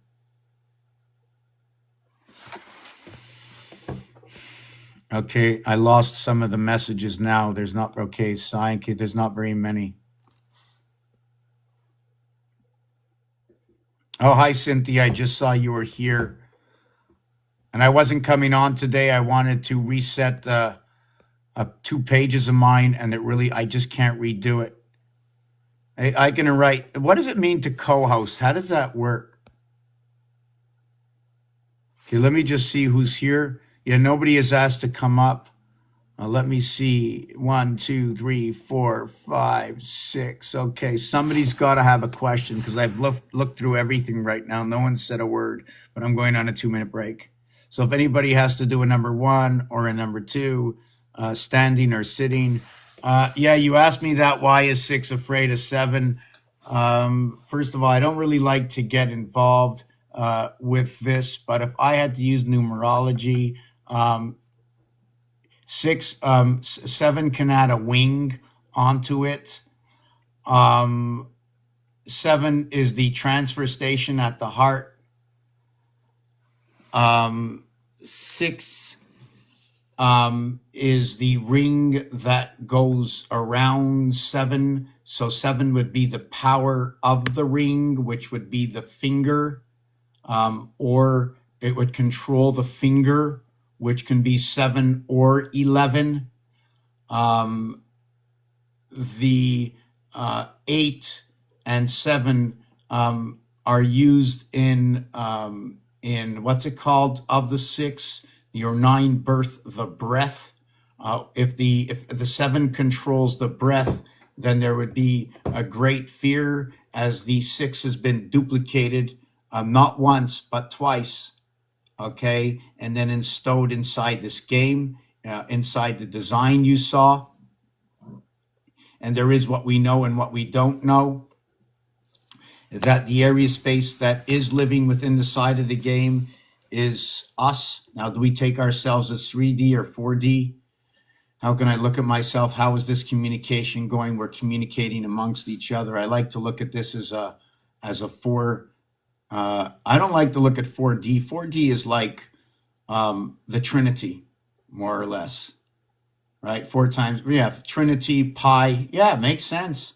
Okay, I lost some of the messages now. There's not, there's not very many. Oh, hi, Cynthia. I just saw you were here. And I wasn't coming on today. I wanted to reset 2 pages of mine, and I just can't redo it. I can write, what does it mean to co-host? How does that work? Okay, let me just see who's here. Yeah, nobody has asked to come up. Let me see. 1, 2, 3, 4, 5, 6. Okay, somebody's got to have a question because I've looked through everything right now. No one said a word, but I'm going on a 2-minute break. So if anybody has to do a number 1 or a number 2, standing or sitting. Yeah, you asked me that. Why is 6 afraid of 7? First of all, I don't really like to get involved with this, but if I had to use numerology, 7 can add a wing onto it. 7 is the transfer station at the heart. 6 is the ring that goes around 7. So 7 would be the power of the ring, which would be the finger, or it would control the finger, which can be 7 or 11. The 8 and 7 are used in what's it called of the 6? Your 9 birth the breath. If the 7 controls the breath, then there would be a great fear, as the 6 has been duplicated not once but twice. Okay, and then installed inside this game, inside the design you saw. And there is what we know and what we don't know. That the area space that is living within the side of the game is us. Now, do we take ourselves as 3D or 4D? How can I look at myself? How is this communication going? We're communicating amongst each other. I like to look at this as a 4. I don't like to look at 4D. 4D is like the Trinity, more or less, right? 4 times, yeah, Trinity, pi. Yeah, it makes sense.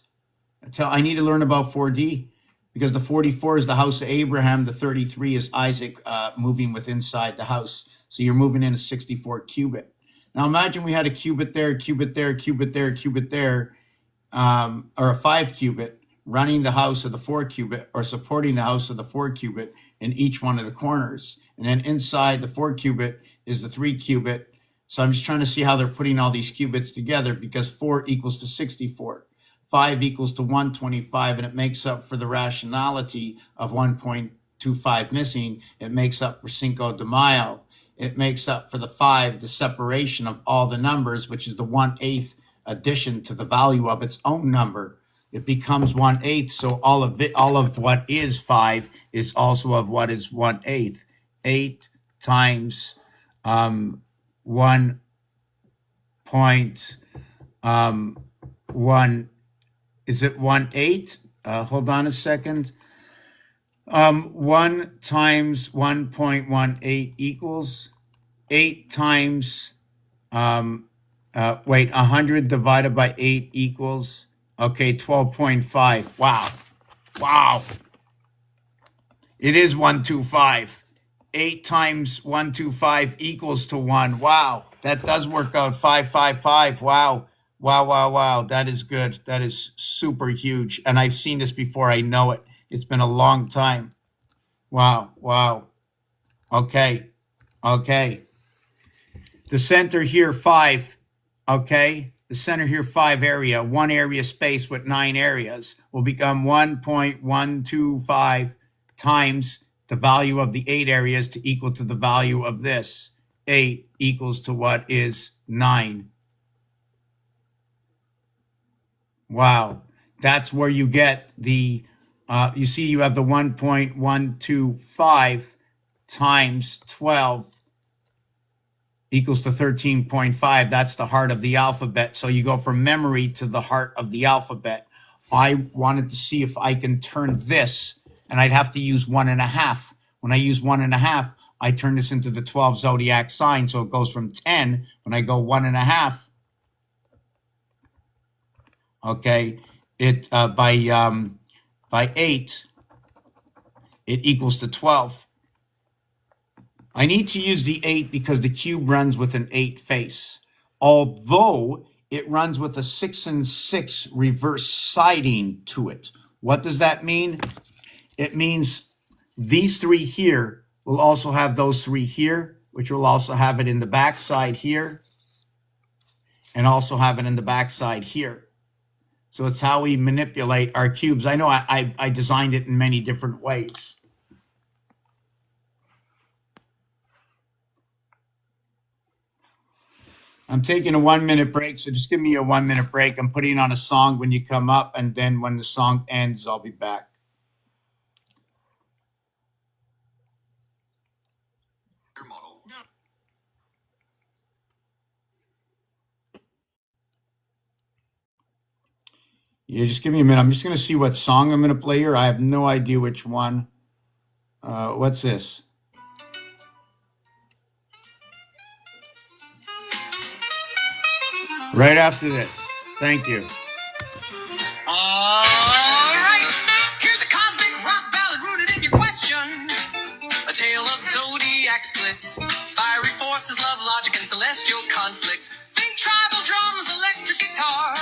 I need to learn about 4D because the 44 is the house of Abraham. The 33 is Isaac moving with inside the house. So you're moving in a 64 cubit. Now imagine we had a cubit there, cubit there, cubit there, cubit there, or a 5 cubit running the house of the 4 cubit or supporting the house of the 4 cubit in each one of the corners. And then inside the 4 cubit is the 3 cubit. So I'm just trying to see how they're putting all these cubits together, because 4 equals to 64. 5 equals to 125, and it makes up for the rationality of 1.25 missing. It makes up for Cinco de Mayo. It makes up for the 5, the separation of all the numbers, which is the 1/8 addition to the value of its own number. it becomes 1/8. So all of what is 5 is also of what is 1/8. 8 times 1.1, is it 1/8? Hold on a second. 1 times 1.18 equals 8 times, wait, 100 divided by 8 equals, okay, 12.5. Wow. Wow. It is 125. 8 times 125 equals to 1. Wow. That does work out. 555. Wow. Wow, wow, wow. That is good. That is super huge. And I've seen this before. I know it. It's been a long time. Wow, wow. Okay. Okay. The center here, 5. Okay. The center here, 5 area. 1 area space with 9 areas will become 1.125 times the value of the 8 areas to equal to the value of this. 8 equals to what is 9. Wow. That's where you get the, you see you have the 1.125 times 12 equals to 13.5. That's the heart of the alphabet. So you go from memory to the heart of the alphabet. I wanted to see if I can turn this, and I'd have to use 1.5. When I use 1.5, I turn this into the 12 zodiac sign. So it goes from 10 when I go 1.5. Okay, it by 8, it equals to 12. I need to use the 8 because the cube runs with an 8 face, although it runs with a 6 and 6 reverse siding to it. What does that mean? It means these 3 here will also have those 3 here, which will also have it in the back side here, and also have it in the back side here. So it's how we manipulate our cubes. I know I designed it in many different ways. I'm taking a 1-minute break, so just give me a 1-minute break. I'm putting on a song when you come up, and then when the song ends, I'll be back. Yeah, just give me a minute. I'm just going to see what song I'm going to play here. I have no idea which one. What's this? Right after this. Thank you. Alright, here's a cosmic rock ballad rooted in your question. A tale of zodiac splits, fiery forces, love, logic, and celestial conflict. Think tribal drums, electric guitar,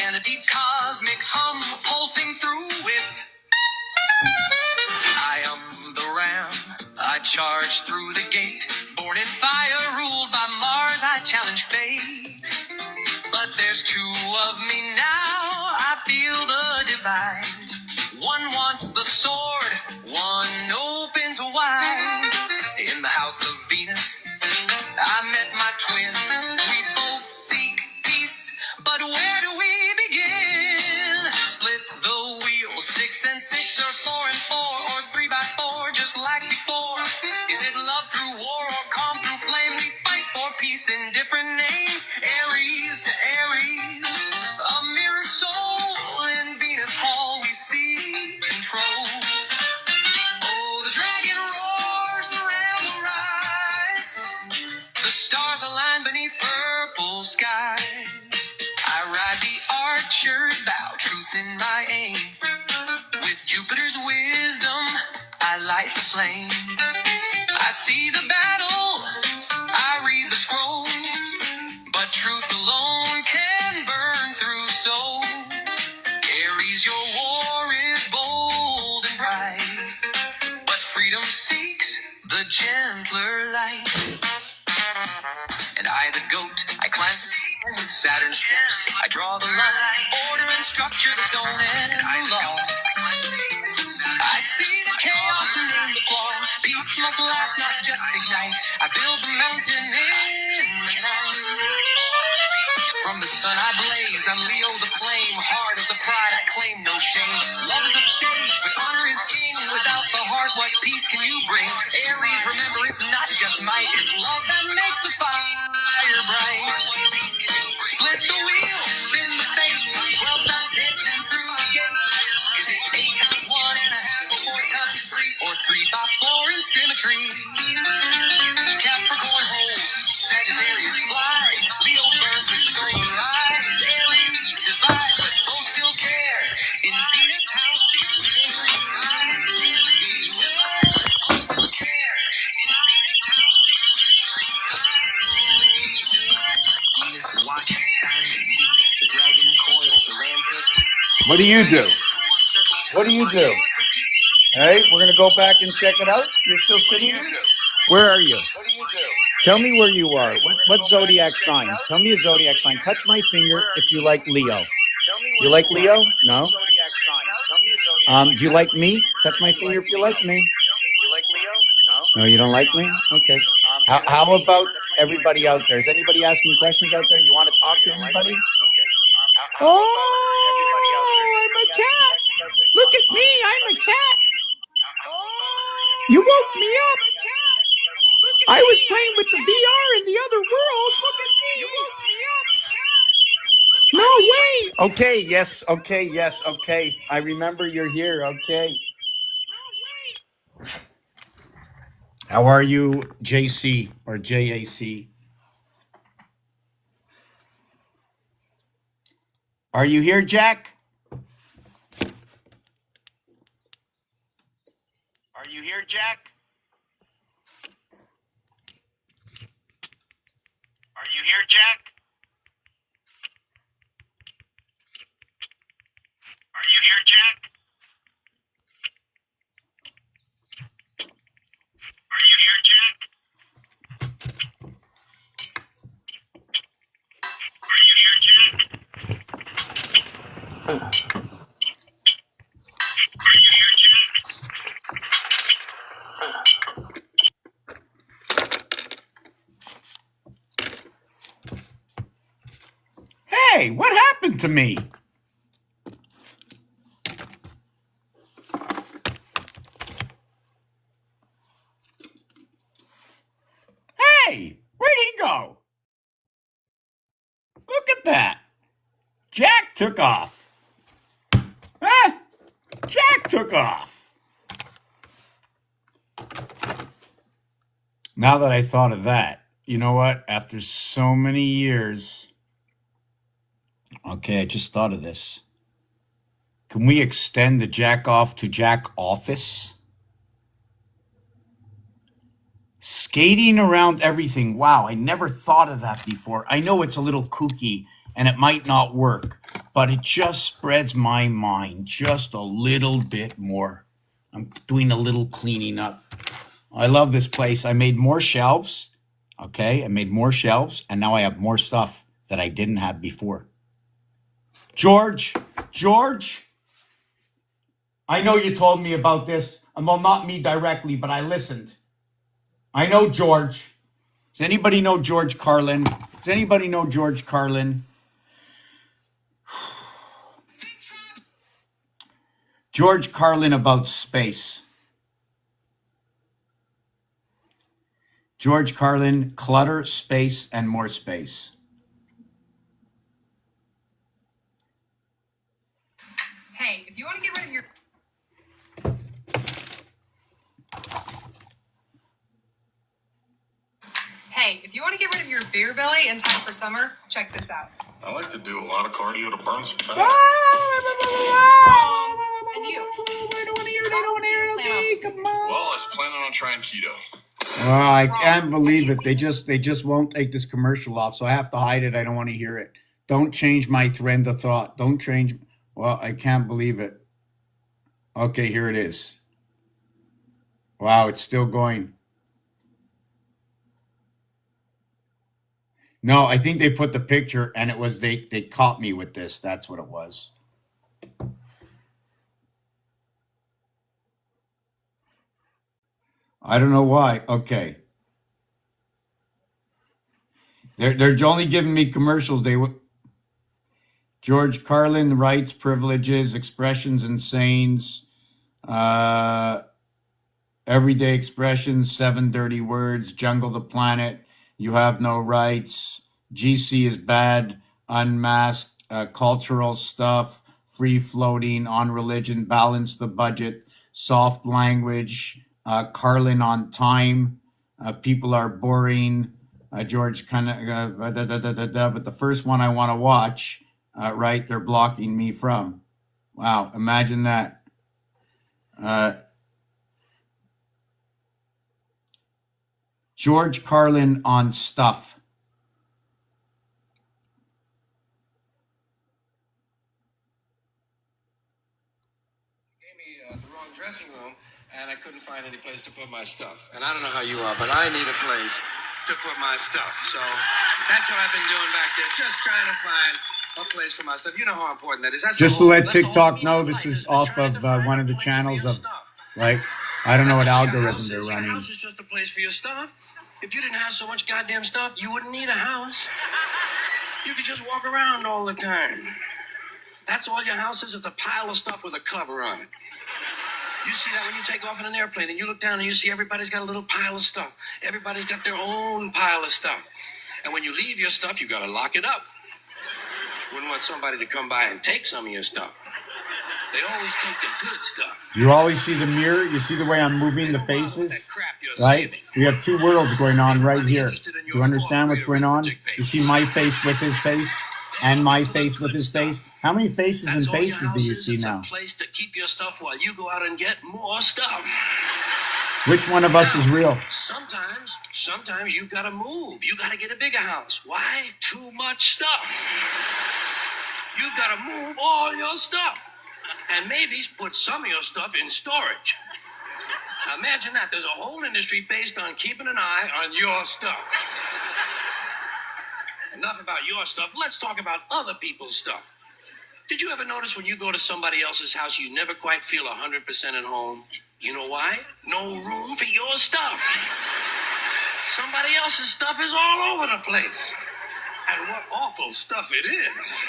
and a deep cosmic hum pulsing through it. I am the ram, I charge through the gate. Born in fire, ruled by Mars, I challenge fate. But there's 2 of me now, I feel the divide. One wants the sword, one opens wide. In the house of Venus, I met my twin. We both seek peace, but where do we begin? Split the wheel, 6 and 6, or 4 and 4, or 3 by 4, just like before. Is it love through war or calm through flame? We fight for peace in different names. Aries to Aries, a mirror soul in Venus Hall. We see control. Oh, the dragon roars, the ram will rise. The stars align beneath purple skies. I ride the archer's bow, truth in my aim. With Jupiter's wisdom, I light the flame. I see the battle, I read the scrolls, but truth alone can burn through soul. Aries, your war is bold and bright, but freedom seeks the gentler light. And I, the goat, I climb with Saturn's steps. I draw the line, order and structure, the stone and the law. I see the chaos and name the flaw. Peace must last, not just ignite. I build the mountain in the night. From the sun I blaze, Cause I'm Leo the flame, heart of the pride, I claim no shame. Love is a stage, but honor is king. Without the heart, what peace can you bring? Aries, remember it's not just might, it's love that makes the fire bright. Split the wheel, spin the fate, 12 signs dancing through the gate. Is it 8 times 1.5 or 4 times 3? Or 3 by 4 in symmetry? Capricorn holds, Sagittarius flies, Leo burns with solar eyes, Aries divides, but both still care. In Venus house, beware, both still care. In Venus house, Venus watches, silent and deep, the dragon coils, the ram can't sleep. What do you do? What do you do? Hey, we're going to go back and check it out. You're still sitting here? Where are you? What do you do? Tell me where you are. What zodiac sign? Tell me a zodiac sign. Touch my finger if you like Leo. You like Leo? No? Do you like me? Touch my finger if you like me. You like Leo? No. No, you don't like me? Okay. How about everybody out there? Is anybody asking questions out there? You want to talk to anybody? Okay. Oh, I'm a cat. Look at me. I'm a cat. You woke me up. I was playing with the VR in the other world. Look at me. You woke me up. No way. Okay, yes. Okay, yes. Okay. I remember you're here. Okay. How are you, JC or JAC? Are you here, Jack? Are you here, Jack? Are you here, Jack? Are you here, Jack? Are you here, Jack? Are you here, Jack? Are you here, Jack? Hey, what happened to me? Hey, where'd he go? Look at that. Jack took off. Huh? Jack took off. Now that I thought of that, you know what? After so many years, okay, I just thought of this. Can we extend the Jack off to Jack office? Skating around everything. Wow, I never thought of that before. I know it's a little kooky and it might not work, but it just spreads my mind just a little bit more. I'm doing a little cleaning up. I love this place. I made more shelves. Okay, I made more shelves, and now I have more stuff that I didn't have before. George, I know you told me about this. Well, not me directly, but I listened. I know George. Does anybody know George Carlin? Does anybody know George Carlin? George Carlin about space. George Carlin, clutter, space, and more space. Hey, if you want to get rid of your... Hey, if you want to get rid of your beer belly in time for summer, check this out. I like to do a lot of cardio to burn some fat. And you? I don't want to hear it. Okay, come on. Well, I was planning on trying keto. Oh, I can't believe it. They just won't take this commercial off, so I have to hide it. I don't want to hear it. Don't change my trend of thought. Don't change. Well, I can't believe it. Okay, here it is. Wow, it's still going. No, I think they put the picture and it was they caught me with this. That's what it was. I don't know why. Okay. They're only giving me commercials. George Carlin, rights, privileges, expressions and sayings, everyday expressions, 7 dirty words, jungle the planet, you have no rights, GC is bad, unmasked, cultural stuff, free floating, on religion, balance the budget, soft language, Carlin on time, people are boring, George kind of, but the first one I want to watch, right, they're blocking me from. Wow, imagine that. George Carlin on stuff. Gave me the wrong dressing room, and I couldn't find any place to put my stuff. And I don't know how you are, but I need a place to put my stuff. So that's what I've been doing back there, just trying to find a place for my stuff. You know how important that is. That's Just the to whole- let that's the whole TikTok meaning know, of this life, is been off trying to of find one a of the place for channels your of, stuff. right? I don't know what That's all your algorithm house they're is. Your running. house is just a place for your stuff. If you didn't have so much goddamn stuff, you wouldn't need a house. You could just walk around all the time. That's all your house is. It's a pile of stuff with a cover on it. You see that when you take off in an airplane and you look down and you see everybody's got a little pile of stuff. Everybody's got their own pile of stuff. And when you leave your stuff, you got to lock it up. Wouldn't want somebody to come by and take some of your stuff. They always take the good stuff. You always see the mirror. You see the way I'm moving the faces, right? We have two worlds going on right here. Do you understand what's going on? You see my face with his face and my face with his face. How many faces and faces do you see now? It's a place to keep your stuff while you go out and get more stuff. Which one of us is real? Sometimes you've got to move. You got to get a bigger house. Why? Too much stuff. You've got to move all your stuff. And maybe put some of your stuff in storage. Now imagine that. There's a whole industry based on keeping an eye on your stuff. Enough about your stuff. Let's talk about other people's stuff. Did you ever notice when you go to somebody else's house, you never quite feel 100% at home? You know why? No room for your stuff. Somebody else's stuff is all over the place. And what awful stuff it is.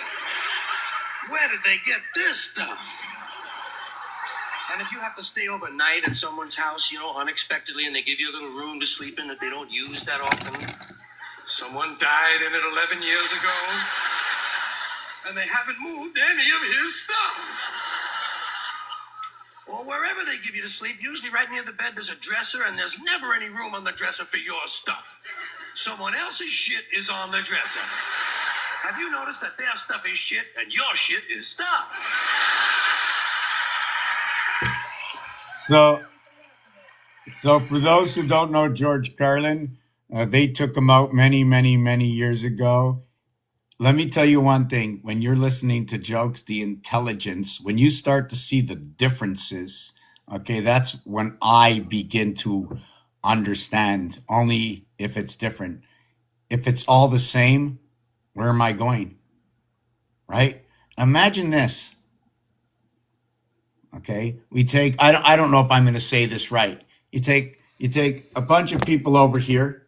Where did they get this stuff? And if you have to stay overnight at someone's house, you know, unexpectedly, and they give you a little room to sleep in that they don't use that often. Someone died in it 11 years ago, and they haven't moved any of his stuff. Or wherever they give you to sleep, usually right near the bed, there's a dresser, and there's never any room on the dresser for your stuff. Someone else's shit is on the dresser. Have you noticed that their stuff is shit and your shit is stuff? So for those who don't know George Carlin, they took him out many years ago. Let me tell you one thing. When you're listening to jokes, the intelligence, when you start to see the differences, okay, that's when I begin to understand, only if it's different. If it's all the same, where am I going? Right? Imagine this. Okay, we take, I don't know if I'm going to say this right. You take a bunch of people over here,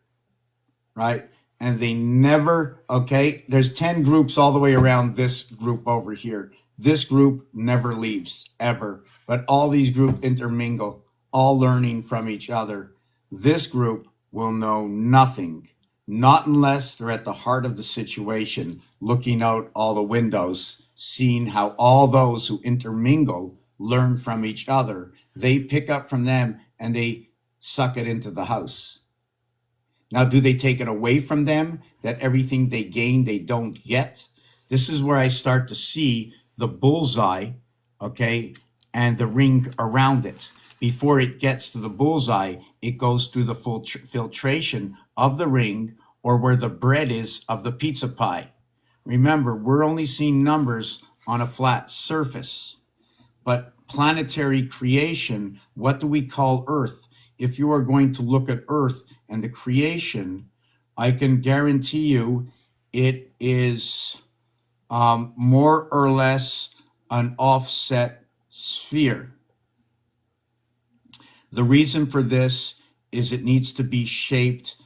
right? And they never, okay, there's 10 groups all the way around this group over here. This group never leaves, ever. But all these groups intermingle, all learning from each other. This group will know nothing, not unless they're at the heart of the situation, looking out all the windows, seeing how all those who intermingle learn from each other. They pick up from them and they suck it into the house. Now, do they take it away from them, that everything they gain, they don't get? This is where I start to see the bullseye, okay, and the ring around it. Before it gets to the bullseye, it goes through the full filtration of the ring, or where the bread is of the pizza pie. Remember, we're only seeing numbers on a flat surface. But planetary creation, what do we call Earth? If you are going to look at Earth and the creation, I can guarantee you it is more or less an offset sphere. The reason for this is it needs to be shaped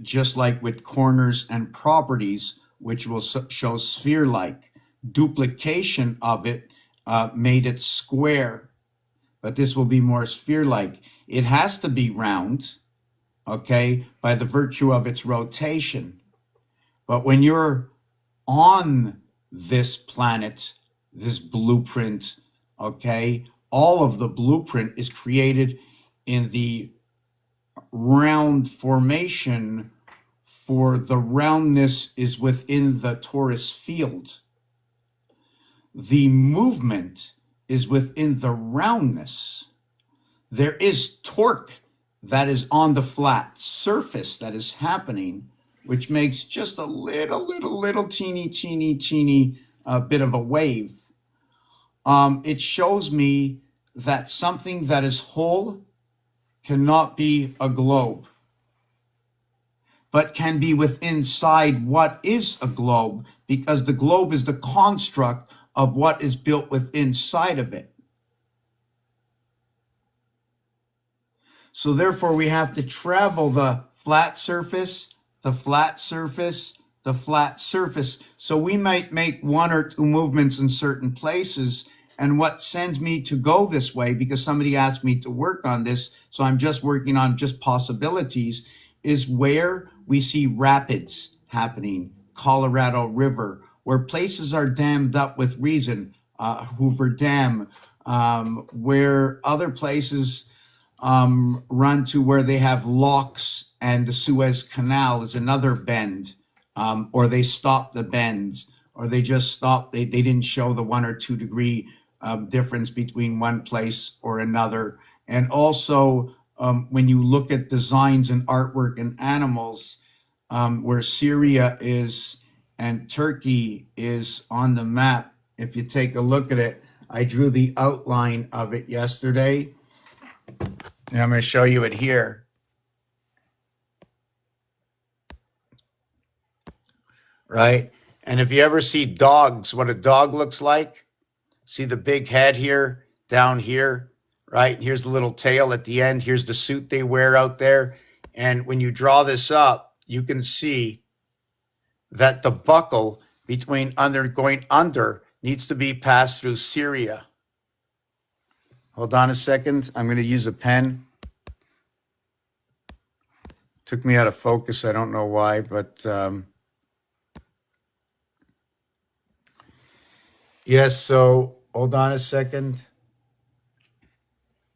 just like with corners and properties, which will show sphere-like. duplication of it made it square, but this will be more sphere-like. It has to be round, okay, by the virtue of its rotation. But when you're on this planet, this blueprint, okay, all of the blueprint is created in the round formation, for the roundness is within the torus field. The movement is within the roundness. There is torque that is on the flat surface that is happening, which makes just a little teeny bit of a wave. It shows me that something that is whole cannot be a globe, but can be within inside what is a globe, because the globe is the construct of what is built within inside of it. So therefore we have to travel the flat surface, the flat surface, the flat surface. So we might make one or two movements in certain places. And what sends me to go this way, because somebody asked me to work on this, so I'm just working on just possibilities, is where we see rapids happening, Colorado River, where places are dammed up with reason, Hoover Dam, where other places run to where they have locks, and the Suez Canal is another bend, or they stop the bends, or they just stop, they didn't show the 1 or 2 degree difference between one place or another. And also, when you look at designs and artwork and animals, where Syria is and Turkey is on the map, if you take a look at it, I drew the outline of it yesterday. And I'm going to show you it here. Right? And if you ever see dogs, what a dog looks like, see the big head here, down here, right? Here's the little tail at the end. Here's the suit they wear out there. And when you draw this up, you can see that the buckle between going under needs to be passed through Syria. Hold on a second. I'm going to use a pen. Took me out of focus. I don't know why, but yes. So hold on a second.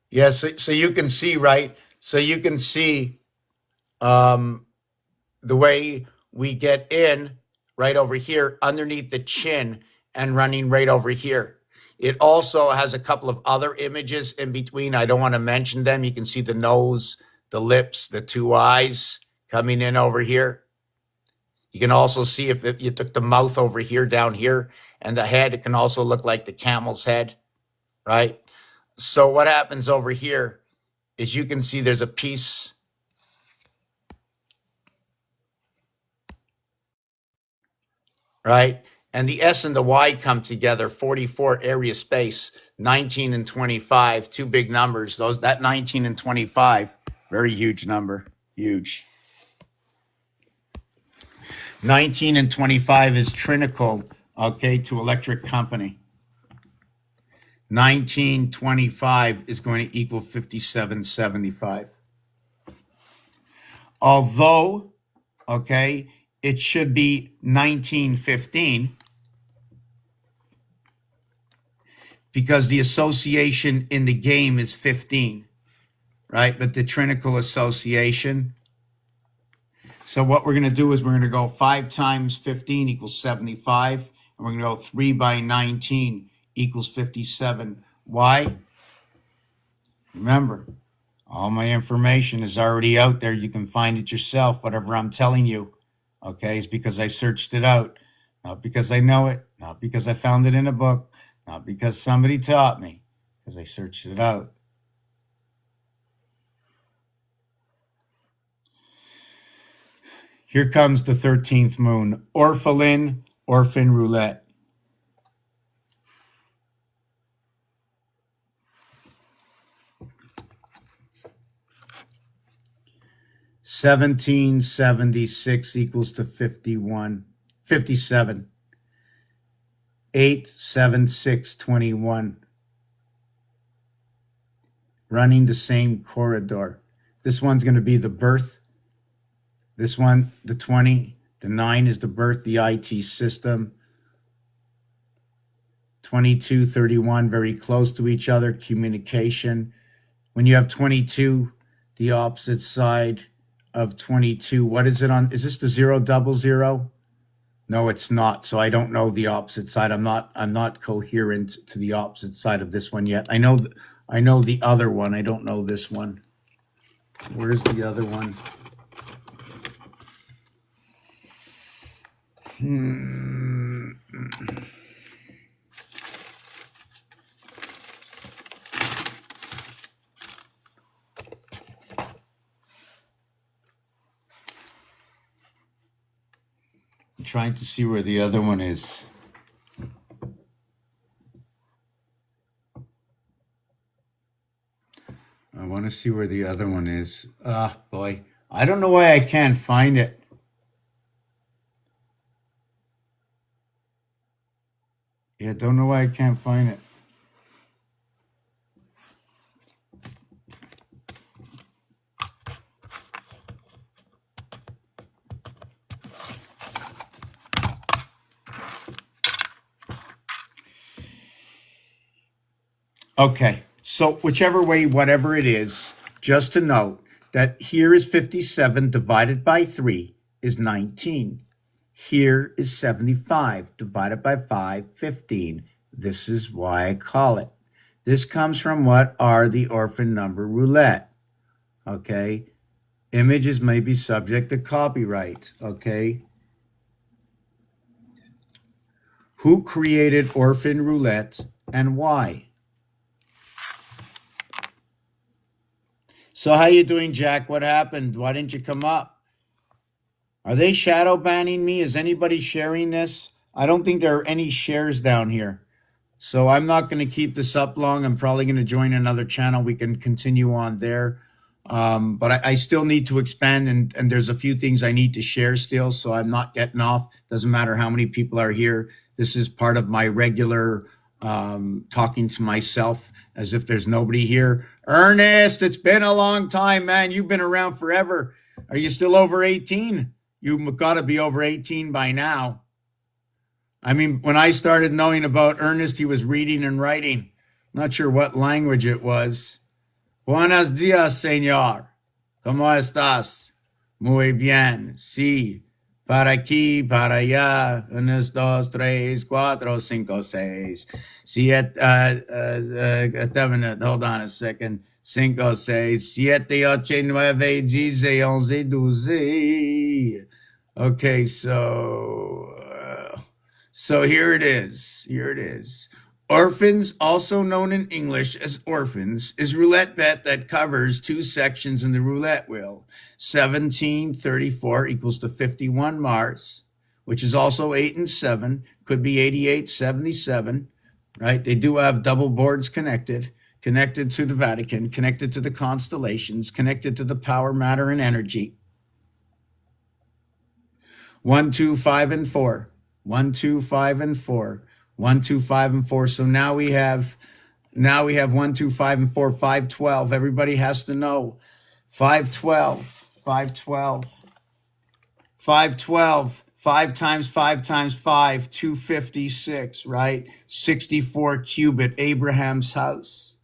Yes. So you can see, right? So you can see the way we get in right over here underneath the chin and running right over here. It also has a couple of other images in between. I don't want to mention them. You can see the nose, the lips, the 2 eyes coming in over here. You can also see if you took the mouth over here, down here, and the head, it can also look like the camel's head, right? So what happens over here is you can see there's a piece, right? And the S and the Y come together, 44 area space, 19 and 25, 2 big numbers. That 19 and 25, very huge number, huge. 19 and 25 is trinical, okay, to electric company. 1925 is going to equal 5775. Although, okay, it should be 1915, because the association in the game is 15, right? But the trinical association. So what we're going to do is we're going to go 5 times 15 equals 75. And we're going to go 3 by 19 equals 57. Why? Remember, all my information is already out there. You can find it yourself. Whatever I'm telling you, okay, is because I searched it out. Not because I know it. Not because I found it in a book. Not because somebody taught me. Because I searched it out. Here comes the 13th moon. Orphelin, orphan roulette. $17.76 equals to 57. 8, 7, 6, 21. Running the same corridor. This one's going to be the birth. This one, the 20. The 9 is the birth, the IT system. 22, 31, very close to each other, communication. When you have 22, the opposite side of 22, what is it on? Is this the 0, 00? No, it's not. So I don't know the opposite side. I'm not coherent to the opposite side of this one yet. I know the other one. I don't know this one. Where's the other one? I'm trying to see where the other one is. I want to see where the other one is. Ah, boy. I don't know why I can't find it. Yeah, don't know why I can't find it. Okay, so whichever way, whatever it is, just to note that here is 57 divided by 3 is 19. Here is 75 divided by 5, 15. This is why I call it. This comes from what are the orphan number roulette. Okay, images may be subject to copyright. Okay. Who created orphan roulette and why? So how you doing, Jack? What happened? Why didn't you come up? Are they shadow banning me? Is anybody sharing this? I don't think there are any shares down here. So I'm not going to keep this up long. I'm probably going to join another channel. We can continue on there. But I still need to expand, and there's a few things I need to share still, so I'm not getting off. Doesn't matter how many people are here. This is part of my regular talking to myself as if there's nobody here. Ernest, it's been a long time, man. You've been around forever. Are you still over 18? You've got to be over 18 by now. I mean, when I started knowing about Ernest, he was reading and writing. Not sure what language it was. Buenos dias, señor. ¿Cómo estás? Muy bien. Sí. Para aquí, para allá. 1, 2, 3, 4, 5, 6. Siete, hold on a second. 5, 6, 7, 8, 9, 10, 11, 12. Okay, so here it is. Here it is. Orphans, also known in English as orphans, is roulette bet that covers 2 sections in the roulette wheel. 1734 equals to 51 Mars, which is also 8 and 7, could be 88, 77, right? They do have double boards connected to the Vatican, connected to the constellations, connected to the power, matter, and energy. 1, 2, 5, and 4. 1, 2, 5, and 4. 1, 2, 5, and 4. So now we have 1, 2, 5, and 4, 512. Everybody has to know 512, 512, 512, 5 times 5 times 5, 256, right? 64 cubit, Abraham's house.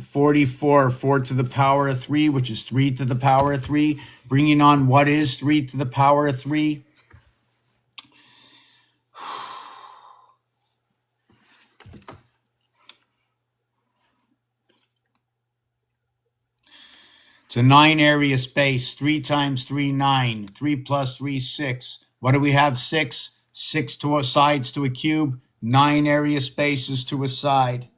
44, 4 to the power of 3, which is 3 to the power of 3. Bringing on what is 3 to the power of 3? It's a 9 area space. 3 times 3, 9. 3 plus 3, 6. What do we have? 6. 6 to a sides to a cube. 9 area spaces to a side.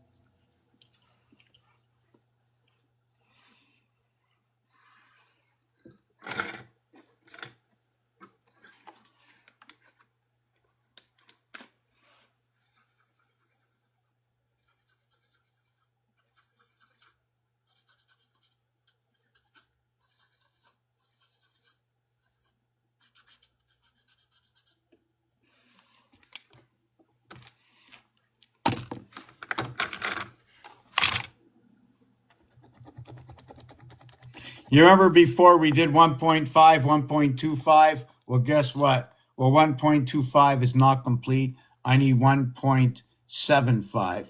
You remember before we did 1.5, 1.25? Well, guess what? Well, 1.25 is not complete. I need 1.75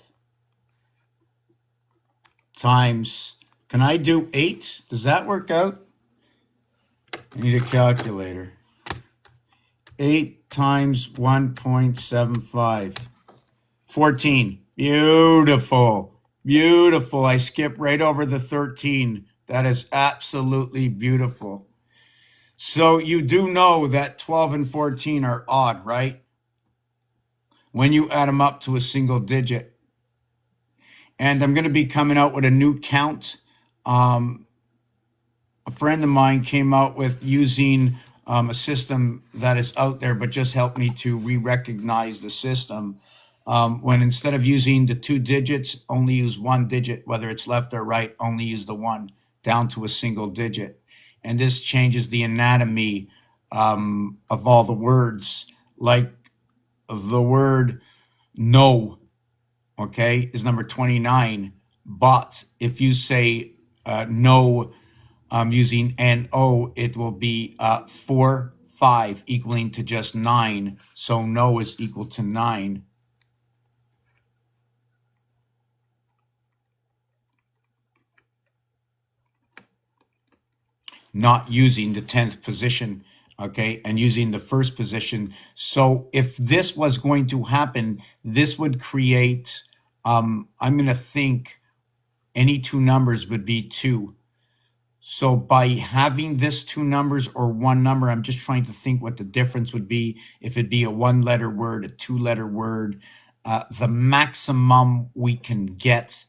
times, can I do 8? Does that work out? I need a calculator. 8 times 1.75. 14. Beautiful. Beautiful. I skipped right over the 13. That is absolutely beautiful. So you do know that 12 and 14 are odd, right? When you add them up to a single digit. And I'm going to be coming out with a new count. A friend of mine came out with using a system that is out there, but just helped me to re-recognize the system. When instead of using the 2 digits, only use 1 digit, whether it's left or right, only use the 1 down to a single digit. And this changes the anatomy of all the words, like the word no, okay, is number 29. But if you say no using NO, it will be 4, 5, equaling to just 9. So no is equal to 9. Not using the 10th position, okay, and using the first position. So if this was going to happen, this would create, I'm going to think any 2 numbers would be 2. So by having this 2 numbers or 1 number, I'm just trying to think what the difference would be if it'd be a 1-letter word, a 2-letter word. The maximum we can get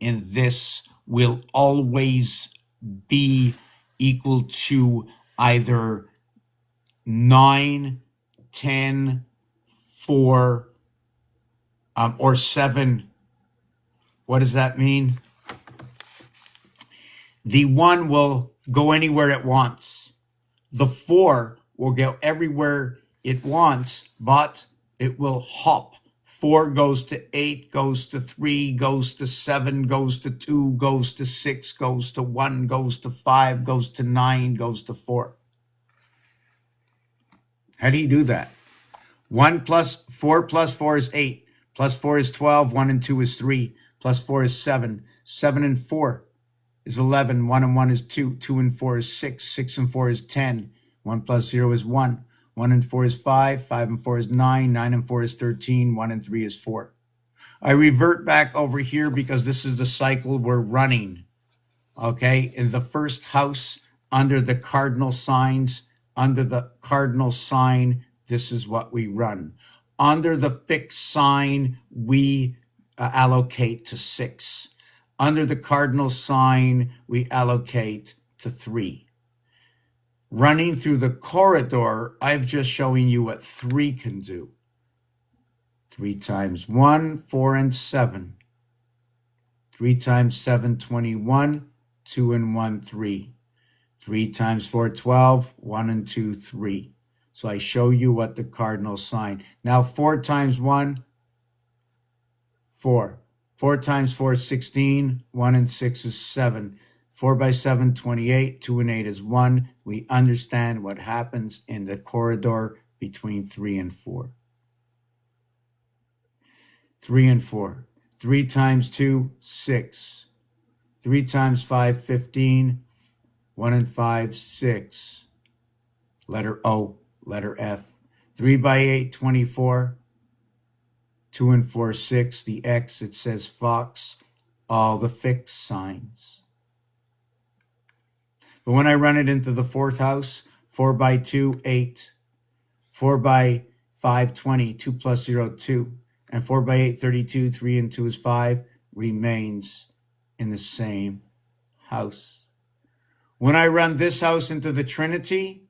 in this will always be equal to either 9, 10, 4, or 7. What does that mean? The 1 will go anywhere it wants. The 4 will go everywhere it wants, but it will hop. 4 goes to 8, goes to 3, goes to 7, goes to 2, goes to 6, goes to 1, goes to 5, goes to 9, goes to 4. How do you do that? 4 plus 4 is 8. Plus 4 is 12. 1 and 2 is 3. Plus 4 is 7. 7 and 4 is 11. 1 and 1 is 2. 2 and 4 is 6. 6 and 4 is 10. 1 plus 0 is 1. 1 and 4 is 5. 5 and 4 is 9. 9 and 4 is 13. 1 and 3 is 4. I revert back over here because this is the cycle we're running. Okay, in the first house, under the cardinal signs, under the cardinal sign, this is what we run. Under the fixed sign, we allocate to 6. Under the cardinal sign, we allocate to 3. Running through the corridor, I've just showing you what 3 can do. 3 times 1, 4 and 7. 3 times 7, 21. 2 and 1, 3. 3 times 4, 12. 1 and 2, 3. So I show you what the cardinal sign. Now 4 times 1, 4. 4 times 4 is 16. 1 and 6 is 7. 4 by 7, 28. 2 and 8 is 1. We understand what happens in the corridor between 3 and 4. 3 and 4. 3 times 2, 6. 3 times 5, 15. 1 and 5, 6. Letter O, letter F. 3 by 8, 24. 2 and 4, 6. The X, it says Fox. All the fixed signs. But when I run it into the 4th house, 4 by 2, 8. 4 by 5, 20. 2 plus 0, 2. And 4 by 8, 32. 3 and 2 is 5. Remains in the same house. When I run this house into the Trinity,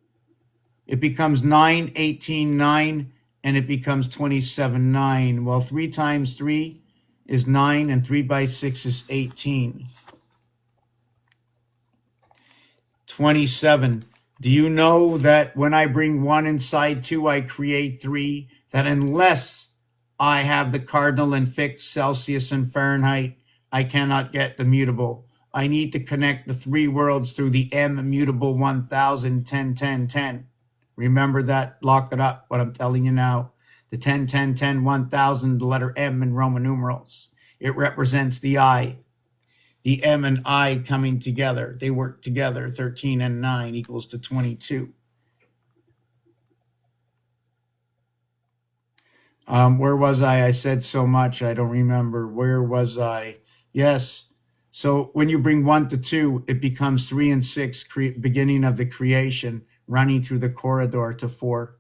it becomes 9, 18, 9, and it becomes 27, 9. Well, 3 times 3 is 9, and 3 by 6 is 18. 27. Do you know that when I bring 1 inside 2, I create 3? That unless I have the cardinal and fixed Celsius and Fahrenheit, I cannot get the mutable. I need to connect the three worlds through the M immutable 1000, 10, 10, 10. Remember that, lock it up, what I'm telling you now. The 10, 10, 10, 1000, the letter M in Roman numerals. It represents the I. The M and I coming together. They work together. 13 and 9 equals to 22. Where was I? I said so much. I don't remember. Where was I? Yes. So when you bring 1 to 2, it becomes 3 and 6, beginning of the creation, running through the corridor to 4.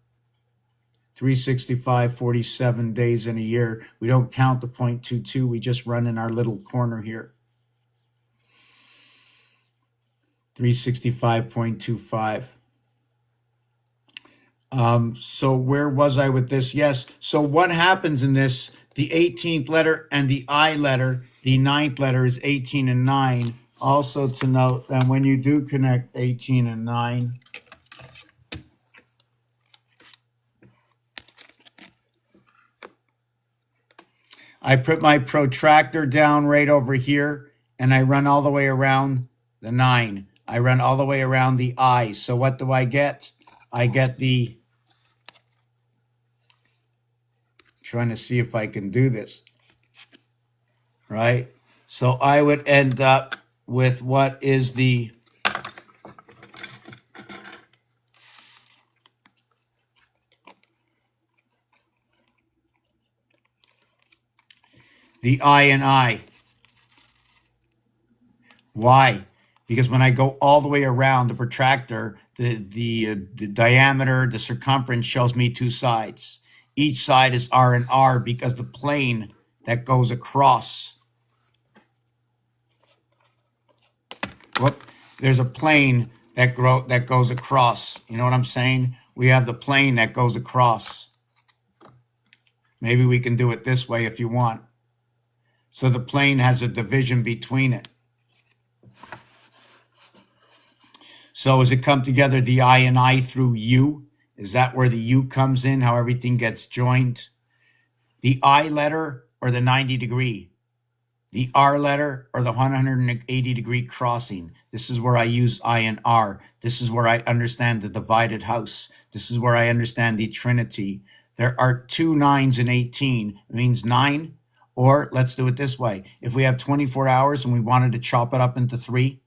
365, 47 days in a year. We don't count the 0.22. We just run in our little corner here. 365.25. So where was I with this? Yes. So what happens in this? The 18th letter and the I letter, the 9th letter is 18 and 9. Also to note that when you do connect 18 and 9, I put my protractor down right over here and I run all the way around the 9. I run all the way around the I. So what do I get? I get the, trying to see if I can do this, right? So I would end up with what is the I and I. Why? Because when I go all the way around the protractor, the diameter, the circumference shows me two sides. Each side is R and R because the plane that goes across. Whoop, there's a plane that goes across. You know what I'm saying? We have the plane that goes across. Maybe we can do it this way if you want. So the plane has a division between it. So as it come together, the I and I through U, is that where the U comes in, how everything gets joined? The I letter or the 90 degree? The R letter or the 180 degree crossing? This is where I use I and R. This is where I understand the divided house. This is where I understand the Trinity. There are 2 9s in 18. It means 9. Or let's do it this way. If we have 24 hours and we wanted to chop it up into 3,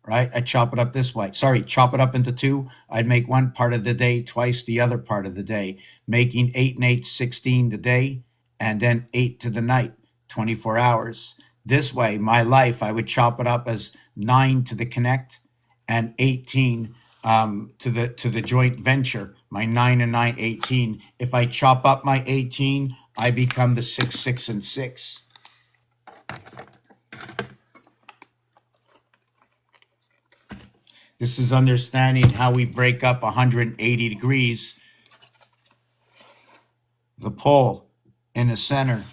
right? I'd chop it up this way. Sorry, chop it up into 2. I'd make one part of the day twice the other part of the day, making 8 and 8, 16 the day, and then 8 to the night, 24 hours. This way, my life, I would chop it up as 9 to the connect and 18 to the joint venture. My 9 and 9, 18. If I chop up my 18, I become the 6, 6, and 6. This is understanding how we break up 180 degrees. The pole in the center.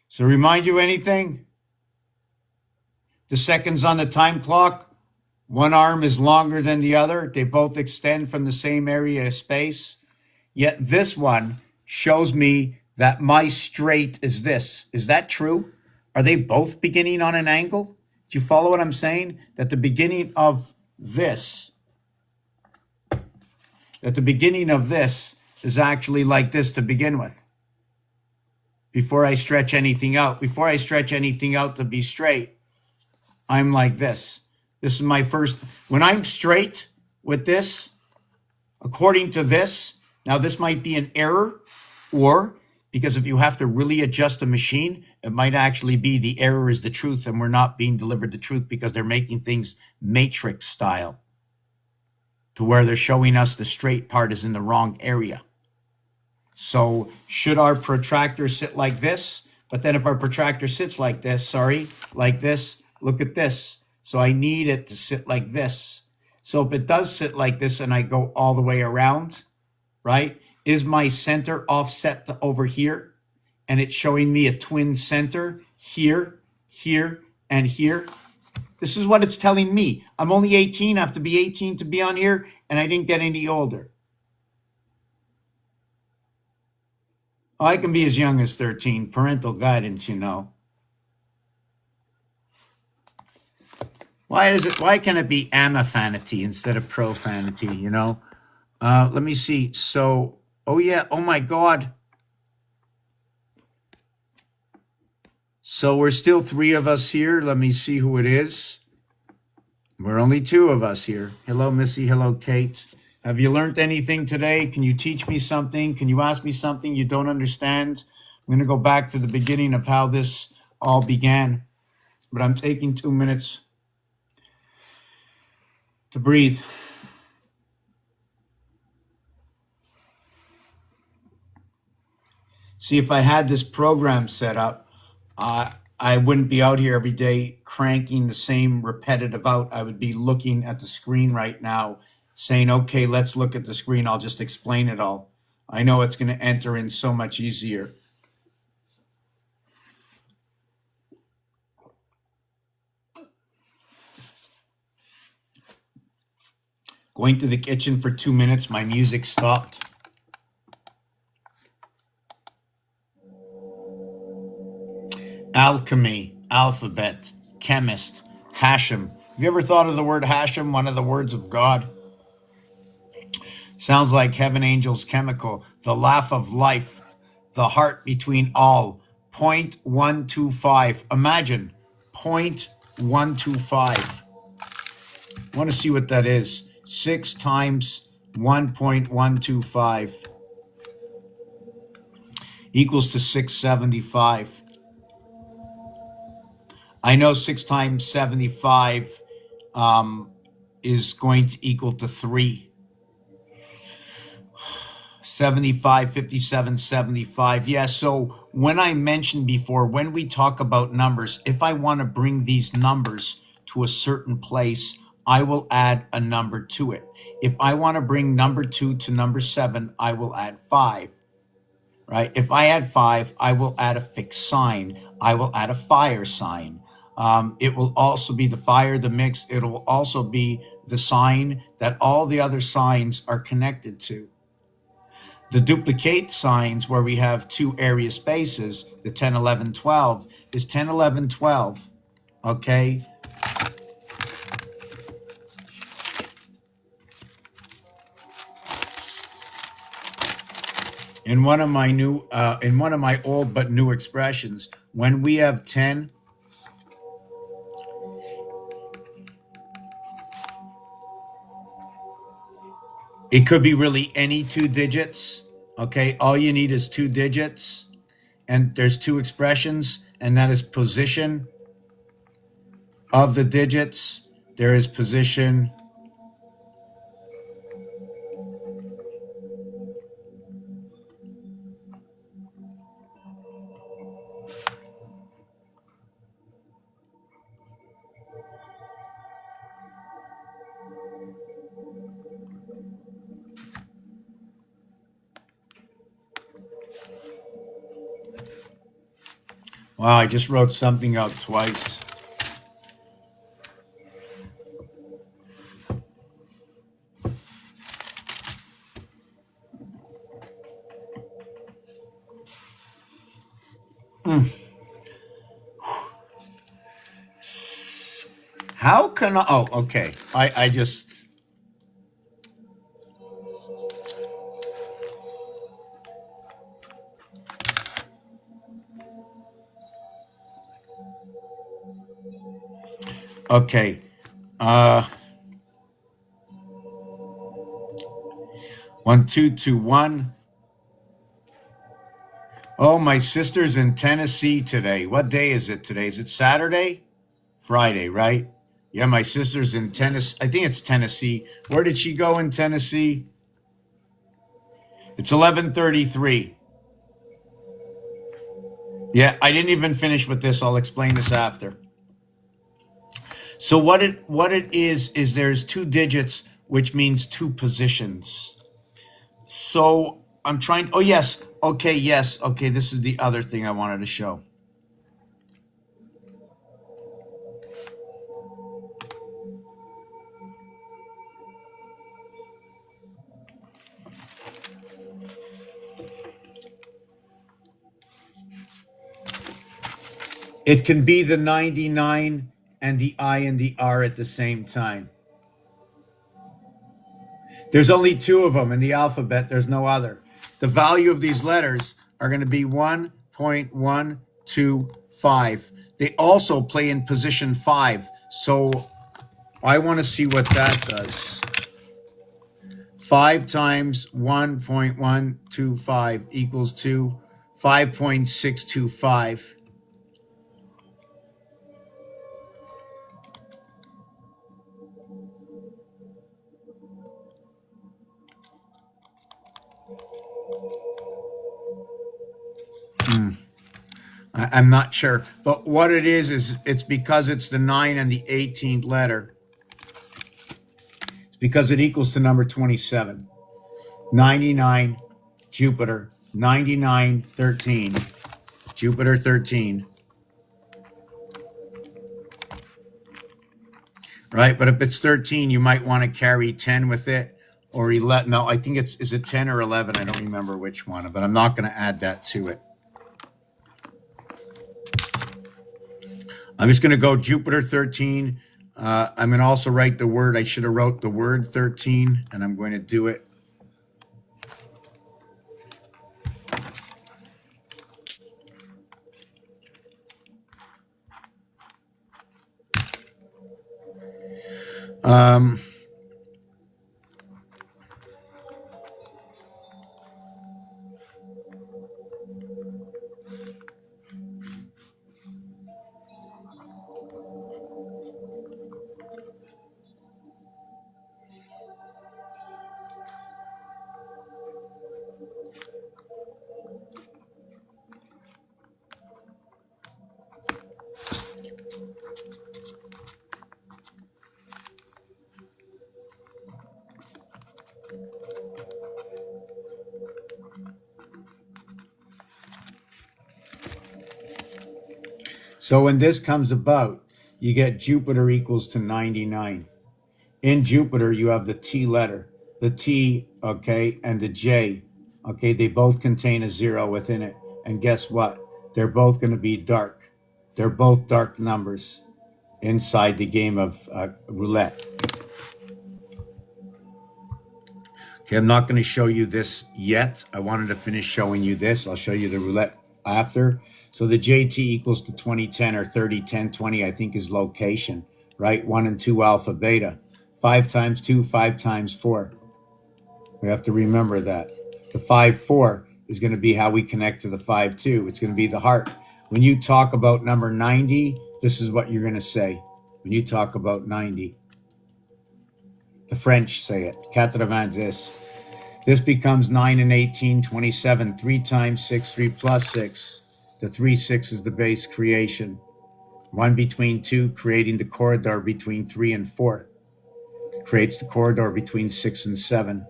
So remind you anything? The seconds on the time clock, one arm is longer than the other. They both extend from the same area of space. Yet this one shows me that my straight is this. Is that true? Are they both beginning on an angle? Do you follow what I'm saying? That the beginning of this, is actually like this to begin with. Before I stretch anything out, to be straight, I'm like this. This is my first, when I'm straight with this, according to this, now this might be an error, or because if you have to really adjust the machine, it might actually be the error is the truth and we're not being delivered the truth because they're making things matrix style to where they're showing us the straight part is in the wrong area. So should our protractor sit like this? But then if our protractor sits like this, like this, Look at this. So I need it to sit like this. So if it does sit like this and I go all the way around, right? Is my center offset to over here? And it's showing me a twin center here, here, and here. This is what it's telling me. I'm only 18. I have to be 18 to be on here, and I didn't get any older. Oh, I can be as young as 13. Parental guidance, you know. Why can it be amafanity instead of profanity, you know? Let me see. So, oh yeah, oh my God. So we're still 3 of us here. Let me see who it is. We're only 2 of us here. Hello, Missy. Hello, Kate. Have you learned anything today? Can you teach me something? Can you ask me something you don't understand? I'm going to go back to the beginning of how this all began, but I'm taking 2 minutes to breathe. See, if I had this program set up, I wouldn't be out here every day cranking the same repetitive out. I would be looking at the screen right now saying, okay, let's look at the screen. I'll just explain it all. I know it's going to enter in so much easier. Going to the kitchen for 2 minutes, my music stopped. Alchemy, alphabet, chemist, Hashem. Have you ever thought of the word Hashem, one of the words of God? Sounds like heaven angels chemical, the laugh of life, the heart between all, 0.125. Imagine, 0.125. I want to see what that is. 6 times 1.125 equals to 675. I know 6 times 75 is going to equal to 3. 75, 57, 75. Yeah, so when I mentioned before, when we talk about numbers, if I want to bring these numbers to a certain place, I will add a number to it. If I want to bring number 2 to number 7, I will add 5. Right? If I add 5, I will add a fixed sign. I will add a fire sign. It will also be the fire, the mix. It will also be the sign that all the other signs are connected to. The duplicate signs where we have 2 area spaces, the 10, 11, 12, is 10, 11, 12. Okay? In one of my old but new expressions, when we have 10, it could be really any 2 digits. Okay, all you need is 2 digits, and there's 2 expressions, and that is position of the digits. There is position Wow, I just wrote something out twice. How can I? Oh, okay. I just. Okay. 1, 2, 2, 1. Oh, my sister's in Tennessee today. What day is it today? Is it Saturday? Friday, right? Yeah, my sister's in Tennessee. I think it's Tennessee. Where did she go in Tennessee? It's 11:33. Yeah, I didn't even finish with this. I'll explain this after. So what it is there's two digits, which means two positions. So I'm trying. Oh yes. Okay. Yes. Okay. This is the other thing I wanted to show. It can be the 99 and the I and the R at the same time. There's only two of them in the alphabet. There's no other. The value of these letters are going to be 1.125. They also play in position 5. So I want to see what that does. 5 times 1.125 equals to 5.625. I'm not sure, but what it is it's because it's the 9 and the 18th letter. It's because it equals to number 27. 99, Jupiter, 99, 13, Jupiter 13. Right, but if it's 13, you might want to carry 10 with it, or 11. No, I think is it 10 or 11? I don't remember which one, but I'm not going to add that to it. I'm just going to go Jupiter 13. I'm going to also write the word. I should have wrote the word 13, and I'm going to do it. So when this comes about, you get Jupiter equals to 99. In Jupiter, you have the T letter, the T, okay, and the J, okay, they both contain a 0 within it. And guess what? They're both going to be dark. They're both dark numbers inside the game of roulette. Okay, I'm not going to show you this yet. I wanted to finish showing you this. I'll show you the roulette after. So the JT equals to 2010 or 30, 10, 20, I think is location, right? 1 and 2 alpha beta. 5 times 2, 5 times 4. We have to remember that. The 5-4 is going to be how we connect to the 5-2. It's going to be the heart. When you talk about number 90, this is what you're going to say. When you talk about 90. The French say it. 90. This becomes 9 and 18, 27. 3 times 6, 3 plus 6. The 3, 6 is the base creation. 1 between 2, creating the corridor between 3 and 4. Creates the corridor between 6 and 7.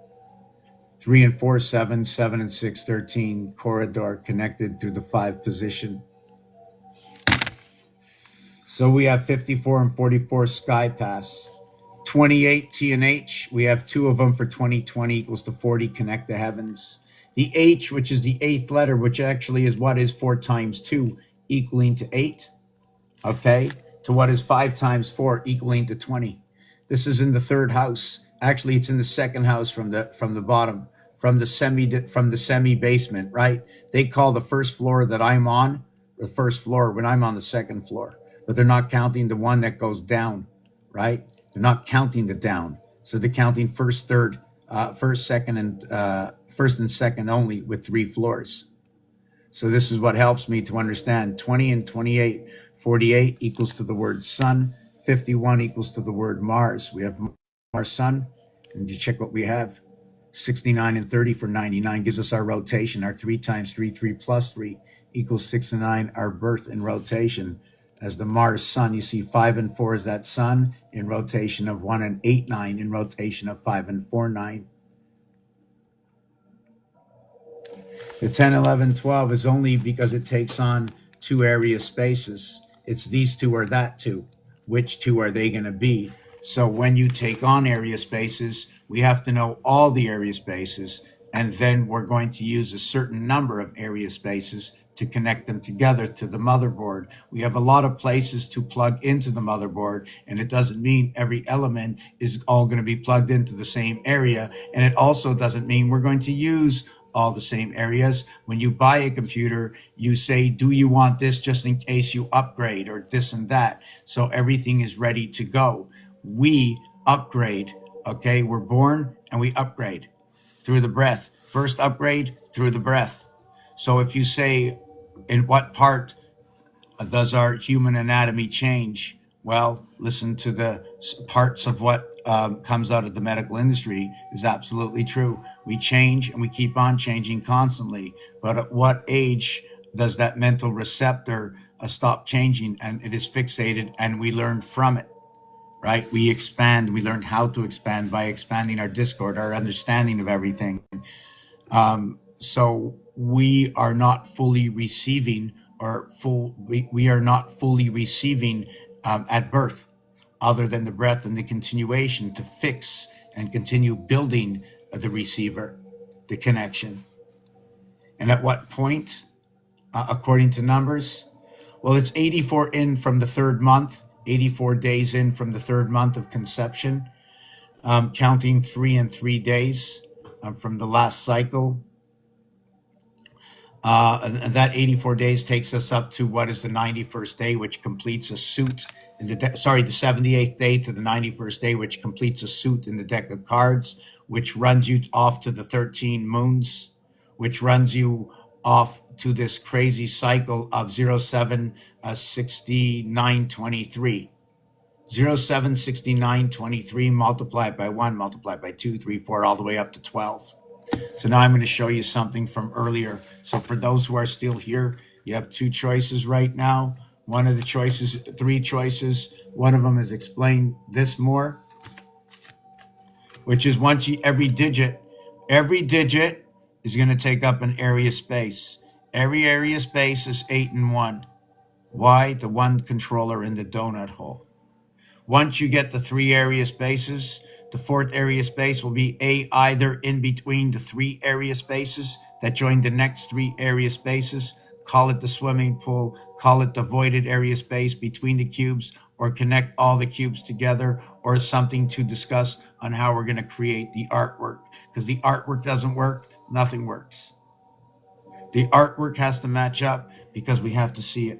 3 and 4, 7, 7 and 6, 13. Corridor connected through the 5 position. So we have 54 and 44 sky pass. 28 T and H, we have 2 of them for 2020 equals to 40, connect the heavens. The H, which is the 8th letter, which actually is what is 4 times 2, equaling to 8, okay, to what is 5 times 4, equaling to 20. This is in the 3rd house. Actually, it's in the 2nd house from the bottom, from the semi basement, right? They call the first floor that I'm on the first floor when I'm on the 2nd floor, but they're not counting the one that goes down, right? They're not counting the down. So they're counting first, third, first, second, and first and second only with 3 floors. So this is what helps me to understand 20 and 28, 48 equals to the word sun, 51 equals to the word Mars. We have Mars sun, and you check what we have. 69 and 30 for 99 gives us our rotation. Our 3 times 3, 3 plus 3 equals 6 and 9, our birth in rotation. as the Mars sun. You see 5 and 4 is that sun in rotation of 1 and 8, 9 in rotation of 5 and 4, 9. The 10, 11, 12 is only because it takes on 2 area spaces. It's these 2 or that 2. Which 2 are they going to be? So when you take on area spaces, we have to know all the area spaces, and then we're going to use a certain number of area spaces to connect them together to the motherboard. We have a lot of places to plug into the motherboard, and it doesn't mean every element is all going to be plugged into the same area. And it also doesn't mean we're going to use all the same areas. When you buy a computer, you say, do you want this just in case you upgrade or this and that? So everything is ready to go. We upgrade, okay? We're born and we upgrade through the breath. First upgrade through the breath. So if you say, in what part does our human anatomy change? Well, listen to the parts of what comes out of the medical industry is absolutely true. We change and we keep on changing constantly. But at what age does that mental receptor stop changing and it is fixated and we learn from it, right? We expand. We learn how to expand by expanding our discord, our understanding of everything. So we are not fully receiving we are not fully receiving at birth, other than the breath and the continuation to fix and continue building the receiver, the connection. And at what point, according to numbers? Well, it's 84 in from the 3rd month, 84 days in from the 3rd month of conception, counting 3 and 3 days from the last cycle. And that 84 days takes us up to what is the 91st day, which completes a suit in the 78th day to the 91st day, which completes a suit in the deck of cards, which runs you off to the 13 moons, which runs you off to this crazy cycle of 076923. 076923 multiplied by 1, multiplied by 2, 3, 4, all the way up to 12. So now I'm going to show you something from earlier. So for those who are still here, you have 2 choices right now. One of the choices, 3 choices. One of them is explain this more, which is every digit is going to take up an area space. Every area space is 8 and 1. Why? The 1 controller in the donut hole. Once you get the 3 area spaces, the 4th area space will be either in between the 3 area spaces that join the next 3 area spaces. Call it the swimming pool, call it the voided area space between the cubes, or connect all the cubes together, or something to discuss on how we're going to create the artwork. Because the artwork doesn't work, nothing works. The artwork has to match up because we have to see it.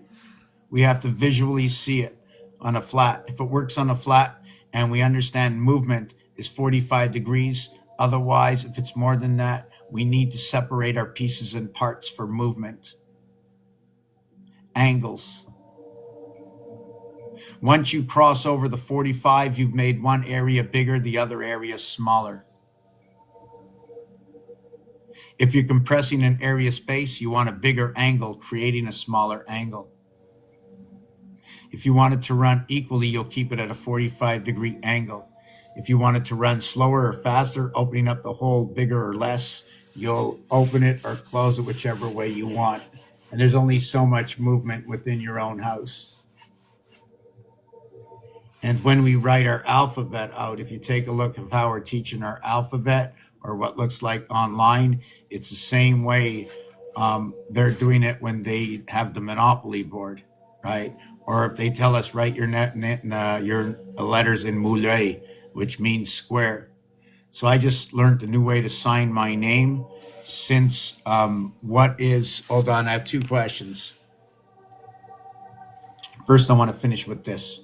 We have to visually see it on a flat. If it works on a flat and we understand movement is 45 degrees, otherwise, if it's more than that, we need to separate our pieces and parts for movement. Angles. Once you cross over the 45, you've made one area bigger, the other area smaller. If you're compressing an area space, you want a bigger angle, creating a smaller angle. If you want it to run equally, you'll keep it at a 45-degree angle. If you want it to run slower or faster, opening up the hole bigger or less, you'll open it or close it whichever way you want. And there's only so much movement within your own house. And when we write our alphabet out, if you take a look at how we're teaching our alphabet or what looks like online, it's the same way they're doing it when they have the Monopoly board, right? Or if they tell us write your letters in moule, which means square. So I just learned a new way to sign my name since hold on, I have 2 questions. First, I want to finish with this.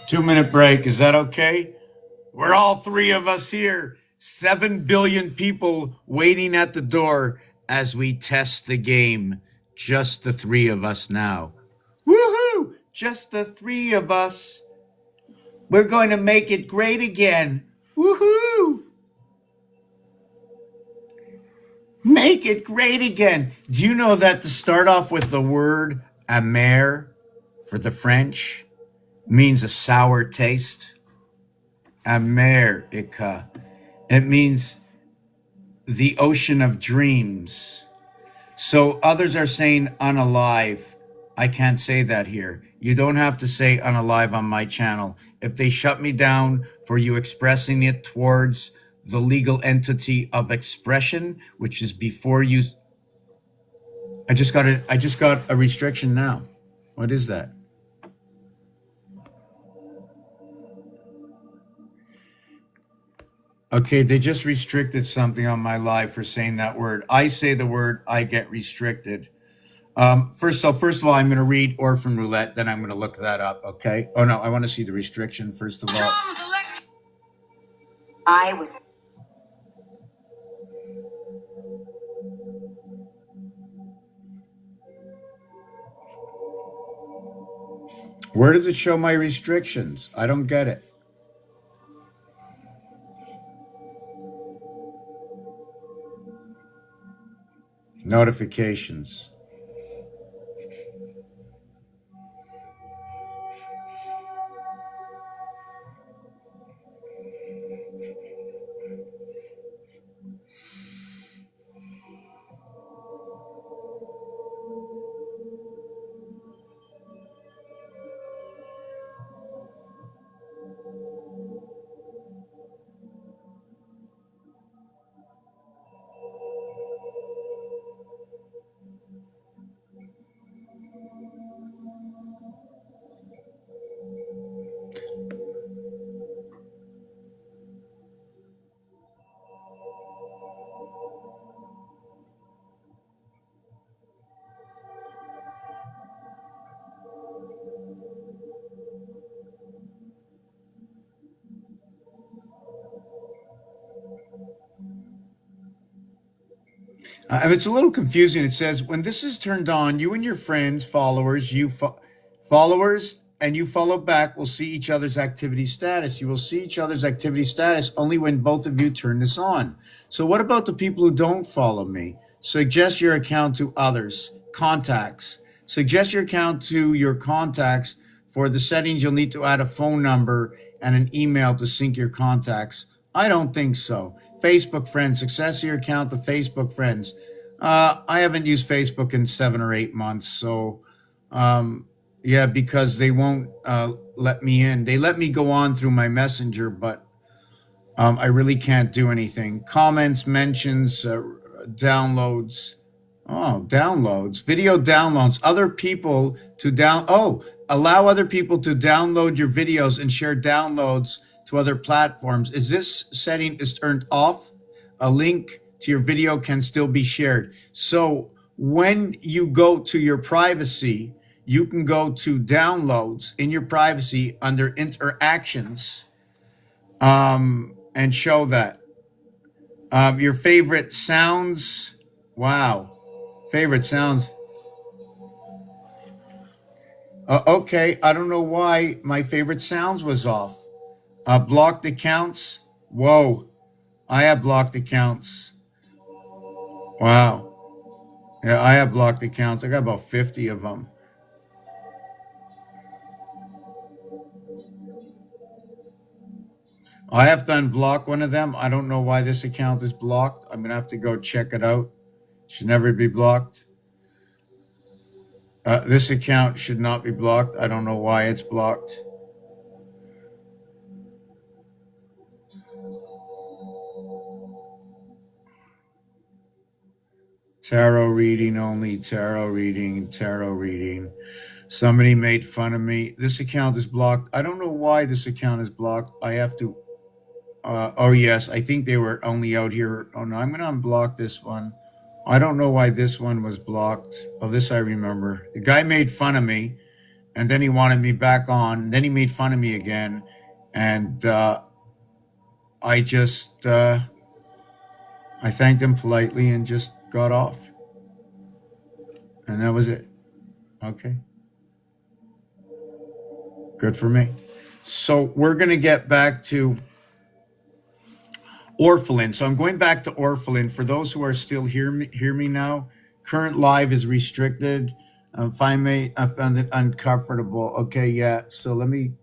2-minute break. Is that okay? We're all three of us here. 7 billion people waiting at the door as we test the game. Just the three of us now. Woohoo! Just the three of us. We're going to make it great again. Woohoo! Make it great again. Do you know that to start off with the word amer for the French means a sour taste? America. It means the ocean of dreams. So others are saying unalive. I can't say that here. You don't have to say unalive on my channel. If they shut me down for you expressing it towards the legal entity of expression, which is before you. I just got a restriction now. What is that? Okay, they just restricted something on my live for saying that word. I say the word, I get restricted. First of all, I'm going to read Orphan Roulette, then I'm going to look that up, okay? Oh, no, I want to see the restriction, first of all. I was Where does it show my restrictions? I don't get it. Notifications. It's a little confusing. It says when this is turned on, you and your friends, followers, and you follow back will see each other's activity status. You will see each other's activity status only when both of you turn this on. So what about the people who don't follow me? Suggest your account to others. Contacts. Suggest your account to your contacts. For the settings, you'll need to add a phone number and an email to sync your contacts. I don't think so. Facebook friends, success your account to Facebook friends. I haven't used Facebook in 7 or 8 months. So, yeah, because they won't let me in. They let me go on through my messenger, but I really can't do anything. Comments, mentions, downloads. Oh, downloads, video downloads, other people to allow other people to download your videos and share downloads to other platforms. Is this setting is turned off? A link to your video can still be shared. So when you go to your privacy, you can go to downloads in your privacy under interactions, and show that. Your favorite sounds. Wow. Favorite sounds. Okay, I don't know why my favorite sounds was off. Blocked accounts. Whoa, I have blocked accounts. Wow. Yeah, I have blocked accounts. I got about 50 of them. I have to unblock one of them. I don't know why this account is blocked. I'm going to have to go check it out. Should never be blocked. This account should not be blocked. I don't know why it's blocked. Tarot reading only, tarot reading. Somebody made fun of me. This account is blocked. I don't know why this account is blocked. I have to, oh yes, I think they were only out here. Oh no, I'm going to unblock this one. I don't know why this one was blocked. Oh, this I remember. The guy made fun of me and then he wanted me back on. Then he made fun of me again, and I just I thanked him politely and just got off, and that was it. Okay, good for me. So we're gonna get back to Orphalin. So I'm going back to Orphalin. For those who are still hear me now, current live is restricted. I found it uncomfortable. Okay, yeah. So let me.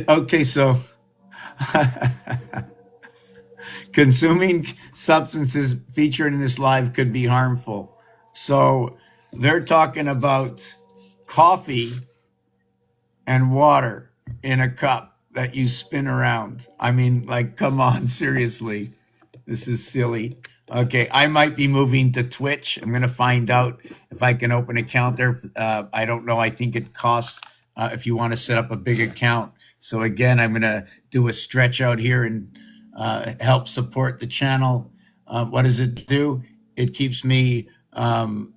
Okay, so consuming substances featured in this live could be harmful. So they're talking about coffee and water in a cup that you spin around. I mean, like, come on, seriously. This is silly. Okay, I might be moving to Twitch. I'm going to find out if I can open an account there. I don't know. I think it costs if you want to set up a big account. So again, I'm going to do a stretch out here and help support the channel. What does it do? It keeps me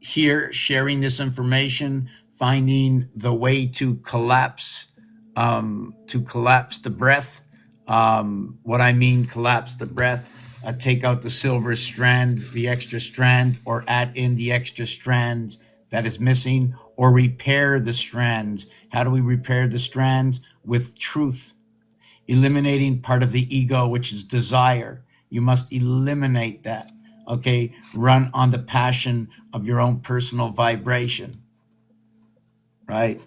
here sharing this information, finding the way to collapse the breath. What I mean, collapse the breath. Take out the silver strand, the extra strand, or add in the extra strands that is missing, or repair the strands. How do we repair the strands? With truth, eliminating part of the ego, which is desire. You must eliminate that. Okay, run on the passion of your own personal vibration. Right?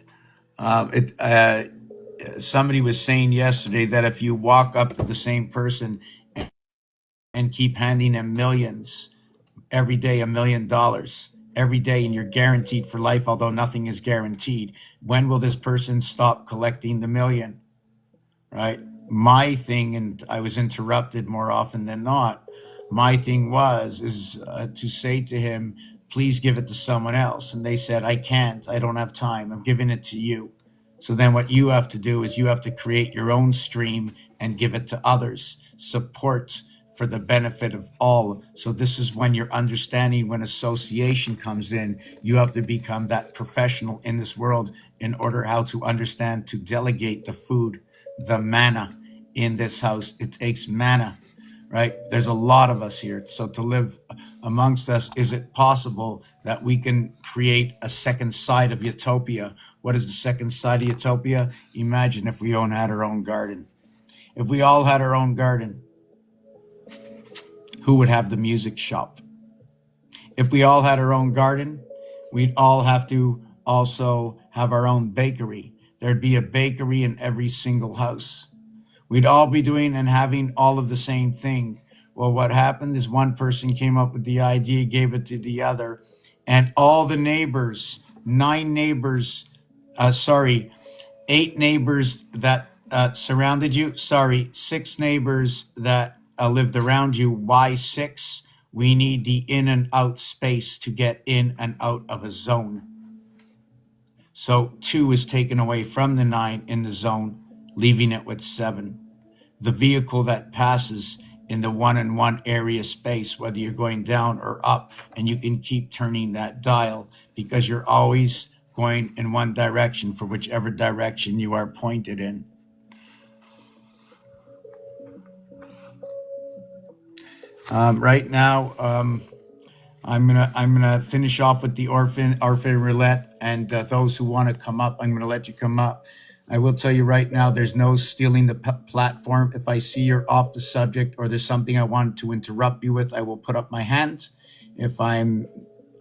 Somebody was saying yesterday that if you walk up to the same person and keep handing them millions every day, $1 million every day, and you're guaranteed for life, although nothing is guaranteed, when will this person stop collecting the million? Right? My thing, and I was interrupted more often than not, my thing is to say to him, please give it to someone else. And they said, I can't, I don't have time, I'm giving it to you. So then what you have to do is you have to create your own stream and give it to others. Support for the benefit of all. So this is when you're understanding, when association comes in, you have to become that professional in this world in order how to understand, to delegate the food, the manna in this house. It takes manna, right? There's a lot of us here. So to live amongst us, is it possible that we can create a second side of utopia? What is the second side of utopia? Imagine if we all had our own garden. If we all had our own garden, who would have the music shop? If we all had our own garden, we'd all have to also have our own bakery. There'd be a bakery in every single house. We'd all be doing and having all of the same thing. Well, what happened is one person came up with the idea, gave it to the other, and all the neighbors, 8 neighbors that surrounded you, 6 neighbors that lived around you. Why 6? We need the in and out space to get in and out of a zone. So 2 is taken away from the 9 in the zone, leaving it with 7. The vehicle that passes in the 1-on-1 area space, whether you're going down or up, and you can keep turning that dial because you're always going in one direction for whichever direction you are pointed in. Right now, I'm gonna finish off with the orphan roulette, and those who want to come up, I'm gonna let you come up. I will tell you right now, there's no stealing the platform. If I see you're off the subject or there's something I want to interrupt you with, I will put up my hand. If I'm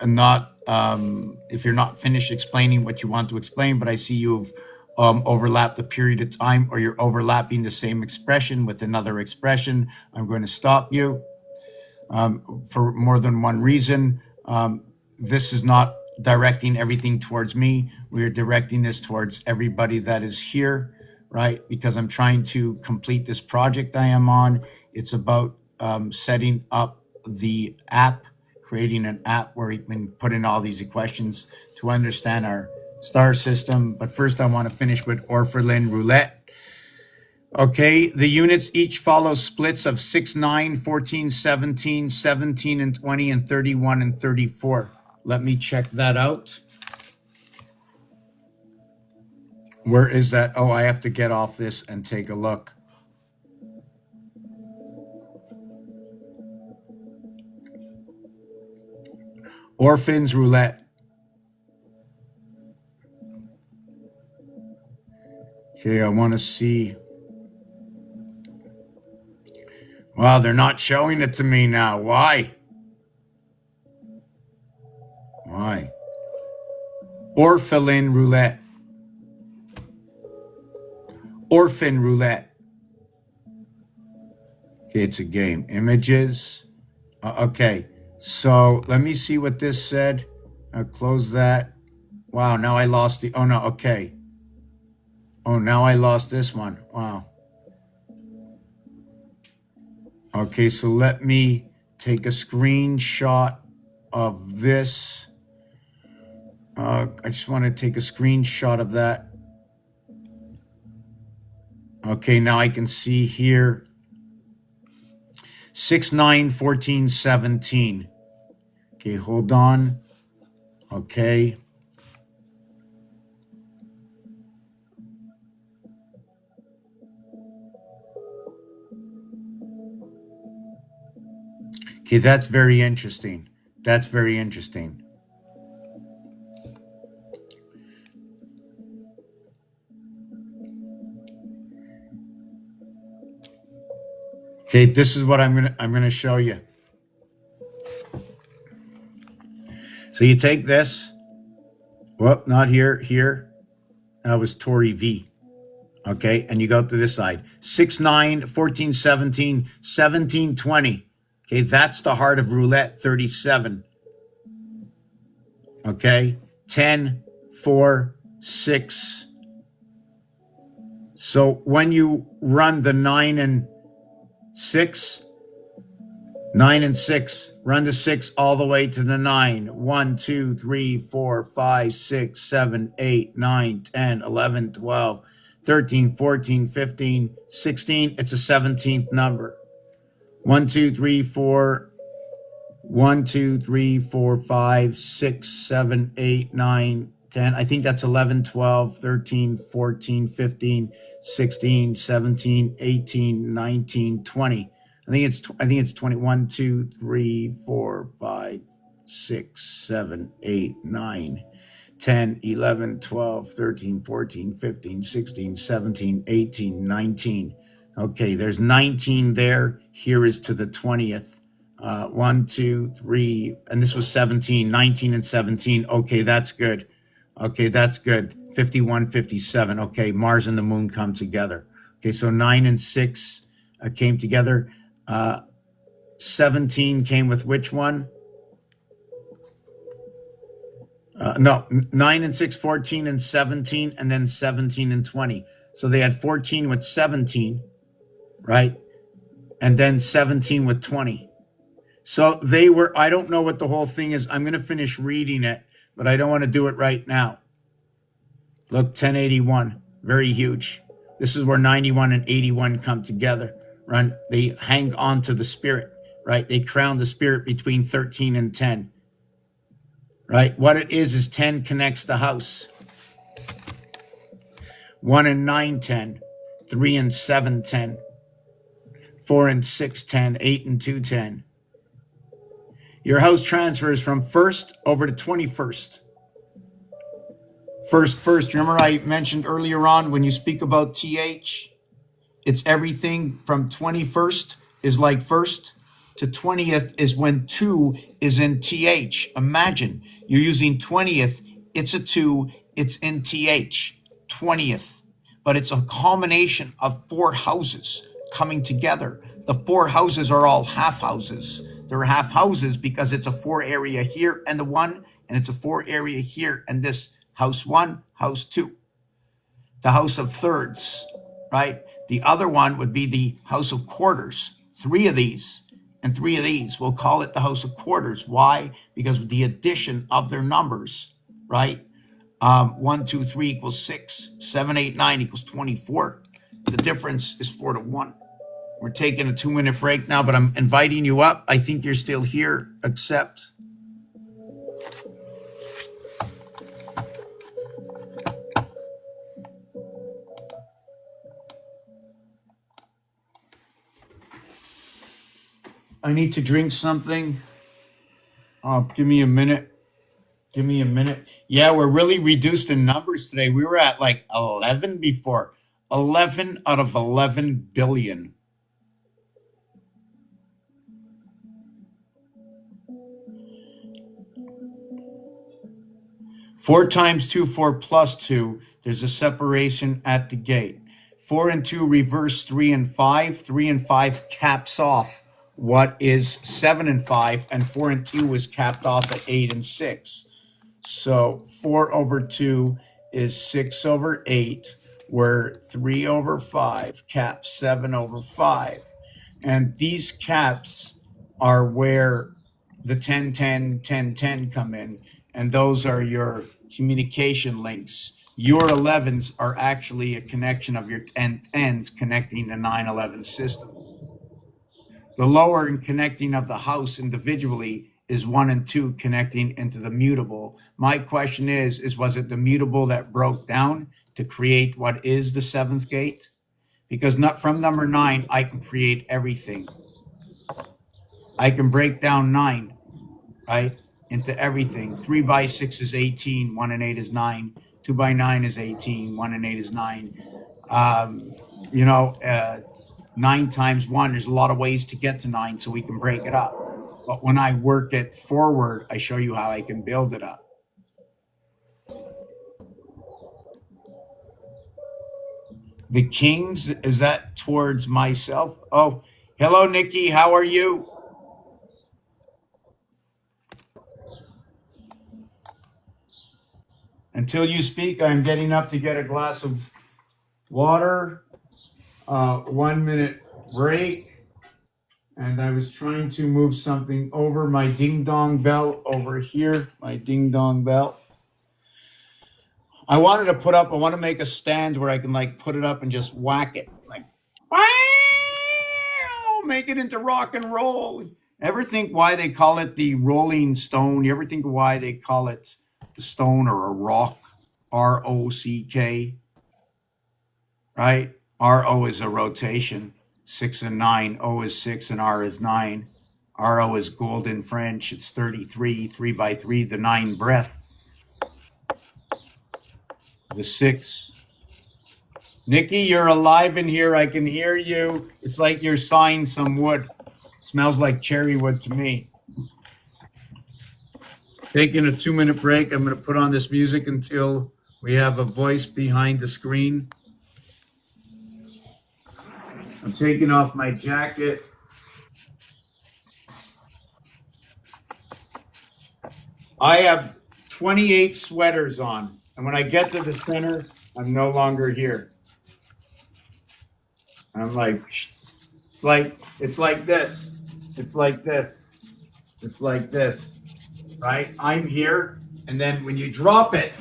not, if you're not finished explaining what you want to explain, but I see you've overlapped a period of time, or you're overlapping the same expression with another expression, I'm going to stop you. For more than one reason. This is not directing everything towards me. We are directing this towards everybody that is here, right? Because I'm trying to complete this project I am on. It's about setting up the app, creating an app where we can put in all these questions to understand our star system. But first, I want to finish with Orphalin Roulette. Okay, the units each follow splits of 6, 9, 14, 17, 17 and 20, and 31 and 34. Let me check that out. Where is that? Oh, I have to get off this and take a look. Orphans Roulette. Okay, I want to see. Wow, they're not showing it to me now. Why? Why? Orphelin Roulette. Orphan Roulette. Okay, it's a game. Images. Okay, so let me see what this said. I'll close that. Wow, now I lost the, oh no, okay. Oh, now I lost this one. Wow. Okay, so let me take a screenshot of this. I just want to take a screenshot of that. Okay, now I can see here 6, 9, 14, 17. Okay, hold on. Okay. Okay, that's very interesting. That's very interesting. Okay, this is what I'm gonna show you. So you take this. Well, not here, here. That was Tory V. Okay, and you go to this side. 6, 9, 14, 17, 17, 20. Okay, that's the heart of roulette, 37. Okay, 10, 4, 6. So when you run the 9 and 6, 9 and 6, run the 6 all the way to the 9. 1, 2, 3, 4, 5, 6, 7, 8, 9, 10, 11, 12, 13, 14, 15, 16. It's a 17th number. 1, 2, 3, 4, 1, 2, 3, 4, 5, 6, 7, 8, 9, 10. I think that's 11, 12, 13, 14, 15, 16, 17, 18, 19, 20. I think it's 21, 2, 3, 4, 5, 6, 7, 8, 9, 10, 11, 12, 13, 14, 15, 16, 17, 18, 19. Okay, there's 19 there. Here is to the 20th. 1, 2, 3, and this was 17, 19 and 17. Okay, that's good. Okay, that's good. 51, 57. Okay, Mars and the moon come together. Okay, so 9 and 6 came together. 17 came with which one? No, 9 and 6, 14 and 17, and then 17 and 20. So they had 14 with 17, right? And then 17 with 20. So they were, I don't know what the whole thing is. I'm going to finish reading it, but I don't want to do it right now. Look, 1081, very huge. This is where 91 and 81 come together, right? They hang on to the spirit, right? They crown the spirit between 13 and 10, right? What it is 10 connects the house. 1 and 9, 10. 3 and 7, 10. 4 and 6, 10. 8 and 2, 10. Your house transfers from first over to 21st. First. Remember I mentioned earlier on when you speak about TH, it's everything from 21st is like first to 20th is when 2 is in TH. Imagine you're using 20th, it's a 2, it's in TH, 20th. But it's a combination of 4 houses coming together. The 4 houses are all half houses. They're half houses because it's a 4 area here and the 1, and it's a 4 area here and this house 1, house 2. The house of thirds, right? The other one would be the house of quarters. 3 of these and 3 of these. We'll call it the house of quarters. Why? Because of the addition of their numbers, right? 1, 2, 3 equals 6. 7, 8, 9 equals 24. the difference is 4-1. We're taking a 2-minute break now, but I'm inviting you up. I think you're still here. Accept. I need to drink something. Give me a minute. Give me a minute. Yeah, we're really reduced in numbers today. We were at like 11 before. 11 out of 11 billion. Four times 2, 4 plus 2. There's a separation at the gate. 4 and 2 reverse 3 and 5. 3 and 5 caps off what is 7 and 5. And 4 and 2 is capped off at 8 and 6. So 4 over 2 is 6 over 8, where 3 over 5 caps 7 over 5. And these caps are where the 10, 10, 10, 10 come in. And those are your communication links. Your 11s are actually a connection of your 10, 10s connecting the 9, 11 system. The lower and connecting of the house individually is 1 and 2 connecting into the mutable. My question is was it the mutable that broke down to create what is the 7th gate? Because not from number 9, I can create everything. I can break down 9, right, into everything. 3 by 6 is 18, 1 and 8 is 9. 2 by 9 is 18, 1 and 8 is 9. 9 times 1, there's a lot of ways to get to 9, so we can break it up. But when I work it forward, I show you how I can build it up. The kings, is that towards myself? Oh, hello, Nikki. How are you? Until you speak, I'm getting up to get a glass of water. 1 minute break. And I was trying to move something over, my ding dong bell over here, my ding dong bell. I want to make a stand where I can like put it up and just whack it. Like, wow, make it into rock and roll. Ever think why they call it the rolling stone? You ever think why they call it the stone or a rock? R-O-C-K, right? R-O is a rotation. 6 and 9. O is 6 and R is 9. RO is gold in French. It's 33. 3 by 3, the 9 breath. The 6. Nikki, you're alive in here. I can hear you. It's like you're sawing some wood. It smells like cherry wood to me. Taking a 2-minute break. I'm going to put on this music until we have a voice behind the screen. I'm taking off my jacket. I have 28 sweaters on. And when I get to the center, I'm no longer here. I'm like, it's like this. It's like this. It's like this. Right? I'm here. And then when you drop it,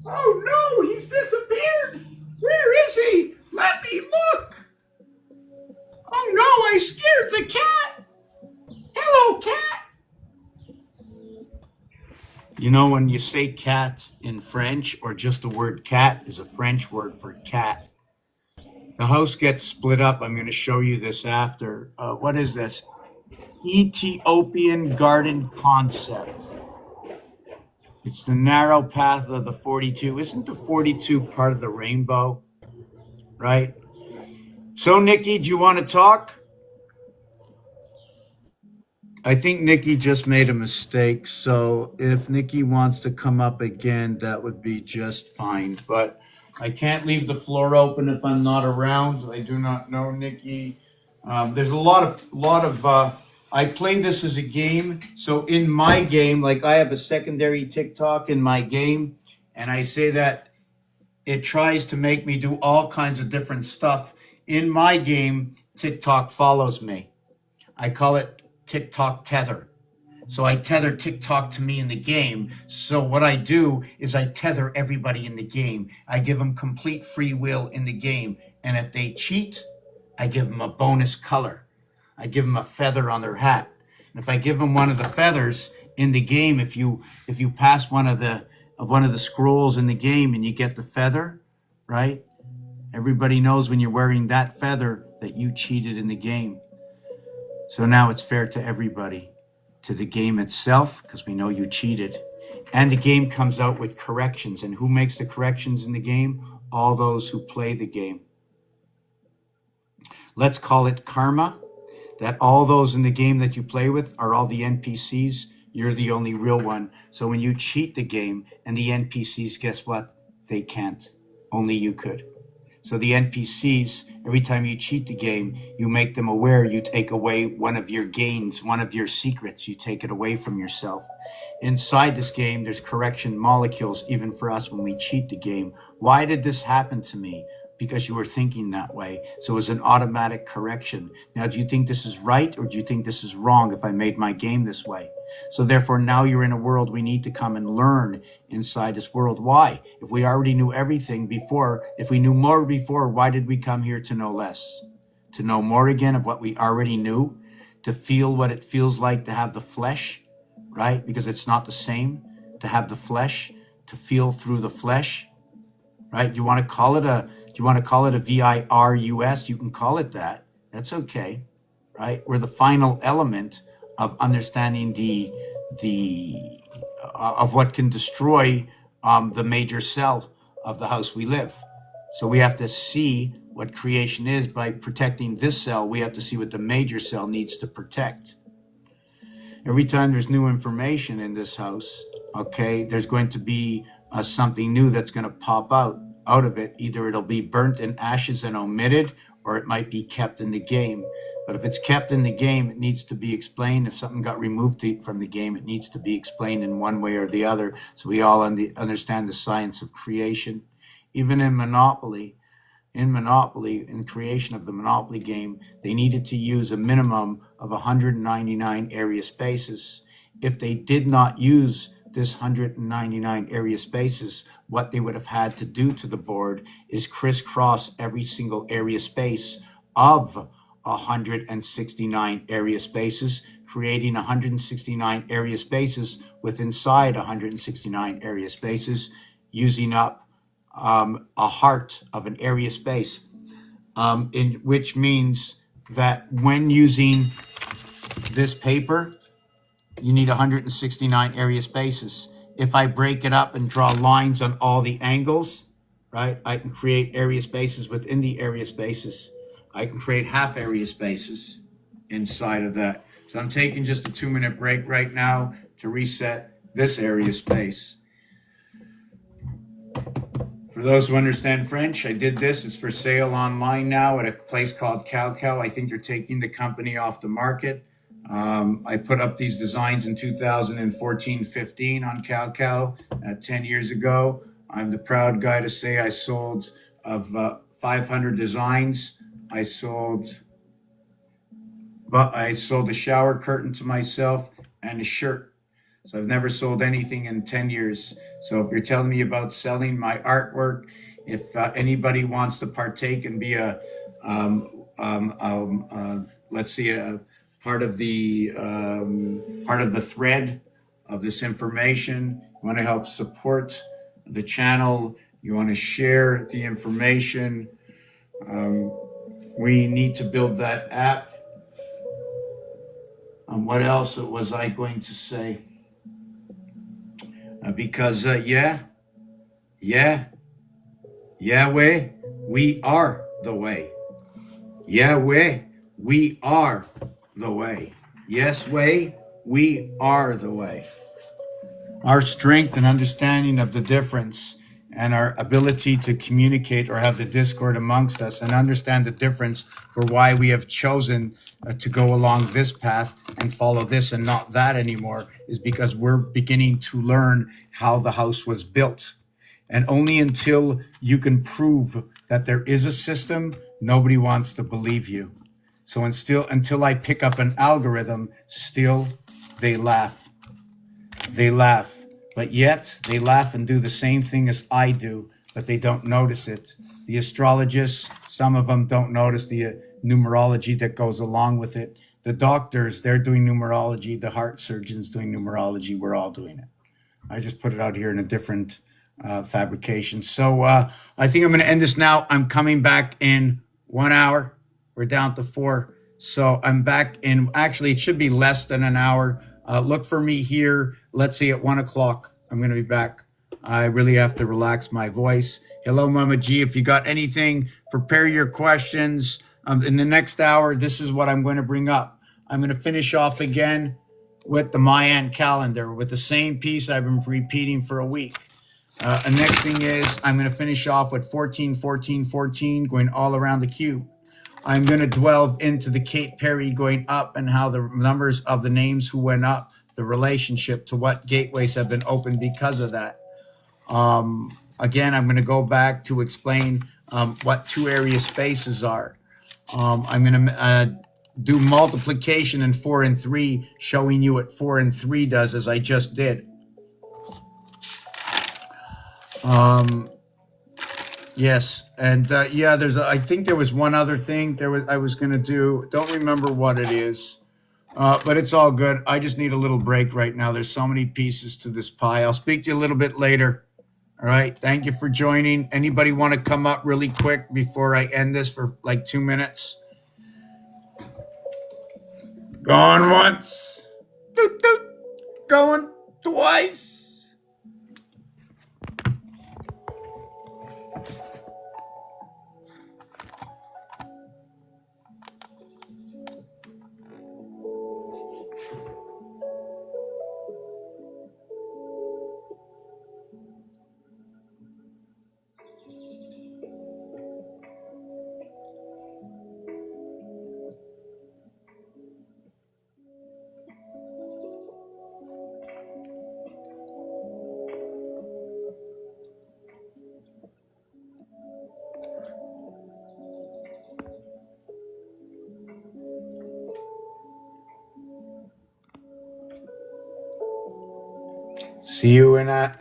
oh no, he's disappeared. Where is he? Let me look. Oh no, I scared the cat. Hello, cat. You know, when you say cat in French, or just the word cat is a French word for cat. The house gets split up. I'm going to show you this after. What is this? Ethiopian garden concept. It's the narrow path of the 42. Isn't the 42 part of the rainbow? Right? So, Nikki, do you want to talk? I think Nikki just made a mistake. So if Nikki wants to come up again, that would be just fine. But I can't leave the floor open if I'm not around. I do not know, Nikki. There's a lot of I play this as a game. So in my game, like I have a secondary TikTok in my game, and I say that it tries to make me do all kinds of different stuff. In my game, TikTok follows me. I call it TikTok tether. So I tether TikTok to me in the game. So what I do is I tether everybody in the game. I give them complete free will in the game. And if they cheat, I give them a bonus color. I give them a feather on their hat. And if I give them one of the feathers in the game, if you pass one of the scrolls in the game and you get the feather, right? Everybody knows when you're wearing that feather that you cheated in the game. So now it's fair to everybody, to the game itself, because we know you cheated. And the game comes out with corrections. And who makes the corrections in the game? All those who play the game. Let's call it karma, that all those in the game that you play with are all the NPCs. You're the only real one. So when you cheat the game and the NPCs, guess what? They can't. Only you could. So the NPCs, every time you cheat the game, you make them aware, you take away one of your gains, one of your secrets, you take it away from yourself. Inside this game, there's correction molecules, even for us when we cheat the game. Why did this happen to me? Because you were thinking that way. So it was an automatic correction. Now, do you think this is right, or do you think this is wrong if I made my game this way? So therefore, now you're in a world we need to come and learn inside this world. Why? If we already knew everything before, if we knew more before, why did we come here to know less? To know more again of what we already knew? To feel what it feels like to have the flesh, right? Because it's not the same to have the flesh, to feel through the flesh, right? Do you want to call it a virus? You can call it that. That's okay, right? We're the final element of understanding of what can destroy the major cell of the house we live. So we have to see what creation is by protecting this cell. We have to see what the major cell needs to protect. Every time there's new information in this house, okay, there's going to be something new that's going to pop out of it. Either it'll be burnt in ashes and omitted, or it might be kept in the game. But if it's kept in the game, it needs to be explained. If something got removed from the game, it needs to be explained in one way or the other, so we all understand the science of creation. Even in Monopoly, in creation of the Monopoly game, they needed to use a minimum of 199 area spaces. If they did not use this 199 area spaces, what they would have had to do to the board is crisscross every single area space of 169 area spaces, creating 169 area spaces with inside 169 area spaces, using up a heart of an area space, in which means that when using this paper, you need 169 area spaces. If I break it up and draw lines on all the angles, right, I can create area spaces within the area spaces. I can create half area spaces inside of that. So I'm taking just a 2-minute break right now to reset this area space. For those who understand French, I did this. It's for sale online now at a place called Cow. I think they're taking the company off the market. I put up these designs in 2014-15 on Cow 10 years ago. I'm the proud guy to say I sold of 500 designs. I sold a shower curtain to myself and a shirt. So I've never sold anything in 10 years. So if you're telling me about selling my artwork, if anybody wants to partake and be a part of the thread of this information, you want to help support the channel, you want to share the information, we need to build that app. What else was I going to say? Because Yahweh, we are the way. Yahweh, we are the way. Yes, way, we are the way. Our strength and understanding of the difference and our ability to communicate or have the discord amongst us and understand the difference for why we have chosen to go along this path and follow this and not that anymore is because we're beginning to learn how the house was built. And only until you can prove that there is a system, nobody wants to believe you. So until I pick up an algorithm, still they laugh. They laugh. But yet, they laugh and do the same thing as I do, but they don't notice it. The astrologists, some of them don't notice the numerology that goes along with it. The doctors, they're doing numerology. The heart surgeons doing numerology. We're all doing it. I just put it out here in a different fabrication. So I think I'm going to end this now. I'm coming back in 1 hour. We're down to 4. So I'm back in, actually, it should be less than an hour. Look for me here, let's say at 1 o'clock. I'm going to be back. I really have to relax my voice. Hello, Mama G. If you got anything, prepare your questions. In the next hour, this is what I'm going to bring up. I'm going to finish off again with the Mayan calendar with the same piece I've been repeating for a week. The next thing is I'm going to finish off with 14, 14, 14, going all around the cube. I'm going to delve into the Kate Perry going up and how the numbers of the names who went up, the relationship to what gateways have been opened because of that. Again, I'm going to go back to explain what 2 area spaces are. I'm going to do multiplication in 4 and 3, showing you what 4 and 3 does, as I just did. Yes, and yeah, I think there was one other thing I was going to do. Don't remember what it is, but it's all good. I just need a little break right now. There's so many pieces to this pie. I'll speak to you a little bit later. All right. Thank you for joining. Anybody want to come up really quick before I end this for like 2 minutes? Going once. Doot, doot. Going twice. See you in a